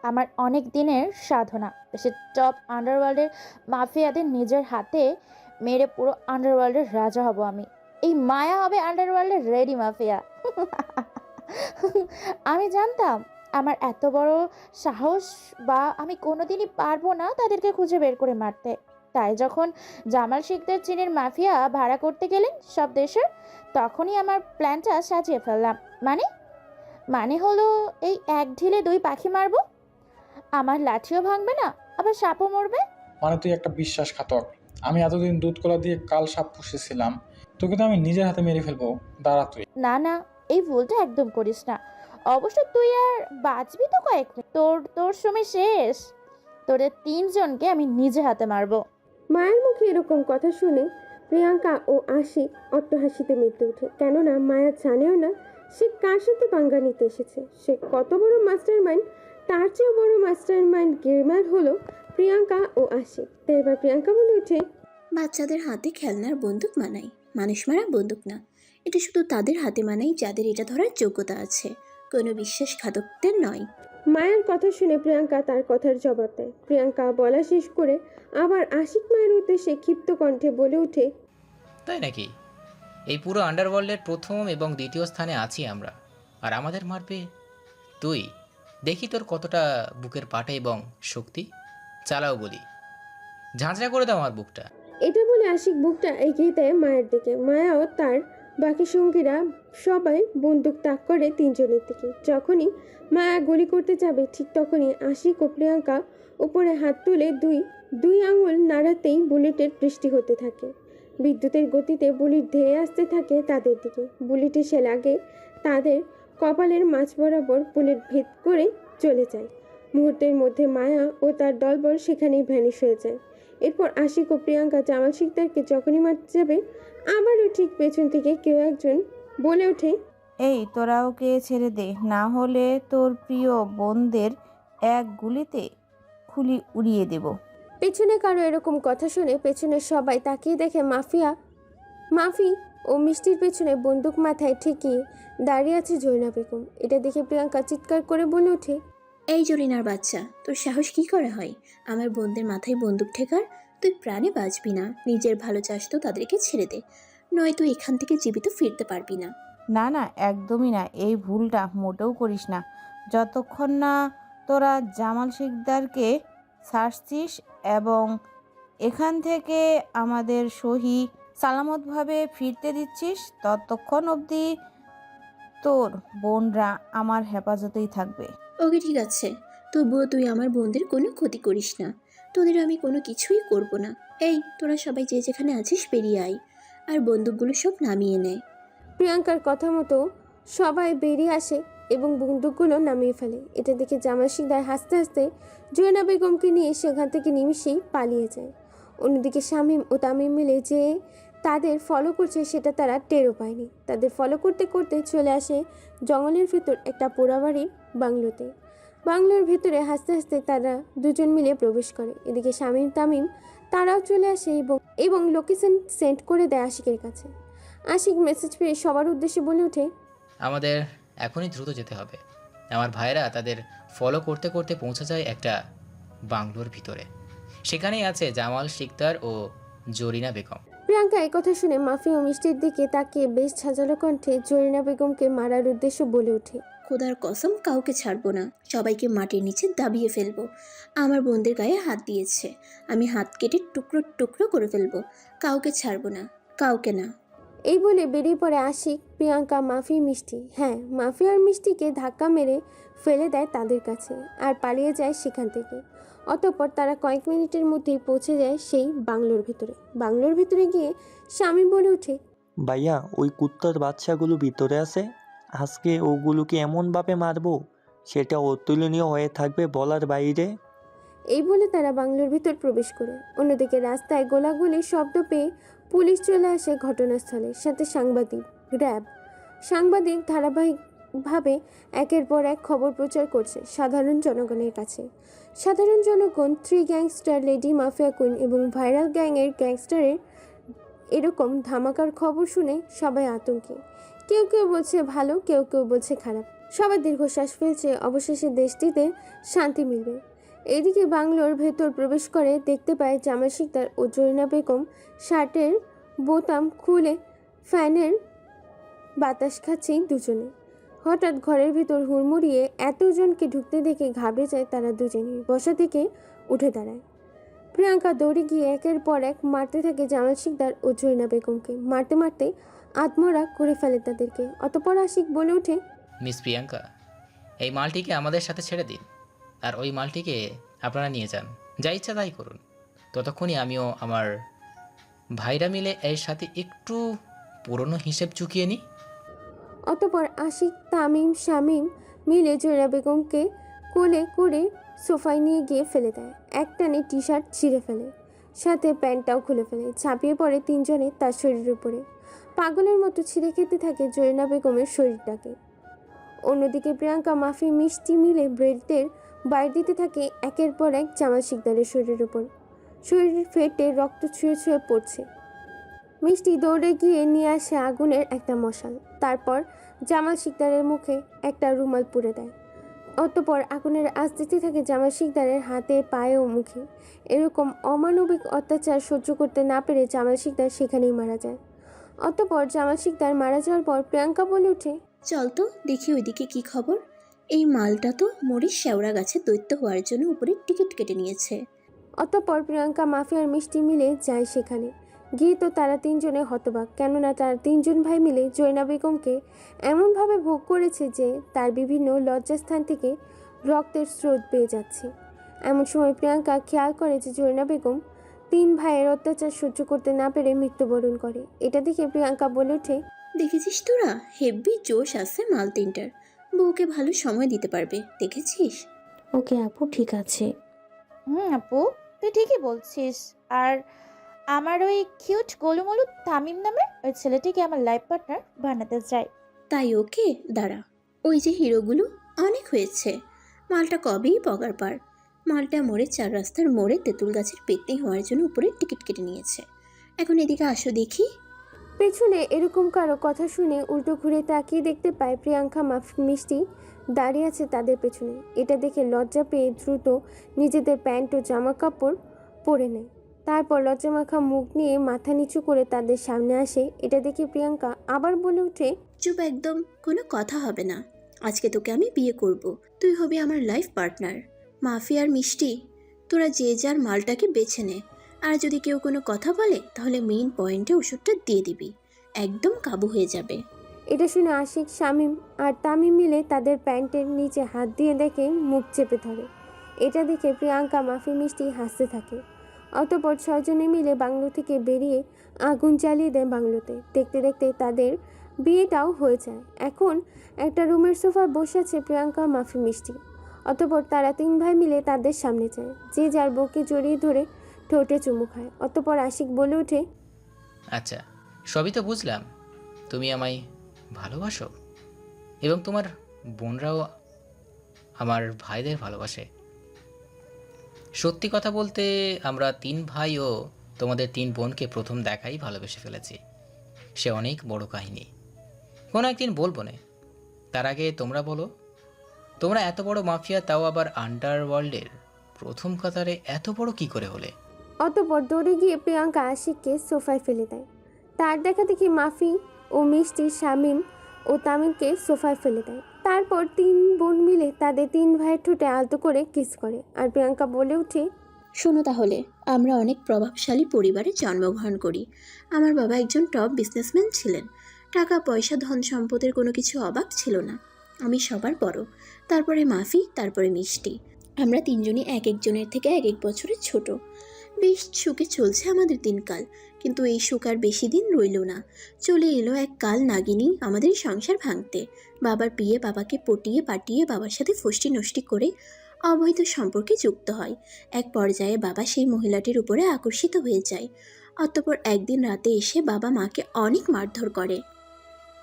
Speaker 1: আমার অনেক দিনের সাধনা, সে টপ আন্ডারওয়ার্ল্ডের মাফিয়াদের নিজের হাতে মেরে পুরো আন্ডারওয়ার্ল্ডের রাজা হব আমি। এই মায়া হবে আন্ডারওয়ার্ল্ডের রেডি মাফিয়া। আমি জানতাম আমার এত বড় সাহস বা আমি কোনোদিনই পারবো না তাদেরকে খুঁজে বের করে মারতে। তাই যখন জামাল শিকদার চীনের মাফিয়া ভাড়া করতে গেলেন সব দেশের, তখনই আমার প্ল্যানটা সাজিয়ে ফেললাম। মানে হলো এই এক ঢিলে দুই পাখি মারবো, আমার লাঠিও ভাঙবে না আবার সাপও মরবে।
Speaker 12: মানে তুই একটা বিশ্বাসঘাতক। আমি এতদিন দুধ কলা দিয়ে কাল সাপ পুষেছিলাম, তোকে তো আমি নিজের হাতে মেরে ফেলবো। দাঁড়া তুই।
Speaker 1: না না, এই ভুলটা একদম করিস না। অবশ্য তুই আর বাঁচবি তো কয়েক মিনিট, তোর সময় শেষ। তোদের তিনজনকে আমি নিজে হাতে মারবো।
Speaker 2: মায়ের মুখে এরকম কথা শুনে প্রিয়াঙ্কা ও আশিক অট্টহাসিতে মেতে ওঠে, কেননা মায়া জানেও না সে কার সাথে পাঙ্গা নিতে এসেছে। সে কত বড় মাস্টার মাইন্ড, তার চেয়েও বড় মাস্টার মাইন্ড গেমার হলো প্রিয়াঙ্কা ও আশিক। তাই এবার প্রিয়াঙ্কা বলে ওঠে,
Speaker 6: বাচ্চাদের হাতে খেলনার বন্দুক মানাই, মানুষ মারা বন্দুক না। এটা শুধু তাদের হাতে মানাই যাদের এটা ধরার যোগ্যতা আছে, কোনো বিশ্বাসঘাতকদের নয়।
Speaker 2: মায়ের কথা শুনে প্রিয়াঙ্কা তার কথার জবাব দেয়। প্রিয়াঙ্কা বলা শেষ করে আবার আশিক মায়ের উদ্দেশ্যে ক্ষিপ্ত কণ্ঠে বলে ওঠে,
Speaker 5: তাই নাকি? এই পুরো আন্ডারওয়ার্ল্ডের প্রথম এবং দ্বিতীয় স্থানে আছি আমরা, আর আমাদের মারবে তুই? দেখি তোর কতটা বুকের পাটা এবং শক্তি। চালাও বলি, ঝাঁঝরা করে দাও আমার বুকটা।
Speaker 2: এটা বলে আশিক বুকটা এগিয়ে দেয় মায়ের দিকে। মায়াও তার বাকি সঙ্গীরা সবাই বন্দুক তাক করে তিনজনের দিকে। যখনই মায়া গুলি করতে যাবে ঠিক তখনই আশিক ও প্রিয়াঙ্কা উপরে হাত তুলে দুই আঙুল নাড়াতেই বুলেটের বৃষ্টি হতে থাকে। বিদ্যুতের গতিতে বুলেট ধেয়ে আসতে থাকে তাদের দিকে। বুলেট এসে লাগে তাদের কপালের মাঝ বরাবর, বুলেট ভেদ করে চলে যায়। মুহূর্তের মধ্যে মায়া ও তার দলবল সেখানেই ভ্যানিশ হয়ে যায়। এরপর আশিক ও প্রিয়াঙ্কা জামাল শিকদারকে যখনই মারতে যাবে আবারও ঠিক পেছন থেকে কেউ একজন বলে ওঠে,
Speaker 11: এই তোরা ওকে ছেড়ে দে, না হলে তোর প্রিয় বোনদের এক গুলিতে খুলি উড়িয়ে দেব।
Speaker 2: পেছনে কারো এরকম কথা শুনে পেছনে সবাই তাকিয়ে দেখে মাফি ও মিষ্টির পেছনে বন্দুক মাথায় ঠেকিয়ে দাঁড়িয়ে আছে জরিনা বেগম। এটা দেখে প্রিয়াঙ্কা চিৎকার করে বলে ওঠে,
Speaker 6: এই জরিনার বাচ্চা, তোর সাহস কি করে হয় আমার বোনদের মাথায় বন্দুক ঠেকার? তুই প্রাণে বাঁচবি না, নিজের ভালো চাস তো তাদেরকে ছেড়ে দে, নয়তো এখান থেকে জীবিত ফিরতে পারবি না।
Speaker 11: না না, একদমই না, এই ভুলটা মোটেও করিস না। যতক্ষণ না তোরা জামাল শিকদারকে ছাড়ছিস এবং এখান থেকে আমাদের সহি সালামতভাবে ফিরতে দিচ্ছিস, ততক্ষণ অবধি তোর বোনরা আমার হেফাজতেই থাকবে।
Speaker 6: ওকে ঠিক আছে, তবুও তুই আমার বোনদের কোনো ক্ষতি করিস না, তোদের আমি কোনো কিছুই করব না। এই তোরা সবাই যে যেখানে আছিস বেরিয়ে আয়, আর বন্দুকগুলো সব নামিয়ে নেয়।
Speaker 2: প্রিয়াঙ্কার কথা মতো সবাই বেরিয়ে আসে এবং বন্দুকগুলো নামিয়ে ফেলে। এটা দেখে জামাল শিকদার হাসতে হাসতে জরিনা বেগমকে নিয়ে সেখান থেকে নিমিশেই পালিয়ে যায়। অন্যদিকে শামীম ও তামিম মিলে যে তাদের ফলো করছে সেটা তারা টেরও পায়নি। তাদের ফলো করতে করতে চলে আসে জঙ্গলের ভেতর একটা পোড়াবাড়ির বাংলোতে। বাংলোর ভেতরে হাসতে হাসতে তারা দুজন মিলে প্রবেশ করে। এদিকে শামীম তামিম তারাও চলে আসে এবং লোকেশন সেন্ড করে দেয় আশিকের কাছে। আশিক মেসেজ পেয়ে সবার উদ্দেশ্যে বলে ওঠে,
Speaker 5: আমাদের এখনই দ্রুত যেতে হবে। আমার ভাইরা তাদের ফলো করতে করতে পৌঁছে যায় একটা বাংলোর ভিতরে। সেখানেই আছে জামাল শিকদার ও জরিনা বেগম।
Speaker 2: প্রিয়াঙ্কা এই কথা শুনে মাফি ও মিষ্টির দিকে তাকিয়ে বেশ ঝাঁঝালো কণ্ঠে জরিনা বেগমকে মারার উদ্দেশ্য বলে ওঠে,
Speaker 6: খোদার কসম কাউকে ছাড়বো না, সবাইকে মাটির নিচে দাবিয়ে ফেলবো। আমার বোনদের গায়ে হাত দিয়েছে, আমি হাত কেটে টুকরো টুকরো করে ফেলবো। কাউকে ছাড়বো না, কাউকে না।
Speaker 2: এই বলে বেরিয়ে পড়ে আশিক, প্রিয়াঙ্কা, মাফি, মিষ্টি। হ্যাঁ, মাফি আর মিষ্টিকে ধাক্কা মেরে ফেলে দেয় তাদের কাছে আর পালিয়ে যায় সেখান থেকে। অতঃপর তারা কয়েক মিনিটের মধ্যেই পৌঁছে যায় সেই বাংলোর ভিতরে। বাংলোর ভিতরে গিয়ে স্বামী বলে ওঠে,
Speaker 9: ভাইয়া ওই কুত্তার বাচ্চাগুলো ভিতরে আছে, আজকে ওগুলোকে এমনভাবে মারবো সেটা অতুলনীয় হয়ে থাকবে বলার বাইরে।
Speaker 2: এই বলে তারা বাংলোর ভিতর প্রবেশ করে। অন্যদিকে রাস্তায় গোলাগুলির শব্দ পেয়ে পুলিশ চলে আসে ঘটনাস্থলে, সাথে সাংবাদিক, র্যাব। সাংবাদিক ধারাবাহিকভাবে একের পর এক খবর প্রচার করছে সাধারণ জনগণের কাছে। সাধারণ জনগণ 3 গ্যাংস্টার লেডি মাফিয়া কুইন এবং ভাইরাল গ্যাংয়ের গ্যাংস্টারের এরকম ধামাকার খবর শুনে সবাই আতঙ্কে। কেউ কেউ বলছে ভালো, কেউ কেউ বলছে খারাপ। সবাই দীর্ঘশ্বাস ফেলছে, অবশেষে দেশটিতে শান্তি মিলবে। এদিকে বাংলোর ভেতর প্রবেশ করে দেখতে পায় জামাল শিকদার ও জরিনা বেগম শার্টের বোতাম খুলে ফ্যানের বাতাস খাচ্ছে দুজনে। হঠাৎ ঘরের ভেতর হুড়মুড়িয়ে এতজনকে ঢুকতে দেখে ঘাবড়ে যায় তারা দুজনেই। বসা থেকে উঠে দাঁড়ায়। প্রিয়াঙ্কা দৌড়ে গিয়ে একের পর এক মারতে থাকে জামাল শিকদার ও জরিনা বেগমকে। মারতে মারতে আত্মরা করে ফেলে তাদেরকে। অতঃপর আশিক বলে ওঠে,
Speaker 5: মিস প্রিয়াঙ্কা, এই মালটিকে আমাদের সাথে ছেড়ে দিন, আর ওই মালটিকে আপনারা নিয়ে যান, যা ইচ্ছা তাই করুন। ততক্ষণই আমিও আমার ভাইরা মিলে এর সাথে একটু পুরনো হিসেব চুকিয়ে নিই।
Speaker 2: অতঃপর আশিক, তামিম, শামীম মিলে জরিনা বেগমকে কোলে করে সোফায় নিয়ে গিয়ে ফেলে দেয়। একটানে টি শার্ট ছিঁড়ে ফেলে, সাথে প্যান্টটাও খুলে ফেলে। ঝাঁপিয়ে পড়ে তিনজনে তার শরীরের উপরে। পাগলের মতো ছিঁড়ে খেতে থাকে জরিনা বেগমের শরীরটাকে। অন্যদিকে প্রিয়াঙ্কা, মাফি, মিষ্টি মিলে ব্লেডের বাইর দিতে থাকে একের পর এক জামাল শিকদারের শরীরের উপর। শরীর ফেটে রক্ত ছুঁয়ে ছুঁয়ে পড়ছে। মিষ্টি দৌড়ে গিয়ে নিয়ে আসে আগুনের একটা মশাল, তারপর জামাল শিকদারের মুখে একটা রুমাল পুড়ে দেয়। অতঃপর আগুনের আঁচ দিতে থাকে জামাল শিকদারের হাতে, পায়ে ও মুখে। এরকম অমানবিক অত্যাচার সহ্য করতে না পেরে জামাল শিকদার সেখানেই মারা যায়। অতঃপর জামাল শিকদার মারা যাওয়ার পর প্রিয়াঙ্কা বলে ওঠে,
Speaker 6: চল তো দেখি ওইদিকে কি খবর। এই মালটা তো মরিচ শেওড়া গাছে দৈত্য হওয়ার জন্য উপরে টিকিট কেটে নিয়েছে।
Speaker 2: অতঃপর প্রিয়াঙ্কা, মাফি আর মিষ্টি মিলে যায় সেখানে। গিয়ে তো তারা তিনজনে হতবাক, কেননা তারা তিনজন ভাই মিলে জরিনা বেগমকে এমনভাবে ভোগ করেছে যে তার বিভিন্ন লজ্জাস্থান থেকে রক্তের স্রোত বেয়ে যাচ্ছে। এমন সময় প্রিয়াঙ্কা খেয়াল করে যে জরিনা বেগম 3 ভাইয়ের অত্যাচার সহ্য করতে না পেরে মৃত্যুবরণ করে। এটা দেখে প্রিয়াঙ্কা বলে ওঠে,
Speaker 6: দেখেছিস তোরা, হেব্বি জোশ আছে মাল তিনটার, বউকে ভালো সময় দিতে পারবে, দেখেছিস?
Speaker 8: ওকে আপু, ঠিক আছে।
Speaker 1: আপু, তুই ঠিকই বলছিস। আর আমার ওই কিউট গোলুমলু তামিম নামের ওই ছেলেটিকে আমার লাইফ পার্টনার বানাতে চাই।
Speaker 6: তাই ওকে দাঁড়া, ওই যে হিরোগুলো অনেক হয়েছে, মালটা কবেই পগার পার। মালটা মোড়ে 4 রাস্তার মোড়ে তেঁতুল গাছের পেতনি হওয়ার জন্য উপরে টিকিট কেটে নিয়েছে। এখন এদিকে আসো দেখি।
Speaker 2: পেছনে এরকম কারো কথা শুনে উল্টো ঘুরে তাকিয়ে দেখতে পায় প্রিয়াঙ্কা, মিষ্টি দাঁড়িয়ে আছে তাদের পেছনে। এটা দেখে লজ্জা পেয়ে দ্রুত নিজেদের প্যান্ট ও জামা কাপড় পরে নেয়। তারপর লজ্জামাখা মুখ নিয়ে মাথা নিচু করে তাদের সামনে আসে। এটা দেখে প্রিয়াঙ্কা আবার বলে ওঠে,
Speaker 6: চুপ একদম, কোনো কথা হবে না। আজকে তোকে আমি বিয়ে করব, তুই হবি আমার লাইফ পার্টনার। মাফি আর মিষ্টি, তোরা যে যার মালটাকে বেছে নে। আর যদি কেউ কোনো কথা বলে তাহলে মেইন পয়েন্টে ওষুধটা দিয়ে দিবি, একদম কাবু হয়ে যাবে।
Speaker 2: এটা শুনে আশিক, শামীম আর তামিম মিলে তাদের প্যান্টের নিচে হাত দিয়ে দেখে মুখ চেপে ধরে। এটা দেখে প্রিয়াঙ্কা, মাফি, মিষ্টি হাসতে থাকে। অতঃপর 6 জনে মিলে বাংলো থেকে বেরিয়ে আগুন জ্বালিয়ে দেয় বাংলোতে। দেখতে দেখতে তাদের বিয়েটাও হয়ে যায়। এখন একটা রুমের সোফায় বসে আছে প্রিয়াঙ্কা, মাফি, মিষ্টি। অতঃপর তারা 3 ভাই মিলে তাদের সামনে যায়, যে যার বউকে জড়িয়ে ধরে ঠোঁটে চুমু খায়। অতঃপর আশিক বলে ওঠে,
Speaker 5: আচ্ছা, সবই তো বুঝলাম, তুমি আমায় ভালোবাসো এবং তোমার বোনরাও আমার ভাইদের ভালোবাসে। সত্যি কথা বলতে আমরা 3 ভাই ও তোমাদের 3 বোনকে প্রথম দেখাই ভালোবেসে ফেলেছি। সে অনেক বড় কাহিনী, কোনো একদিন বলবো না। তার আগে তোমরা বলো, তোমরা এত বড় মাফিয়া, তাও আবার আন্ডারওয়ার্ল্ডের প্রথম কাতারে, এত বড় কি করে হলে?
Speaker 2: অতঃপর দৌড়ে গিয়ে প্রিয়াঙ্কা আশিককে সোফায় ফেলে দেয়। তার দেখা দেখি মাফি ও মিষ্টি শামিম ও তামিমকে সোফায় ফেলে দেয়। তারপর 3 বোন মিলে তাদের 3 ভাইয়ের ঠোঁটে আলতো করে কিস করে। আর প্রিয়াঙ্কা বলে ওঠে,
Speaker 6: শোনো তাহলে, আমরা অনেক প্রভাবশালী পরিবারে জন্মগ্রহণ করি। আমার বাবা একজন টপ বিজনেসম্যান ছিলেন। টাকা পয়সা ধন সম্পদের কোনো কিছু অভাব ছিল না। আমি সবার বড়, তারপরে মাফি, তারপরে মিষ্টি। আমরা 3 জনই এক একজনের থেকে এক এক বছরের ছোট। বেশ সুখে চলছে আমাদের দিনকাল, কিন্তু এই সুখ আর বেশি দিন রইল না। চলে এলো এক কাল নাগিনী আমাদের সংসার ভাঙতে। বাবার বিয়ে বাবাকে পটিয়ে পাটিয়ে বাবার সাথে ফষ্টি নষ্টি করে অবৈধ সম্পর্কে যুক্ত হয়। এক পর্যায়ে বাবা সেই মহিলাটির উপরে আকর্ষিত হয়ে যায়। অতঃপর একদিন রাতে এসে বাবা মাকে অনেক মারধর করে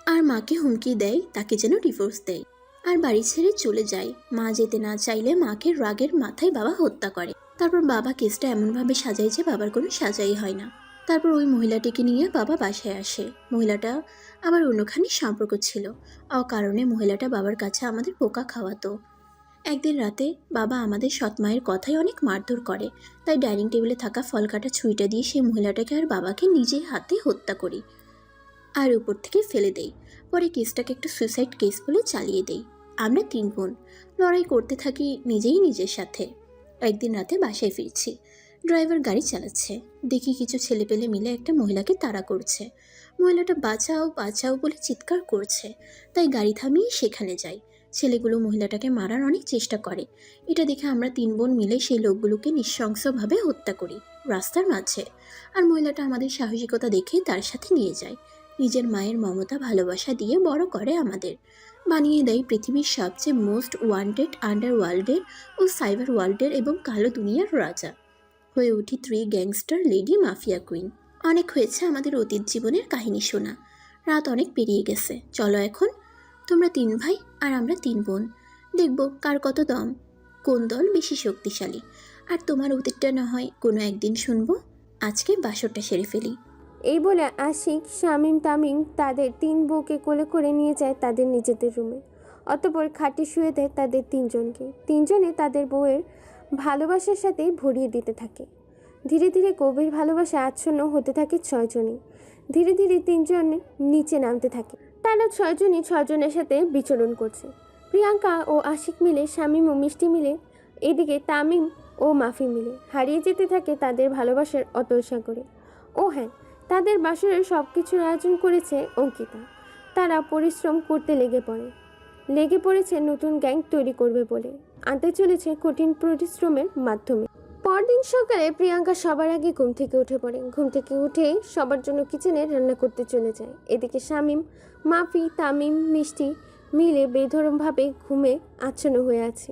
Speaker 6: আর মাকে হুমকি দেয় তাকে যেন ডিভোর্স দেয়, আর বাড়ি ছেড়ে চলে যায়। মা যেতে না চাইলে মাকে রাগের মাথায় বাবা হত্যা করে। তারপর বাবা কেসটা এমনভাবে সাজায় যে বাবার কোনো সাজাই হয় না। তারপর ওই মহিলাটিকে নিয়ে বাবা বাসায় আসে। মহিলাটা আবার অন্যখানে সম্পর্ক ছিল। অকারণে মহিলাটা বাবার কাছে আমাদের পোকা খাওয়াতো। একদিন রাতে বাবা আমাদের সৎমায়ের কথায় অনেক মারধর করে, তাই ডাইনিং টেবিলে থাকা ফল কাটা ছুরিটা দিয়ে সেই মহিলাটাকে আর বাবাকে নিজের হাতে হত্যা করি আর উপর থেকে ফেলে দেই। পরে কেসটাকে একটা সুইসাইড কেস বলে চালিয়ে দেই। আমরা 3 বোন লড়াই করতে থাকি নিজেই নিজের সাথে। একদিন রাতে বাসায় ফিরছি, ড্রাইভার গাড়ি চালাচ্ছে। দেখি কিছু ছেলেপেলে মিলে একটা মহিলাকে তাড়া করছে। মহিলাটা বাঁচাও বাঁচাও বলে চিৎকার করছে, তাই গাড়ি থামিয়ে সেখানে যাই। ছেলেগুলো মহিলাটাকে মারার অনেক চেষ্টা করে। এটা দেখে আমরা 3 বোন মিলে সেই লোকগুলোকে নৃশংসভাবে হত্যা করি রাস্তার মাঝে। আর মহিলাটা আমাদের সাহসিকতা দেখে তার সাথে নিয়ে যায়। নিজের মায়ের মমতা ভালোবাসা দিয়ে বড় করে আমাদের, বানিয়ে দেয় পৃথিবীর সবচেয়ে মোস্ট ওয়ান্টেড আন্ডারওয়ার্ল্ডের ও সাইবার ওয়ার্ল্ডের এবং কালো দুনিয়ার রাজা। হয়ে উঠি 3 গ্যাংস্টার লেডি মাফিয়া কুইন। অনেক হয়েছে আমাদের অতীত জীবনের কাহিনী শোনা, রাত অনেক পেরিয়ে গেছে। চলো এখন, তোমরা 3 ভাই আর আমরা 3 বোন, দেখব কার কত দম, কোন দল বেশি শক্তিশালী। আর তোমার অতীতটা না হয় কোনো একদিন শুনবো। আজকে বাসরটা সেরে ফেলি।
Speaker 2: এই বলে আশিক শামিম তামিম তাদের 3 বউকে কোলে করে নিয়ে যায় তাদের নিজেদের রুমে। অতঃপর খাটে শুয়ে দেয় তাদের 3 জনকে। 3 জনে তাদের বউয়ের ভালোবাসার সাথে ভরিয়ে দিতে থাকে। ধীরে ধীরে গভীর ভালোবাসা আচ্ছন্ন হতে থাকে 6 জনে। ধীরে ধীরে 3 জন নিচে নামতে থাকে। তারা 6 জনই 6 জনের সাথে বিচরণ করছে। প্রিয়াঙ্কা ও আশিক মিলে, শামিম ও মিষ্টি মিলে, এদিকে তামিম ও মাফি মিলে হারিয়ে যেতে থাকে তাদের ভালোবাসার অতল সাগরে। ও হ্যাঁ, তাদের বাসরের সব কিছুর আয়োজন করেছে অঙ্কিতা। তারা পরিশ্রম করতে লেগে পড়েছে নতুন গ্যাং তৈরি করবে বলে। আনতে চলেছে কঠিন পরিশ্রমের মাধ্যমে। পরদিন সকালে প্রিয়াঙ্কা সবার আগে ঘুম থেকে উঠে পড়ে। ঘুম থেকে উঠে সবার জন্য কিচেনে রান্না করতে চলে যায়। এদিকে শামিম, মাফি, তামিম, মিষ্টি মিলে বেধরমভাবে ঘুমে আচ্ছন্ন হয়ে আছে।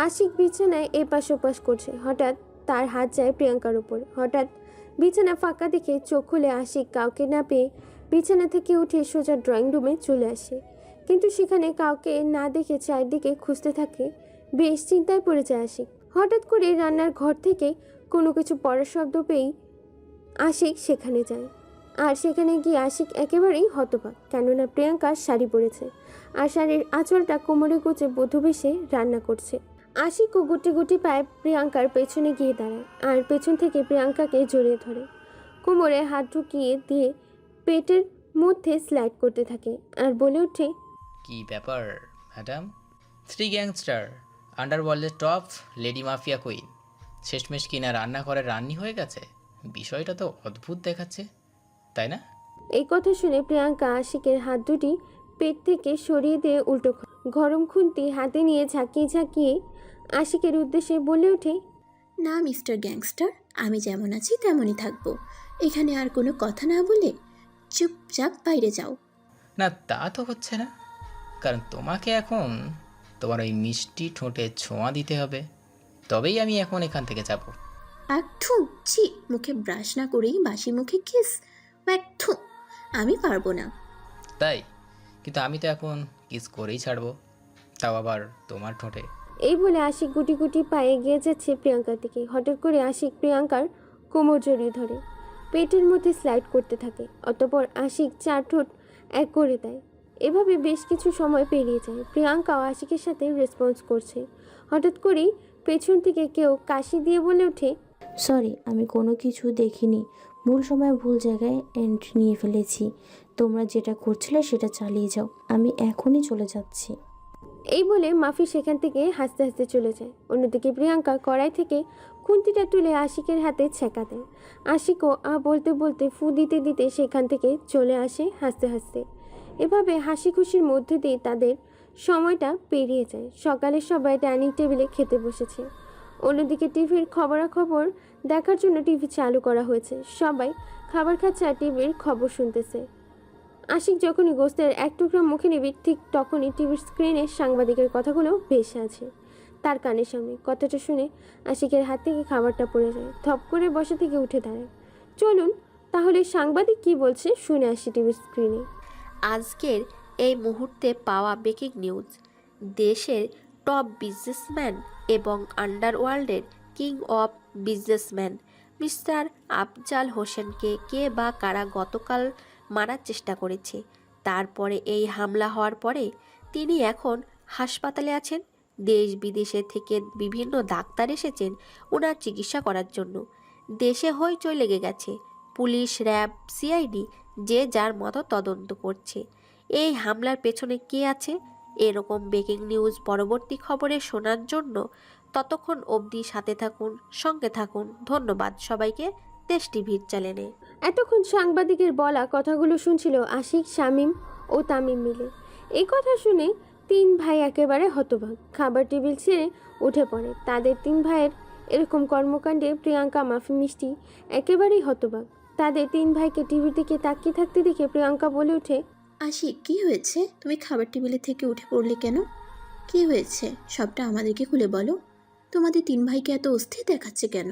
Speaker 2: আশিক বিছানায় এপাশ ওপাশ করছে। হঠাৎ তার হাত যায় প্রিয়াঙ্কার উপর। হঠাৎ বিছানা ফাঁকা দেখে চোখ খুলে আশিক কাউকে না পেয়ে বিছানা থেকে উঠে সোজা ড্রয়িং রুমে চলে আসে। কিন্তু সেখানে কাউকে না দেখে চারদিকে খুঁজতে থাকে। বেশ চিন্তায় পড়ে যায় আশিক। হঠাৎ করে রান্নার ঘর থেকে কোনো কিছু পড়ার শব্দ পেয়েই আশিক সেখানে যায়। আর সেখানে গিয়ে আশিক একেবারেই হতবাক, কেননা প্রিয়াঙ্কার শাড়ি পরেছে আর শাড়ির আঁচলটা কোমরে গুজে বধূ বেশে রান্না করছে। আশিকও গুটি গুটি পায়ে প্রিয়াঙ্কার পেছনে গিয়ে দাঁড়ায় আর পেছন থেকে প্রিয়াঙ্কাকে জড়িয়ে ধরে কোমরে হাত ঢুকিয়ে দিয়ে পেটের মধ্যে স্লাইড করতে থাকে আর বলে ওঠে,
Speaker 5: কি ব্যাপার ম্যাডাম? 3 গ্যাংস্টার আন্ডারওয়ার্ল্ডের টপ লেডি মাফিয়া কুইন শেষমেশ কিনা রান্নাঘরে রান্নি হয়ে গেছে। বিষয়টা তো অদ্ভুত দেখাচ্ছে, তাই না?
Speaker 2: এই কথা শুনে প্রিয়াঙ্কা আশিকের হাত দুটি পেট থেকে সরিয়ে দিয়ে উল্টো গরম খুন্তি হাতে নিয়ে ঝাঁকিয়ে ঝাঁকিয়ে আশিকের উদ্দেশ্যে বলে ওঠে,
Speaker 6: না মিস্টার গ্যাংস্টার, আমি যেমন আছি তেমনই থাকবো। এখানে আর কোনো কথা না বলে চুপচাপ বাইরে যাও।
Speaker 5: না, তা তো হচ্ছে না, কারণ তোমাকে এখন তোমার ওই মিষ্টি ঠোঁটে ছোঁয়া দিতে হবে, তবেই আমি এখন এখান থেকে যাব।
Speaker 6: একটু ছি, মুখে ব্রাশ না করেই বাসি মুখে কিস, একটু আমি পারবো না।
Speaker 5: তাই? কিন্তু আমি তো এখন কিস করেই ছাড়বো, তাও আবার তোমার ঠোঁটে।
Speaker 2: এই বলে আশিক গুটি গুটি পায়ে এগিয়ে যাচ্ছে প্রিয়াঙ্কার দিকে। হঠাৎ করে আশিক প্রিয়াঙ্কার কোমর জড়িয়ে ধরে পেটের মধ্যে স্লাইড করতে থাকে। অতঃপর আশিক 4 ঠোঁট এক করে দেয় এভাবে বেশ কিছু সময় পেরিয়ে যায়। প্রিয়াঙ্কাও আশিকের সাথে রেসপন্স করছে। হঠাৎ করেই পেছন থেকে কেউ কাশি দিয়ে বলে ওঠে,
Speaker 8: সরি, আমি কোনো কিছু দেখিনি, ভুল সময় ভুল জায়গায় এন্ট্রি নিয়ে ফেলেছি। তোমরা যেটা করছিলে সেটা চালিয়ে যাও, আমি এখনই চলে যাচ্ছি।
Speaker 2: এই বলে মাফি সেখান থেকে হাসতে হাসতে চলে যায়। অন্যদিকে প্রিয়াঙ্কা কড়াই থেকে খুন্তিটা তুলে আশিকের হাতে ছেঁকা দেয়। আশিকও বলতে বলতে ফু দিতে দিতে সেখান থেকে চলে আসে হাসতে হাসতে। এভাবে হাসি খুশির মধ্যে দিয়ে তাদের সময়টা পেরিয়ে যায়। সকালে সবাই ডাইনিং টেবিলে খেতে বসেছে। অন্যদিকে টিভির খবরাখবর দেখার জন্য টিভি চালু করা হয়েছে। সবাই খাবার খাচ্ছে আর টিভির খবর শুনতেছে। আশিক যখনই গোস্তের এক টুকরা মুখে নেবে ঠিক তখনই টিভির স্ক্রিনে সাংবাদিকের কথাগুলো ভেসে আছে তার কানের সামনে। কথাটা শুনে আশিকের হাত থেকে খাবারটা পড়ে যায়। থপ করে বসা থেকে উঠে দাঁড়ায়। চলুন তাহলে সাংবাদিক কি বলছে শুনে আসি টিভির স্ক্রিনে।
Speaker 3: আজকের এই মুহূর্তে পাওয়া ব্রেকিং নিউজ। দেশের টপ বিজনেসম্যান এবং আন্ডারওয়ার্ল্ডের king of businessman mister Afzal হোসেনকে কে বা কারা গতকাল মারার চেষ্টা করেছে। তারপরে এই হামলা হওয়ার পরে তিনি এখন হাসপাতালে আছেন। দেশ বিদেশে থেকে বিভিন্ন ডাক্তার এসেছেন ওনার চিকিৎসা করার জন্য। দেশে হইচই লেগে গেছে। পুলিশ, র্যাব, সিআইডি যে যার মতো তদন্ত করছে এই হামলার পেছনে কে আছে। এরকম ব্রেকিং নিউজ পরবর্তী খবরে শোনার জন্য ততক্ষণ অবধি সাথে থাকুন, সঙ্গে থাকুন। ধন্যবাদ সবাইকে দেশ টিভির চ্যানেলে।
Speaker 2: এতক্ষণ সাংবাদিকের বলা কথাগুলো শুনছিল আশিক, শামীম ও তামিম মিলে। এই কথা শুনে তিন ভাই একেবারে হতবাক। খাবার টেবিল ছেড়ে উঠে পড়ে। তাদের তিন ভাইয়ের এরকম কর্মকাণ্ডে প্রিয়াঙ্কা, মাফি, মিষ্টি একেবারেই হতবাক। তাদের তিন ভাইকে টিভির দিকে তাকিয়ে থাকতে দেখে প্রিয়াঙ্কা বলে ওঠে,
Speaker 6: আশিক, কি হয়েছে? তুমি খাবার টেবিলে থেকে উঠে পড়লে কেন? কি হয়েছে সবটা আমাদেরকে খুলে বলো। তোমাদের তিন ভাইকে এত অস্থির দেখাচ্ছে কেন?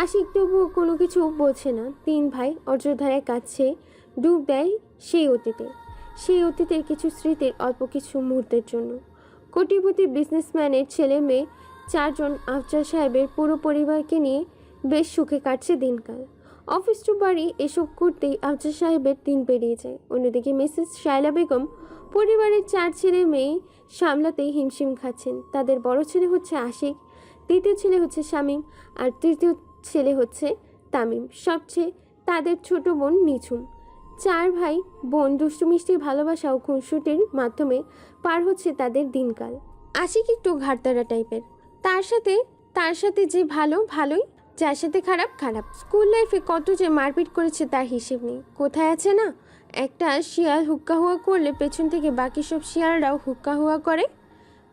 Speaker 2: আশিক তবুও কোনো কিছু বোঝে না। তিন ভাই অর্ধধারায় কাছে ডুব দেয় সেই অতীতে। সেই অতীতের কিছু স্মৃতির অল্প কিছু মুহূর্তের জন্য। কোটিপতি বিজনেসম্যানের ছেলে মেয়ে চারজন আফজাল সাহেবের পুরো পরিবারকে নিয়ে বেশ সুখে কাটছে দিনকাল। অফিস টু বাড়ি এসব করতেই আফজাল সাহেবের দিন পেরিয়ে যায়। অন্যদিকে মিসেস শায়লা বেগম পরিবারের চার ছেলে মেয়ে সামলাতেই হিমশিম খাচ্ছেন। তাদের বড় ছেলে হচ্ছে আশিক, দ্বিতীয় ছেলে হচ্ছে শামীম, আর তৃতীয় ছেলে হচ্ছে তামিম। সবচেয়ে তাদের ছোট বোন নিঝুম। চার ভাই বোন দুষ্টু মিষ্টির ভালোবাসা ও খুনসুটির মাধ্যমে পার হচ্ছে তাদের দিনকাল। আশিক একটু ঘাড়তারা টাইপের। তার সাথে যে ভালোই, যার সাথে খারাপ। স্কুল লাইফে কত যে মারপিট করেছে তার হিসেব নেই। কোথায় আছে না, একটা শিয়াল হুক্কা হুয়া করলে পেছন থেকে বাকি সব শিয়ালরাও হুক্কা হুয়া করে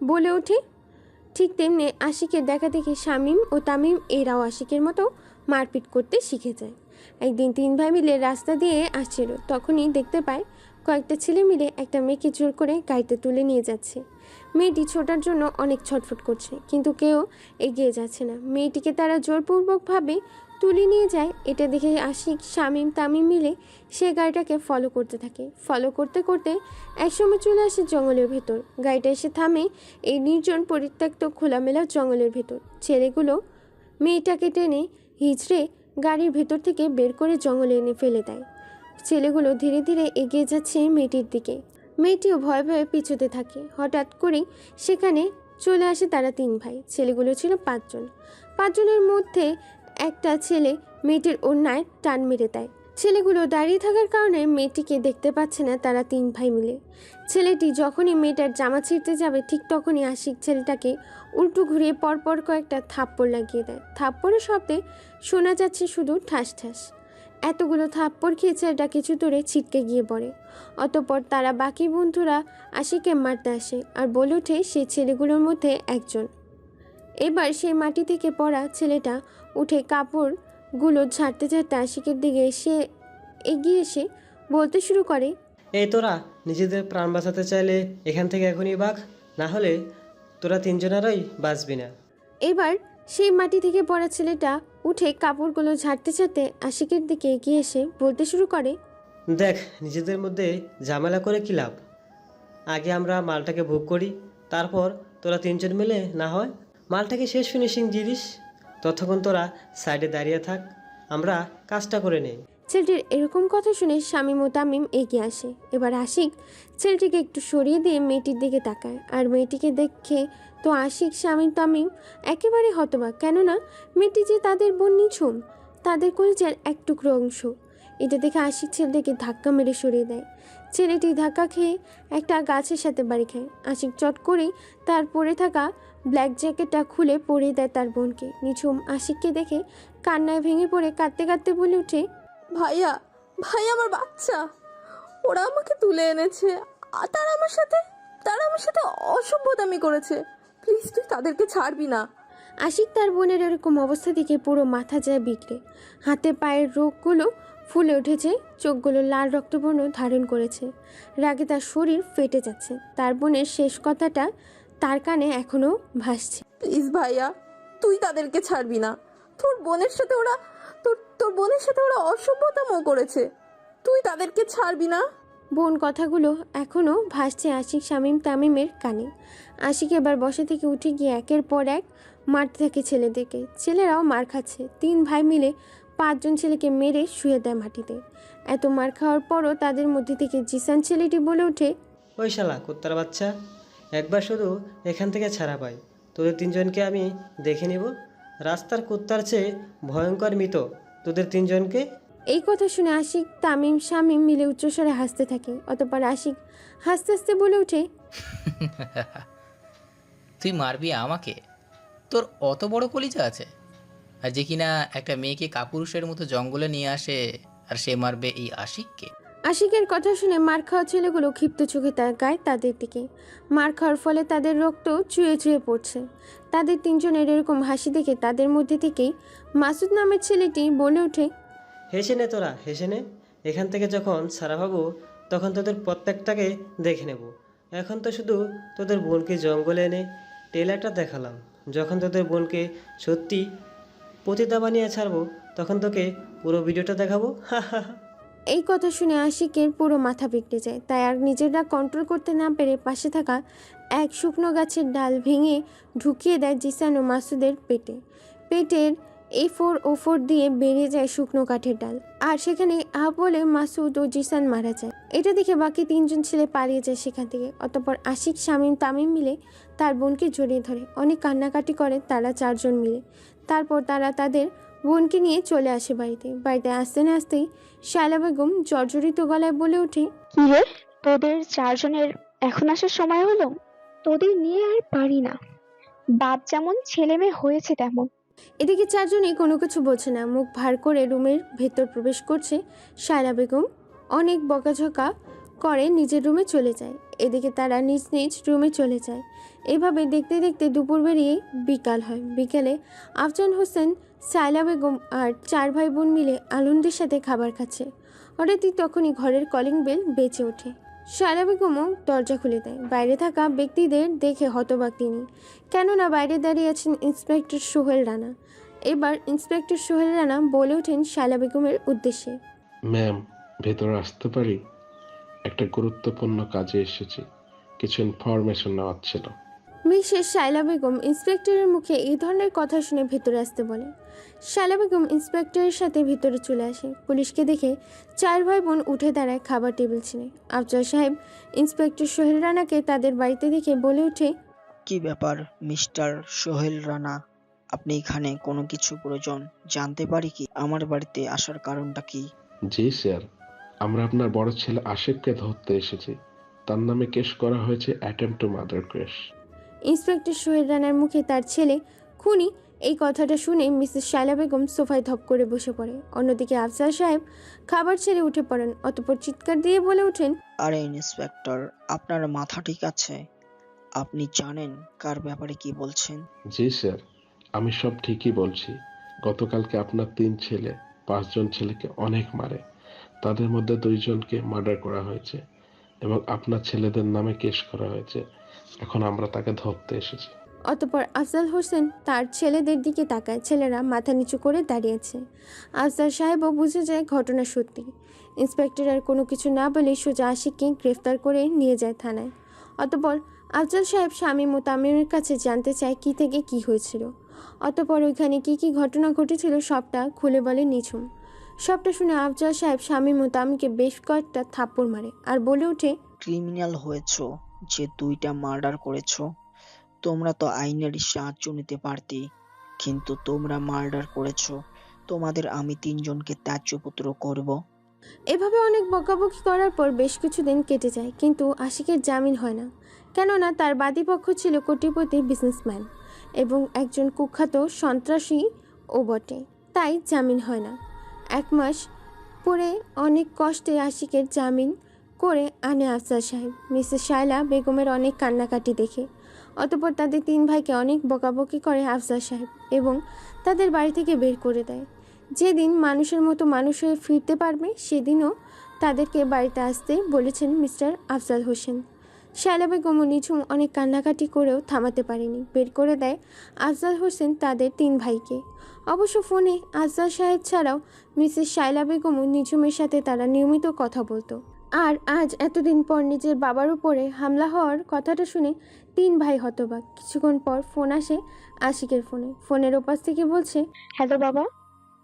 Speaker 2: বলে ওঠে। ঠিক তেমনি আশিকের দেখা দেখি শামীম ও তামিম এরাও আশিকের মতো মারপিট করতে শিখে যায়। একদিন তিন ভাই মিলে রাস্তা দিয়ে আসছিল, তখনই দেখতে পায় কয়েকটা ছেলে মিলে একটা মেয়েকে জোর করে গাড়িতে তুলে নিয়ে যাচ্ছে। মেয়েটি ছোটার জন্য অনেক ছটফট করছে, কিন্তু কেউ এগিয়ে যাচ্ছে না। মেয়েটিকে তারা জোরপূর্বকভাবে তুলে নিয়ে যায়। এটা দেখে আশিক, শামীম, তামিম মিলে সে গাড়িটাকে ফলো করতে থাকে। ফলো করতে করতে একসময় চলে আসে জঙ্গলের ভেতর। গাড়িটা এসে থামে এই নির্জন পরিত্যক্ত খোলামেলা জঙ্গলের ভেতর। ছেলেগুলো মেয়েটাকে টেনে হিচড়ে গাড়ির ভেতর থেকে বের করে জঙ্গলে এনে ফেলে দেয়। ছেলেগুলো ধীরে ধীরে এগিয়ে যাচ্ছে মেয়েটির দিকে। মেয়েটিও ভয়ে ভয়ে পিছুতে থাকে। হঠাৎ করেই সেখানে চলে আসে তারা তিন ভাই। ছেলেগুলো ছিল পাঁচজনের মধ্যে একটা ছেলে মেয়েটির ওড়নায় টান মেরে দেয়। ছেলেগুলো দাঁড়িয়ে থাকার কারণে মেয়েটিকে দেখতে পাচ্ছে না তারা তিন ভাই মিলে। ছেলেটি যখনই মেয়েটার জামা ছিঁড়তে যাবে ঠিক তখনই আশিক ছেলেটাকে উল্টো ঘুরিয়ে পরপর কয়েকটা থাপ্পড় লাগিয়ে দেয়। থাপ্পড়ের শব্দে শোনা যাচ্ছে শুধু ঠাস ঠাস। এতগুলো থাপ্পড় খেয়ে ছেলেটা কিছু দূরে ছিটকে গিয়ে পড়ে। অতঃপর তারা বাকি বন্ধুরা আশিককে মারতে আসে আর বলে ওঠে সেই ছেলেগুলোর মধ্যে একজন। এবার সেই মাটি থেকে পড়া ছেলেটা উঠে কাপড়গুলো ঝাড়তে ঝাড়তে আশিকের দিকে এগিয়ে এসে বলতে শুরু করে,
Speaker 20: এই তোরা নিজেদের প্রাণ বাঁচাতে চাইলে এখান থেকে এখনই ভাগ, না হলে তোরা তিনজনেরই বাঁচবি না।
Speaker 2: এবার সেই মাটি থেকে পড়া ছেলেটা উঠে কাপড়গুলো ঝাড়তে ঝাড়তে আশিকের দিকে এগিয়ে এসে বলতে শুরু করে,
Speaker 20: দেখ, নিজেদের মধ্যে ঝামেলা করে কী লাভ? আগে আমরা মালটাকে ভোগ করি, তারপর তোরা তিনজন মিলে না হয় মালটাকে শেষ ফিনিশিং দিস। ততক্ষণ তোরা সাইডে দাঁড়িয়ে থাক, আমরা কাজটা করে নেই।
Speaker 2: ছেলেটির এরকম কথা শুনে শামীম ও তামিম এগিয়ে আসে। এবার আশিক ছেলেটিকে একটু সরিয়ে দিয়ে মেয়েটির দিকে তাকায়, আর মেয়েটিকে দেখে তো আশিক, শামীম, তামিম একেবারে হতবাক, কেননা মেয়েটি যে তাদের বোন নিঝুম, তাদের কলিজার এক টুকরো অংশ। এটা দেখে আশিক ছেলেটিকে ধাক্কা মেরে সরিয়ে দেয়। ছেলেটি ধাক্কা খেয়ে একটা গাছের সাথে বাড়ি খায়। আশিক চট করেই তার পরে থাকা ব্ল্যাক জ্যাকেটটা খুলে পরিয়ে দেয় তার বোনকে। নিঝুম আশিককে দেখে কান্নায় ভেঙে পড়ে কাঁদতে কাঁদতে বলে ওঠে,
Speaker 14: ভাইয়া, ভাই আমার বাচ্চা, ওরা আমাকে তুলে এনেছে, আর তারা আমার সাথে অসভ্যতামি করেছে। প্লিজ তুই তাদেরকে ছাড়বি না।
Speaker 2: আশিক তার বোনের এরকম অবস্থা দেখে পুরো মাথা যায় বিগড়ে। হাতে পায়ের রোগগুলো ফুলে উঠেছে, চোখগুলো লাল রক্তবর্ণ ধারণ করেছে। রাগে তার শরীর ফেটে যাচ্ছে। তার বোনের শেষ কথাটা তার কানে এখনো ভাসছে।
Speaker 14: প্লিজ ভাইয়া, তুই তাদেরকে ছাড়বি না। তোর বোনের সাথে ওরা অসভ্যতামও করেছে, তুই তাদেরকে ছাড়বি না।
Speaker 2: বোন কথাগুলো এখনও ভাসছে আশিক, শামীম, তামিমের কানে। আশিক এবার বসা থেকে উঠে গিয়ে একের পর এক মারতে থাকে ছেলেদেরকে। ছেলেরাও মার খাচ্ছে। 3 ভাই মিলে 5 জন ছেলেকে মেরে শুয়ে দেয় মাটিতে। এত মার খাওয়ার পরও তাদের মধ্যে থেকে জিসান ছেলেটি বলে ওঠে,
Speaker 20: ওই শালা কুত্তার বাচ্চা, একবার শুধু এখান থেকে ছাড়া পাই, তোদের 3 জনকে আমি দেখে নেব। রাস্তার কুত্তার চেয়ে ভয়ঙ্কর মৃত তোদের 3 জনকে।
Speaker 2: এই কথা শুনে আশিক, তামিম, শামীম মিলে উচ্চস্বরে হাসতে থাকে। অতঃপর আশিক হাসতে হাসতে বলে ওঠে,
Speaker 5: তুই মারবি আমাকে? তোর অত বড় কলিজা আছে? আর যে কিনা একটা মেয়েকে কাপুরুষের মতো জঙ্গলে নিয়ে আসে, আর সে মারবে এই আশিককে?
Speaker 2: আশিকের কথা শুনে মার খাওয়া ছেলেগুলো ক্ষিপ্ত চোখে তাকায় তাদের দিকে। মার খাওয়ার ফলে তাদের রক্ত চুয়ে চুয়ে পড়ছে। তাদের 3 জনের এরকম হাসি দেখে তাদের মধ্যে থেকেই মাসুদ নামের ছেলেটি বলে ওঠে,
Speaker 20: হেসে নে তোরা, হেসে নে। এখান থেকে যখন ছাড়া পাবো তখন তোদের প্রত্যেকটাকে দেখে নেব। এখন তো শুধু তোদের বোনকে জঙ্গলে এনে টেলারটা দেখালাম। যখন তোদের বোনকে সত্যি পতিতা বানিয়ে ছাড়বো তখন তোকে পুরো ভিডিওটা দেখাবো।
Speaker 2: এই কথা শুনে আশিকের পুরো মাথা বিগড়ে যায়। তাই আর নিজেরা কন্ট্রোল করতে না পেরে পাশে থাকা এক শুকনো গাছের ডাল ভেঙে ঢুকিয়ে দেয় জিসান ও মাসুদের পেটে। পেটের A4O4 দিয়ে বেরিয়ে যায় শুকনো কাঠের ডাল, আর সেখানে বলে মাসুদ ও জিসান মারা যায়। এটা দেখে বাকি 3 জন ছেলে পালিয়ে যায় সেখান থেকে। অতঃপর আশিক, শামীম, তামিম মিলে তার বোনকে জড়িয়ে ধরে। অনেক কান্নাকাটি করে তারা 4 জন মিলে। তারপর তারা তাদের বোনকে নিয়ে চলে আসে বাড়িতে আসতে না আসতেই শায়লা বেগম জর্জরিত গলায় বলে ওঠে,
Speaker 21: কি রে, তোদের 4 জনের এখন আসার সময় হলো? তোদের নিয়ে আর পারি না, বাপ যেমন ছেলে মেয়ে হয়েছে তেমন।
Speaker 2: এদিকে 4 জনই কোনো কিছু বলছে না। মুখ ভার করে রুমের ভেতর প্রবেশ করছে শায়লা বেগম। অনেক বকাঝকা করে নিজের রুমে চলে যায়। এদিকে তারা নিজ নিজ রুমে চলে যায়। এভাবে দেখতে দেখতে দুপুর বেরিয়ে বিকাল হয়। বিকেলে আফজাল হোসেন, শায়লা বেগম আর 4 ভাই বোন মিলে আনন্দের সাথে খাবার খাচ্ছে। হঠাৎই তখনই ঘরের কলিং বেল বেজে ওঠে। শায়লা বেগমও দরজা খুলে দেয়। বাইরে থাকা ব্যক্তিদের দেখে হতবাক তিনি, কেননা বাইরে দাঁড়িয়ে আছেন ইন্সপেক্টর সোহেল রানা। এবার ইন্সপেক্টর সোহেল রানা বলে ওঠেন শায়লা বেগমের উদ্দেশ্যে,
Speaker 22: ম্যাম, ভেতরে আসতে পারি? একটা গুরুত্বপূর্ণ কাজে এসেছি, কিছু ইনফরমেশন নেওয়ার ছিল।
Speaker 2: মিসেস শায়লা বেগম ইন্সপেক্টরের মুখে এই ধরনের কথা শুনে ভেতরে আসতে বলে। শায়লা বেগম ইন্সপেক্টরের সাথে ভিতরে চলে আসে। পুলিশকে দেখে 4 ভাই বোন উঠে দাঁড়ায় খাবার টেবিল ছিনে। আফজাল সাহেব ইন্সপেক্টর সোহেল রানাকে তাদের বাড়িতে দেখে বলে ওঠে,
Speaker 23: কি ব্যাপার মিস্টার সোহেল রানা, আপনি এখানে? কোনো কিছু প্রয়োজন জানতে পারি কি? আমার বাড়িতে আসার কারণটা কি?
Speaker 22: জি স্যার, আমরা আপনার বড় ছেলে আশিককে ধরতে এসেছি। তার নামে কেস করা হয়েছে attempt to murder case.
Speaker 2: Inspector Sohel রানার মুখে তার ছেলে খুনি এই কথাটা শুনে মিসেস শায়লা বেগম সোফায় ধপ করে বসে পড়ে। অন্যদিকে আফজাল সাহেব খাবার ছেড়ে উঠে পড়েন। অতঃপর চিৎকার দিয়ে বলে ওঠেন,
Speaker 23: আরে ইন্সপেক্টর, আপনার মাথা ঠিক আছে? আপনি জানেন কার ব্যাপারে কি বলছেন?
Speaker 22: জি স্যার, আমি সব ঠিকই বলছি। গতকালকে আপনার 3 ছেলে 5 জন ছেলেকে অনেক মারে। তাদের মধ্যে 2 জনকে মার্ডার করা হয়েছে এবং আপনার ছেলেদের নামে কেস করা হয়েছে। এখন আমরা তাকে ধরতে এসেছি।
Speaker 2: অতঃপর আফজাল হোসেন তার ছেলেদের দিকে তাকায়। ছেলেরা মাথা নিচু করে দাঁড়িয়েছে। আফজাল সাহেবও বুঝে যায় ঘটনা সত্যি। ইন্সপেক্টর আর কোনো কিছু না বলে সোজা আশিককে গ্রেফতার করে নিয়ে যায় থানায়। অতঃপর আফজাল সাহেব শামীম ও তামিমের কাছে জানতে চায় কি থেকে কি হয়েছিল। অতঃপর ওইখানে কি কি ঘটনা ঘটেছিল সবটা খুলে বলে নিঝুম। সবটা শুনে আফজাল সাহেব শামীম ও তামিমকে বেশ কয়েকটা থাপ্পড় মারে আর বলে ওঠে,
Speaker 23: ক্রিমিনাল হয়েছো যে 2টা মার্ডার করেছো। তোমরা তো আইনের সাহায্য নিতে পারতে, কিন্তু তোমরা মার্ডার করেছো। তোমাদের আমি 3জনকে ত্যায্যপুত্র করব।
Speaker 2: এভাবে অনেক বকাবকি করার পর বেশ কিছুদিন কেটে যায়, কিন্তু আশিকের জামিন হয় না। কেননা তার বাদীপক্ষ ছিল কোটিপতি বিজনেসম্যান এবং একজন কুখ্যাত সন্ত্রাসী ও বটে, তাই জামিন হয় না। 1 মাস পরে অনেক কষ্টে আশিকের জামিন করে আনে আফজাল সাহেব। মিসেস শায়লা বেগমের অনেক কান্নাকাটি দেখে অতঃপর তাদের 3 ভাইকে অনেক বকাবকি করে আফজাল সাহেব এবং তাদের বাড়ি থেকে বের করে দেয়। যেদিন মানুষের মতো মানুষ হয়ে ফিরতে পারবে সেদিনও তাদেরকে বাড়িতে আসতে বলেছেন মিস্টার আফজাল হোসেন। শায়লা বেগম ও নিঝুম অনেক কান্নাকাটি করেও থামাতে পারেনি, বের করে দেয় আফজাল হোসেন তাদের 3 ভাইকে। অবশ্য ফোনে আফজাল সাহেব ছাড়াও মিসেস শায়লা বেগম ও নিঝুমের সাথে তারা নিয়মিত কথা বলতো। আর আজ এতদিন পর নিজের বাবার উপরে হামলা হওয়ার কথাটা শুনে 3 ভাই হতবাক। কিছুক্ষণ পর ফোন আসে আশিকের ফোনে। ফোনের ওপাশ থেকে বলছে,
Speaker 21: হ্যালো বাবা,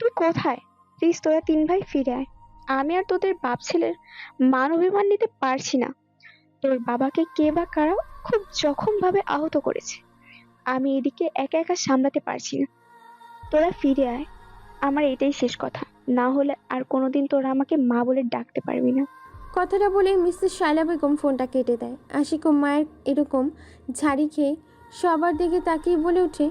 Speaker 21: তুই কোথায়? প্লিজ তোরা 3 ভাই ফিরে আয়। আমি আর তোদের বাপ ছেলের মান অভিমান নিতে পারছি না। তোর বাবাকে কে বা কারা খুব জখম ভাবে আহত করেছে। আমি এদিকে একা একা সামলাতে পারছি না। তোরা ফিরে আয়, আমার এটাই শেষ কথা। না হলে আর কোনোদিন তোরা আমাকে মা বলে ডাকতে পারবি না।
Speaker 2: কথাটা বলে মিসেস শায়লা বেগম ফোনটা কেটে দেয়। আশিক ও মায়ের এরকম ঝাড়ি খেয়ে সবার দিকে তাকিয়ে বলে ওঠে,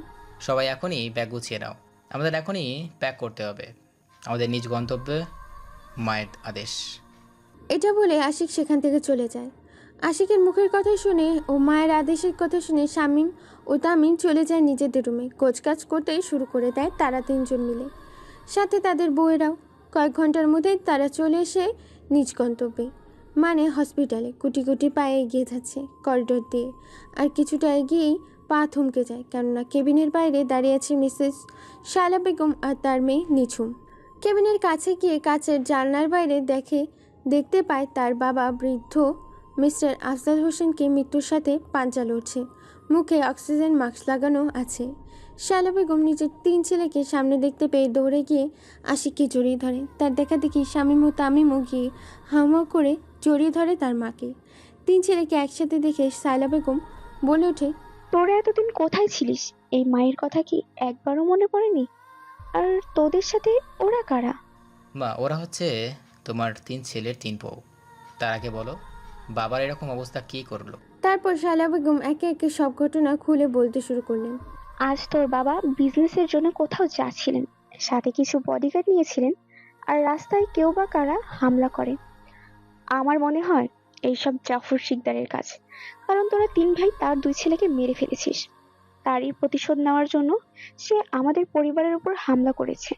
Speaker 5: সবাই এখনই ব্যাগ গুছিয়ে নাও, আমাদের এখনই প্যাক করতে হবে, আমাদের নিজ গন্তব্যে, মায়ের আদেশ।
Speaker 2: এটা বলে আশিক সেখান থেকে চলে যায়। আশিকের মুখের কথা শুনে ও মায়ের আদেশের কথা শুনে শামীম ও তামিম চলে যায় নিজেদের রুমে। কোচকাজ করতেই শুরু করে দেয় তারা 3 জন মিলে, সাথে তাদের বউয়েরাও। কয়েক ঘন্টার মধ্যেই তারা চলে এসে নিজ গন্তব্যে, মানে হসপিটালে। কুটি কুটি পায়ে এগিয়ে যাচ্ছে করিডোর দিয়ে, আর কিছুটা এগিয়েই পা থমকে যায়, কেননা কেবিনের বাইরে দাঁড়িয়ে আছে মিসেস শায়লা বেগম আর তার মেয়ে নিঝুম। কেবিনের কাছে গিয়ে কাচের জানলার বাইরে দেখতে পায় তার বাবা বৃদ্ধ মিস্টার আফজাল হোসেনকে মৃত্যুর সাথে পাঞ্জা লড়ছে। মুখে অক্সিজেন মাস্ক লাগানো আছে। শায়লা বেগম নিজের 3 ছেলেকে সামনে দেখতে পেয়ে দৌড়ে গিয়ে আশিককে জড়িয়ে ধরে। তার দেখা দেখি শামীম ও তামিমও গিয়ে হাউমাউ করে জড়িয়ে ধরে তার মাকে। 3 ছেলেকে একসাথে দেখে শায়লা বেগম বলে ওঠে,
Speaker 21: তোরা এতদিন কোথায় ছিলিস? এই মায়ের কথা কি একবারও মনে পড়েনি? আর তোদের সাথে ওরা কারা?
Speaker 5: মা, ওরা হচ্ছে তোমার 3 ছেলের 3 বউ। তার আগে বলো, বাবার এরকম অবস্থা কী করলো?
Speaker 2: তারপর শায়লা বেগম একে একে সব ঘটনা খুলে বলতে শুরু করলেন।
Speaker 21: আজ তোর বাবা বিজনেসের জন্য কোথাও যাচ্ছিলেন, সাথে কিছু বডিগার্ড নিয়েছিলেন, আর রাস্তায় কেউ বা কারা হামলা করে। আমার মনে হয় এইসব জাফর শিকদারের কাজ, কারণ তোরা 3 ভাই তার 2 ছেলেকে মেরে ফেলেছিস। তারই প্রতিশোধ নেওয়ার জন্য সে আমাদের পরিবারের উপর হামলা করেছে।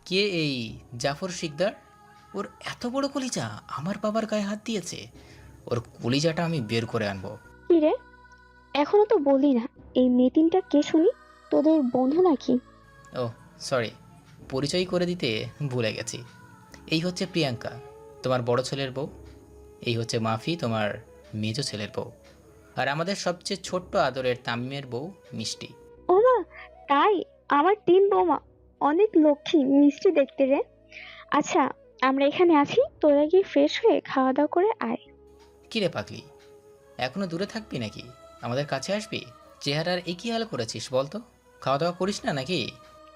Speaker 5: কে এই জাফর শিকদার? ওর এত বড় কলিজা আমার বাবার গায়ে হাত দিয়েছে। ওর কলিজাটা আমি বের করে আনবো।
Speaker 21: কি রে, এখনো তো বললি না এই মেয়ে 3টা কে শুনি? তোদের বন্ধু নাকি?
Speaker 5: ও সরি, পরিচয় করে দিতে ভুলে গেছি। এই হচ্ছে প্রিয়াঙ্কা, তোমার বড় ছেলের বউ। এই হচ্ছে মাফি, তোমার মেজো ছেলের বউ। আর আমাদের সবচেয়ে ছোট্ট আদরের তামিমের বউ মিষ্টি।
Speaker 21: ও মা, তাই? আমার 3 বৌমা অনেক লক্ষ্মী মিষ্টি দেখতে রে। আচ্ছা, আমরা এখানে আছি, তোরা গিয়ে ফ্রেশ হয়ে খাওয়া দাওয়া করে আয়।
Speaker 5: কিরে পাগলি, এখনো দূরে থাকবি নাকি? আমাদের কাছে আসবি? চেহারার একই হাল করেছিস বলতো? খাওয়া দাওয়া করিস না নাকি?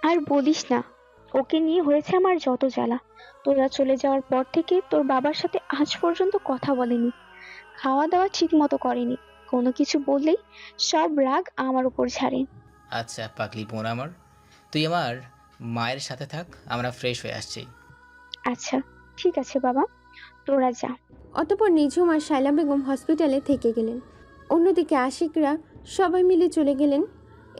Speaker 21: আর বলিস না, ওকে নিয়ে হয়েছে আমার যত জ্বালা। তোরা চলে যাওয়ার পর থেকে তোর বাবার সাথে আজ পর্যন্ত কথা বলেনি, খাওয়া দাওয়া ঠিক মতো করেনি। কোনো কিছু বললেই সব রাগ আমার উপর ছাড়ে।
Speaker 5: আচ্ছা পাগলি বোন আমার, তুই আমার মায়ের সাথে থাক, আমরা ফ্রেশ হয়ে আসছি।
Speaker 21: আচ্ছা ঠিক আছে বাবা, তোরা যা।
Speaker 2: অতঃপর নিঝুম আর শায়লা বেগম হসপিটালে থেকে গেলেন। অন্যদিকে আশিকরা সবাই মিলে চলে গেলেন।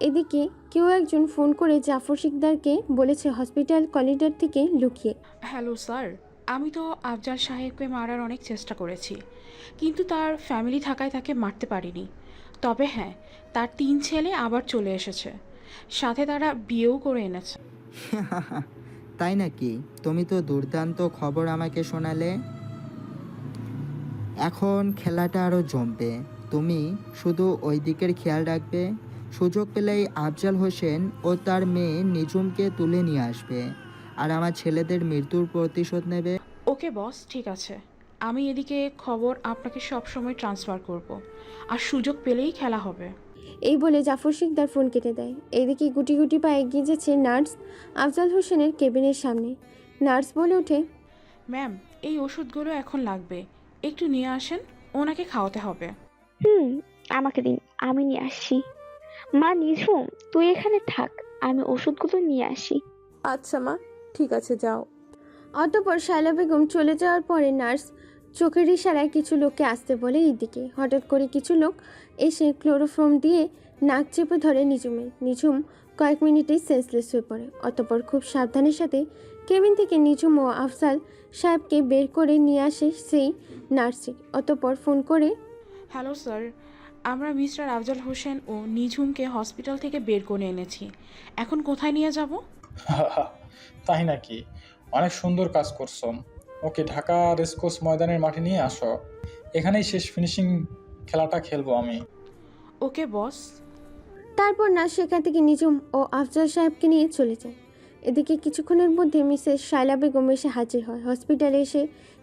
Speaker 2: এদিকে কেউ একজন ফোন করে জাফর শিকদারকে বলেছে হসপিটাল করিডোর থেকে লুকিয়ে।
Speaker 4: হ্যালো স্যার, আমি তো আফজাল সাহেবকে মারার অনেক চেষ্টা করেছি, কিন্তু তার ফ্যামিলি থাকায় তাকে মারতে পারিনি। তবে হ্যাঁ, তার 3 ছেলে আবার চলে এসেছে, সাথে তারা বিয়েও করে এনেছে।
Speaker 7: তাই নাকি? তুমি তো দুর্দান্ত খবর আমাকে শোনালে। এখন খেলাটা আরও জমবে। তুমি শুধু ওই দিকের খেয়াল রাখবে। সুযোগ পেলেই আফজাল হোসেন ও তার মেয়ে নিঝুমকে তুলে নিয়ে আসবে। আর আমার ছেলেদের মৃত্যুর প্রতিশোধ নেবে।
Speaker 4: ওকে বস, ঠিক আছে। আমি এদিকে খবর আপনাকে সব সময় ট্রান্সফার করব। আর সুযোগ পেলেই খেলা হবে।
Speaker 2: এই বলে জাফর শিকদার ফোন কেটে দেয়। এইদিকে গুটি গুটি পায়ে এগিয়ে যাচ্ছে নার্স আফজাল হোসেনের কেবিনের সামনে। নার্স বলে ওঠে,
Speaker 4: ম্যাম, এই ওষুধগুলো এখন লাগবে, একটু নিয়ে আসেন, ওনাকে খাওয়াতে হবে।
Speaker 21: আমাকে দিন, আমি নিয়ে আসি। মা নিঝুম, তুই এখানে থাক, আমি ওষুধগুলো নিয়ে আসি।
Speaker 2: আচ্ছা মা, ঠিক আছে যাও। অতঃপর শায়লা বেগম চলে যাওয়ার পরে নার্স চোখের ইশারায় কিছু লোককে আসতে বলে। এইদিকে হঠাৎ করে কিছু লোক এসে ক্লোরোফর্ম দিয়ে নাক চেপে ধরে নিঝুম কয়েক মিনিটেই সেন্সলেস হয়ে পড়ে। অতঃপর খুব সাবধানের সাথে কেবিন থেকে নিঝুম ও আফজাল সাহেবকে বের করে নিয়ে আসে সেই নার্সিং। অতঃপর ফোন করে,
Speaker 4: হ্যালো স্যার, আমরা মিস্টার আফজাল হোসেন ও নিঝুমকে হসপিটাল থেকে বের করে এনেছি। এখন কোথায় নিয়ে যাব?
Speaker 12: তাই নাকি? অনেক সুন্দর কাজ করছো। ওকে ঢাকা রেসকোর্স ময়দানের মাঠে নিয়ে আসো, এখানেই শেষ ফিনিশিং খেলাটা খেলবো আমি।
Speaker 4: ওকে বস।
Speaker 2: তারপর নার্স সেখান থেকে নিঝুম ও আফজাল সাহেবকে নিয়ে চলে যায়। এদিকে কিছুক্ষণের মধ্যে মিসেস শায়লা বেগম এসে হাজির হয়। হসপিটালে এসে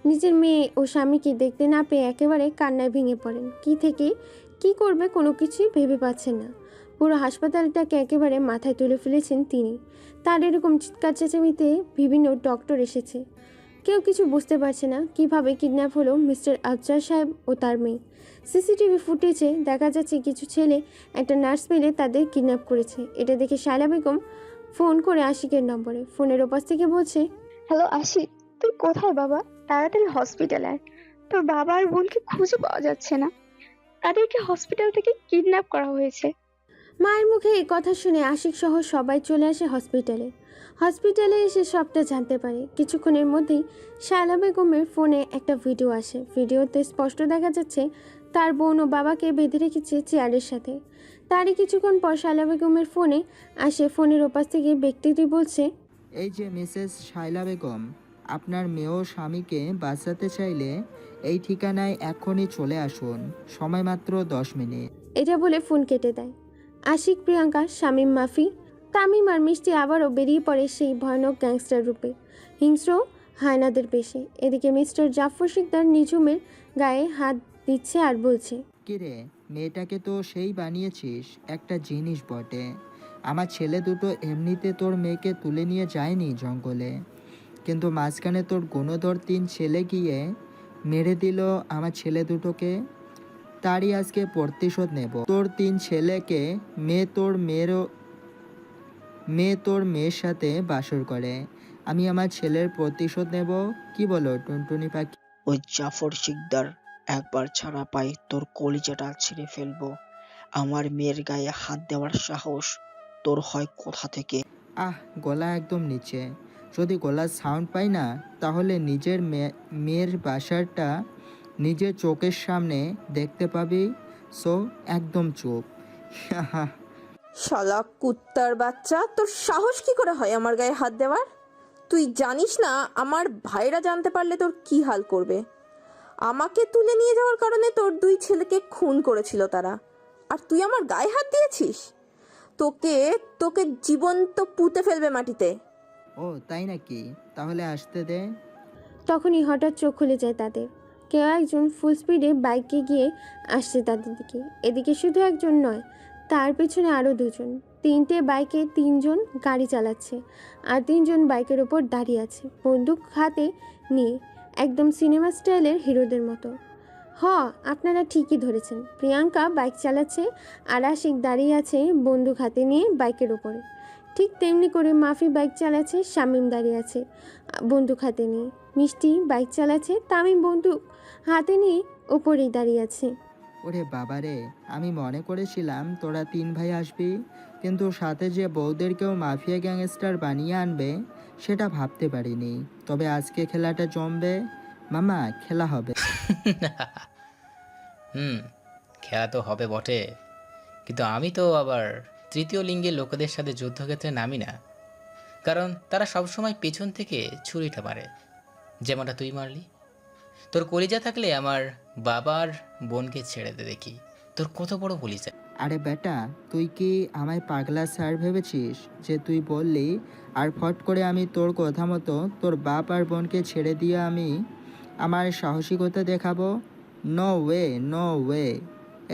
Speaker 2: নিজের মেয়ে ও স্বামীকে দেখতে না পেয়ে একেবারে কান্নায় ভেঙে পড়েন। কি থেকে কি করবে কোনো কিছুই ভেবে পাচ্ছেন না। পুরো হাসপাতালটাকে একেবারে মাথায় তুলে ফেলেছেন তিনি। তার এরকম চিৎকার চেঁচামেচিতে বিভিন্ন ডক্টর এসেছে, কেউ কিছু বুঝতে পারছে না কিভাবে কিডন্যাপ হলো মিস্টার আফজাল সাহেব ও তার মেয়ে। সিসিটিভি ফুটেজে দেখা যাচ্ছে কিছু ছেলে একটা নার্স মিলে তাদের কিডন্যাপ করেছে। এটা দেখে শায়লা বেগম ফোন করে আশিকের নম্বরে। ফোনের ওপাশ থেকে বলছে,
Speaker 21: হ্যালো আশিক, তুই কোথায় বাবা? তাড়াতাড়ি হসপিটালে আয়, তোর বাবা আর বোনকে খুঁজে পাওয়া যাচ্ছে না, তাদেরকে হসপিটাল থেকে কিডন্যাপ করা হয়েছে।
Speaker 2: মায়ের মুখে এই কথা শুনে আশিক সহ সবাই চলে আসে হসপিটালে। হসপিটালে এসে সবটা জানতে পারে। কিছুক্ষণের মধ্যেই শায়লা বেগমের ফোনে একটা ভিডিও আসে। ভিডিওতে স্পষ্ট দেখা যাচ্ছে তার বোন ও বাবাকে বেঁধে রেখেছে চেয়ারের সাথে। তারই কিছুক্ষণ পর শায়লা বেগমের ফোনে আসে। ফোনের ওপাশ থেকে ব্যক্তিটি বলছে,
Speaker 7: এই যে মিসেস শায়লা বেগম, আপনার মেয়ে ও স্বামীকে বাঁচাতে চাইলে এই ঠিকানায় এখনই চলে আসুন, সময় মাত্র 10 মিনিট।
Speaker 2: এটা বলে ফোন কেটে দেয়। আশিক, প্রিয়াঙ্কা, শামীম, মাফি, তামিম আর মিষ্টি আবারও বেরিয়ে পড়ে সেই ভয়ানক গ্যাংস্টার রূপে, হিংস্র হায়নাদের বেশে। এদিকে মিস্টার জাফর শিকদার নিঝুমের গায়ে হাত দিচ্ছে আর বলছে,
Speaker 7: কিরে, মেয়েটাকে তো সেই বানিয়েছিস, একটা জিনিস বটে। আমার ছেলে দুটো এমনিতে তোর মেয়েকে তুলে নিয়ে যায়নি জঙ্গলে, কিন্তু মাঝখানে তোর গুণধর 3 ছেলে গিয়ে মেরে দিল আমার ছেলে দুটোকে। তারই আজকে প্রতিশোধ নেব। তোর 3 ছেলেকে মেয়ে তোর মেয়ের সাথে বাসর করে, আমি আমার ছেলের প্রতিশোধ নেব। কি বলো টুনটুনি পাখি?
Speaker 23: ওই জাফর শিকদার একবার ছাড়া পাই তোর কলিজাটা ছিঁড়ে ফেলবো। আমার মেয়ের গায়ে হাত দেওয়ার সাহস তোর হয় কোথা থেকে?
Speaker 7: গলা একদম নিচে। যদি গলার সাউন্ড পাই না, তাহলে নিজের মেয়ের বাসাটা নিজের চোখের সামনে দেখতে পাবি। সো একদম চুপ।
Speaker 14: শালা কুত্তার বাচ্চা, তোর সাহস কি করে হয় আমার গায়ে হাত দেওয়ার? তুই জানিস না আমার ভাইরা জানতে পারলে তোর কি হাল করবে? আমাকে তুলে নিয়ে যাওয়ার কারণে তোর 2 ছেলেকে খুন করেছিল তারা, আর তুই আমার গায়ে হাত দিয়েছিস? তোকে তোকে জীবন্ত পুঁতে ফেলবে মাটিতে।
Speaker 7: ও তাই নাকি? তাহলে আসতে দে।
Speaker 2: তখনই হঠাৎ চোখ খুলে যায় তাদের। কেউ একজন ফুল স্পিডে বাইকে গিয়ে আসছে তাদের দিকে। এদিকে শুধু একজন নয়, তার পেছনে আরও 2জন। 3টে বাইকে 3জন গাড়ি চালাচ্ছে, আর 3জন বাইকের ওপর দাঁড়িয়ে আছে বন্দুক হাতে নিয়ে, একদম সিনেমা স্টাইলের হিরোদের মতো। আপনারা ঠিকই ধরেছেন, প্রিয়াঙ্কা বাইক চালাচ্ছে আর আশিক দাঁড়িয়ে আছে বন্দুক হাতে নিয়ে বাইকের ওপরে। ঠিক তেমনি করে মাফি বাইক চালাচ্ছে, শামীম দাঁড়িয়ে আছে বন্দুক হাতে নিয়ে, মিষ্টি বাইক চালাচ্ছে, তামিম বন্দুক হাতে নিয়ে ওপরেই দাঁড়িয়ে আছে।
Speaker 7: ওরে বাবারে, আমি মনে করেছিলাম তোরা 3 ভাই আসবি, কিন্তু সাথে যে বউদেরকেও মাফিয়া গ্যাংস্টার বানিয়ে আনবে সেটা ভাবতে পারিনি। তবে আজকে খেলাটা জমবে মামা, খেলা হবে।
Speaker 5: খেলা তো হবে বটে, কিন্তু আমি তো আবার তৃতীয় লিঙ্গের লোকেদের সাথে যুদ্ধক্ষেত্রে নামি না, কারণ তারা সবসময় পেছন থেকে ছুরিটা মারে, যেমনটা তুই মারলি। তোর কলিজা থাকলে আমার বাবার বোনকে ছেড়ে দে দেখি, তোর কত বড় কলিজা।
Speaker 7: আরে বেটা, তুই কি আমায় পাগলা স্যার ভেবেছিস যে তুই বললি আর ফট করে আমি তোর কথা মতো তোর বাপ আর বোনকে ছেড়ে দিয়ে আমি আমার সাহসিকতা দেখাবো? No way, no way.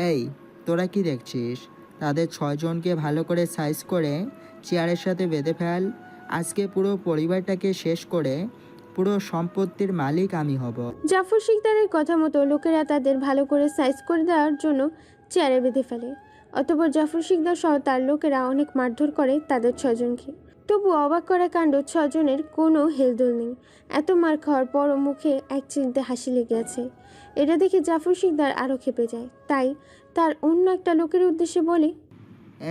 Speaker 7: এই, তোরা কি দেখছিস? তাদের 6 জনকে ভালো করে সাইজ করে চেয়ারের সাথে বেঁধে ফেল। আজকে পুরো পরিবারটাকে শেষ করে পুরো সম্পত্তির মালিক আমি হব।
Speaker 2: জাফর শিকদারের কথা মতো লোকেরা তাদের ভালো করে সাইজ করে দেওয়ার জন্য চেয়ারে বেঁধে ফেলে। অতঃপর জাফর শিকদার সহ তার লোকেরা অনেক মারধর করে তাদের 6 জনকে। তবু অবাক করা কাণ্ড, 6 জনের কোনো হেলদোল নেই। এত মার খাওয়ার পরও মুখে এক চিলতে হাসি লেগে আছে। এটা দেখে জাফর শিকদার আরও ক্ষেপে যায়। তাই তার অন্য একটা লোকের উদ্দেশ্যে বলে,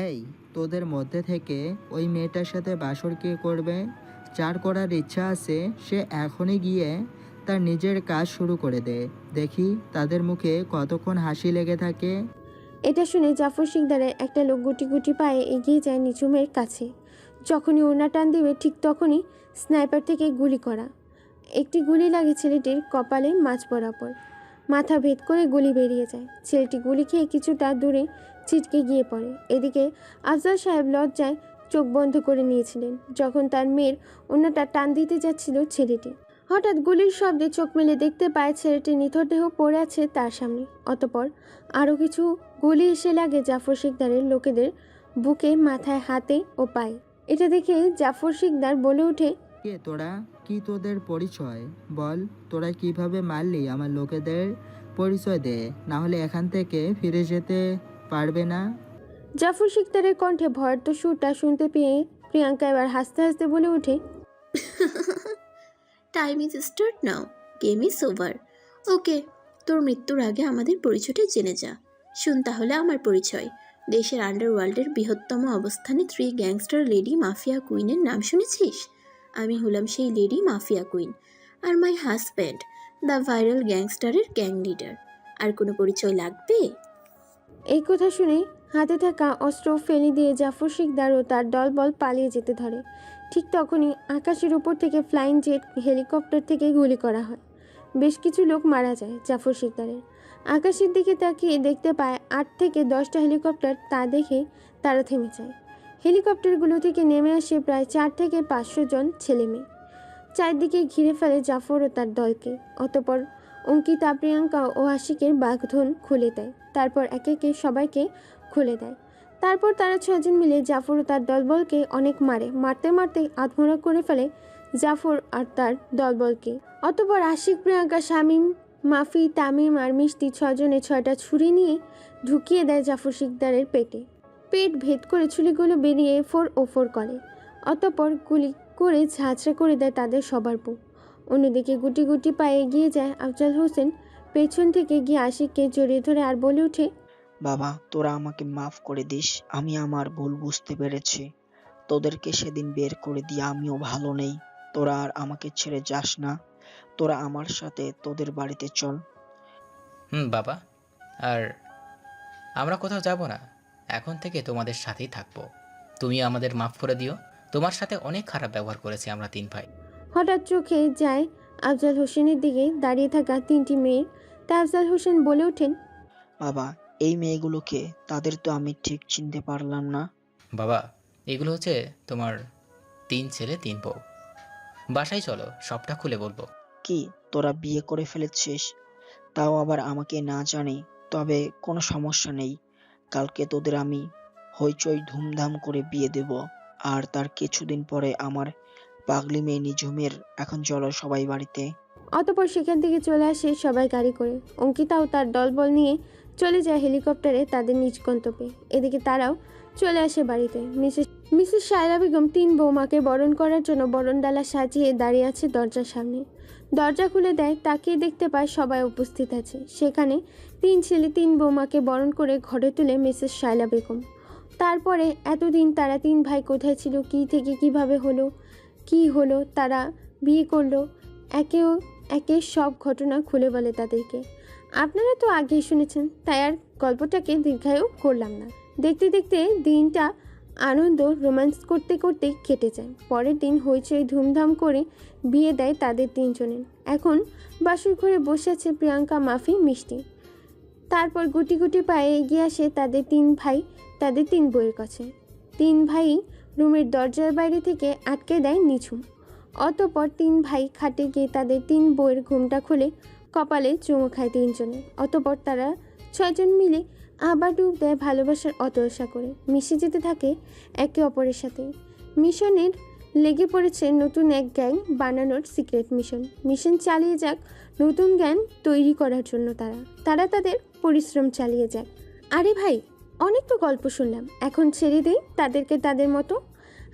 Speaker 7: এই, তোদের মধ্যে থেকে ওই মেয়েটার সাথে বাসর কে করবে? যার করার ইচ্ছা আছে সে এখনই গিয়ে তার নিজের কাজ শুরু করে দে, দেখি তাদের মুখে কতক্ষণ হাসি লেগে থাকে।
Speaker 2: এটা শুনে জাফর শিকদারের একটা লোক গুটি গুটি পায়ে এগিয়ে যায় নিঝুমের কাছে। যখনই ওড়না টান দিবে ঠিক তখনই স্নাইপার থেকে গুলি করা। একটি গুলি লাগে ছেলেটির কপালে মাঝ বরাবর। মাথা ভেদ করে গুলি বেরিয়ে যায়। ছেলেটি গুলি খেয়ে কিছুটা দূরে ছিটকে গিয়ে পড়ে। এদিকে আফজাল সাহেব লজ্জায় চোখ বন্ধ করে নিয়েছিলেন যখন তার মেয়ের ওড়নাটা টান দিতে যাচ্ছিল ছেলেটি। হঠাৎ গুলির শব্দে চোখ মেলে দেখতে পায় ছেলেটির নিথরদেহ পড়ে আছে তার সামনে। অতঃপর আরও কিছু গুলি এসে লাগে জাফর শিকদারের লোকেদের বুকে, মাথায়, হাতে ও পায়ে। এটা দেখে জাফর শিকদার বলে ওঠে,
Speaker 7: কে তোরা? কি তোদের পরিচয়? বল, তোরা কিভাবে মারলি আমার লোকেদের? পরিচয় দে, না হলে এখান থেকে ফিরে যেতে পারবে না।
Speaker 2: জাফর শিকদারের কণ্ঠে ভয়ের তো সুরটা শুনতে পেয়ে প্রিয়াঙ্কা এবার হাসতে হাসতে বলে ওঠে,
Speaker 6: time is start now, game is over. Okay, তোর মৃত্যুর আগে আমাদের পরিচয়টা জেনে যা। শুন তাহলে আমার পরিচয়। দেশের আন্ডারওয়ার্ল্ডের বৃহত্তম অবস্থানে 3 গ্যাংস্টার লেডি মাফিয়া কুইনের নাম শুনেছিস? আমি হলাম সেই লেডি মাফিয়া কুইন, আর মাই হাজব্যান্ড দ্য ভাইরাল গ্যাংস্টারের গ্যাং লিডার। আর কোনো পরিচয় লাগবে?
Speaker 2: এই কথা শুনে হাতে থাকা অস্ত্র ফেলে দিয়ে জাফর শিকদার ও তার দলবল পালিয়ে যেতে ধরে। ঠিক তখনই আকাশের উপর থেকে ফ্লাইং জেট হেলিকপ্টার থেকে গুলি করা হয়। বেশ কিছু লোক মারা যায় জাফর শিকদারের। আকাশের দিকে তাকিয়ে দেখতে পায় 8 থেকে 10টা হেলিকপ্টার। তা দেখে তারা থেমে যায়। হেলিকপ্টারগুলো থেকে নেমে আসে প্রায় 4 থেকে 500 জন ছেলে মেয়ে। চারদিকে ঘিরে ফেলে জাফর ও তার দলকে। অতঃপর অঙ্কিতা, প্রিয়াঙ্কা ও আশিকের বাগধন খুলে দেয়। তারপর একে একে সবাইকে খুলে দেয়। তারপর তারা 6 জন মিলে জাফর ও তার দলবলকে অনেক মারে। মারতে মারতে আত্মহত্যা করে ফেলে জাফর আর তার দলবলকে। অতঃপর আশিক, প্রিয়াঙ্কা, শামীম, মাফি, তামিম আর মিষ্টি 6 জনে 6টা ছুরি নিয়ে ঢুকিয়ে দেয় জাফর শিকদারের পেটে। পেট ভেদ করে ছুরিগুলো বেরিয়ে 404 করে। অতঃপর গুলি করে ঝাঁঝরা করে দেয় তাদের সবার বুক। অন্যদিকে গুটি গুটি পায়ে এগিয়ে যায় আফজাল হোসেন। পেছন থেকে গিয়ে আশিককে জড়িয়ে ধরে আর বলে ওঠে,
Speaker 23: বাবা, তোরা আমাকে মাফ করে দিস। আমি আমার ভুল বুঝতে পেরেছি। তোদেরকে সেদিন বের করে দিয়ে আমিও ভালো নেই। তোরা আর আমাকে ছেড়ে যাস না। তোরা আমার সাথে তোদের বাড়িতে চল।
Speaker 5: বাবা, আর আমরা কোথাও যাব না। এখন থেকে তোমাদের সাথেই থাকবো। তুমি আমাদের মাফ করে দিও। তোমার সাথে অনেক খারাপ ব্যবহার করেছি আমরা 3 ভাই।
Speaker 2: হঠাৎ চোখে যায় আফজাল হোসেনের দিকে দাঁড়িয়ে থাকা 3টি মেয়ের। তা আফজাল হোসেন বলে ওঠেন,
Speaker 23: বাবা, এই মেয়েগুলোকে, তাদের তো আমি ঠিক চিনতে পারলাম না।
Speaker 5: বাবা, এগুলো হচ্ছে তোমার 3 ছেলে 3 বউ। বাসায় চলো, সবটা খুলে বলবো।
Speaker 23: কি, তোরা বিয়ে করে ফেলেছিস? তাও আবার আমাকে না জানি? তবে কোনো সমস্যা নেই। কালকে তোদের আমি হইচই ধুমধাম করে বিয়ে দেব। আর তার কিছুদিন পরে আমার পাগলি মেয়ে নিঝুমের। এখন চলো সবাই বাড়িতে।
Speaker 2: অতঃপর সেখান থেকে চলে আসে সবাই গাড়ি করে। অঙ্কিতাও তার দলবল নিয়ে চলে যায় হেলিকপ্টারে তাদের নিজ গন্তব্যে। এদিকে তারাও চলে আসে বাড়িতে। মিসেস শায়লা বেগম 3 বৌমাকে বরণ করার জন্য বরণডালা সাজিয়ে দাঁড়িয়ে আছে দরজার সামনে। দরজা খুলে দেয়, তাকিয়ে দেখতে পায় সবাই উপস্থিত আছে। সেখানে 3 ছেলে 3 বৌমাকে বরণ করে ঘরে তুলে মিসেস শায়লা বেগম। তারপরে এতদিন তারা 3 ভাই কোথায় ছিল, কী থেকে কিভাবে হলো, কি হলো, তারা বিয়ে করলো, একেও একে সব ঘটনা খুলে বলে তাদেরকে। আপনারা তো আগেই শুনেছেন, তাই আর গল্পটাকে দীর্ঘায়ু করলাম না। দেখতে দেখতে দিনটা আনন্দ রোম্যান্স করতে করতে কেটে যায়। পরের দিন হইচই ধুমধাম করে বিয়ে দেয় তাদের 3 জনের। এখন বাসর ঘরে বসে আছে প্রিয়াঙ্কা, মাফি, মিষ্টি। তারপর গুটি গুটি পায়ে এগিয়ে আসে তাদের 3 ভাই তাদের 3 বইয়ের কাছে। 3 ভাই রুমের দরজার বাইরে থেকে আটকে দেয় নিঝুম। অতঃপর 3 ভাই খাটে গিয়ে তাদের 3 বইয়ের ঘুমটা খুলে কপালে চুমু খায় 3 জনে। অতঃপর তারা 6 জন মিলে আবার ডুব দেয় ভালোবাসার অতল সাগরে, মিশে যেতে থাকে একে অপরের সাথে। মিশনের লেগে পড়েছে নতুন এক গ্যাং বানানোর সিক্রেট মিশন চালিয়ে যাক নতুন জ্ঞান তৈরি করার জন্য তারা তাদের পরিশ্রম চালিয়ে যাক। আরে ভাই, অনেক তো গল্প শুনলাম, এখন ছেড়ে দেই তাদেরকে তাদের মতো,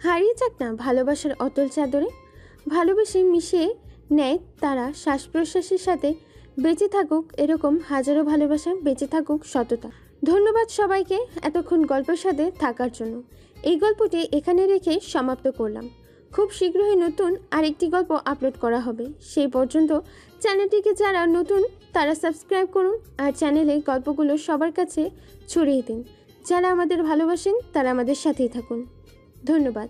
Speaker 2: হারিয়ে যাক না ভালোবাসার অতল চাদরে। ভালোবেসে মিশিয়ে নেয় তারা শ্বাস প্রশ্বাসের সাথে, বেঁচে থাকুক এরকম হাজারো ভালোবাসা, বেঁচে থাকুক সততা। ধন্যবাদ সবাইকে এতক্ষণ গল্পের সাথে থাকার জন্য। এই গল্পটি এখানে রেখে সমাপ্ত করলাম। খুব শীঘ্রই নতুন আরেকটি গল্প আপলোড করা হবে। সেই পর্যন্ত চ্যানেলটিকে যারা নতুন তারা সাবস্ক্রাইব করুন আর চ্যানেলে গল্পগুলো সবার কাছে ছড়িয়ে দিন। যারা আমাদের ভালোবাসেন তারা আমাদের সাথেই থাকুন। ধন্যবাদ।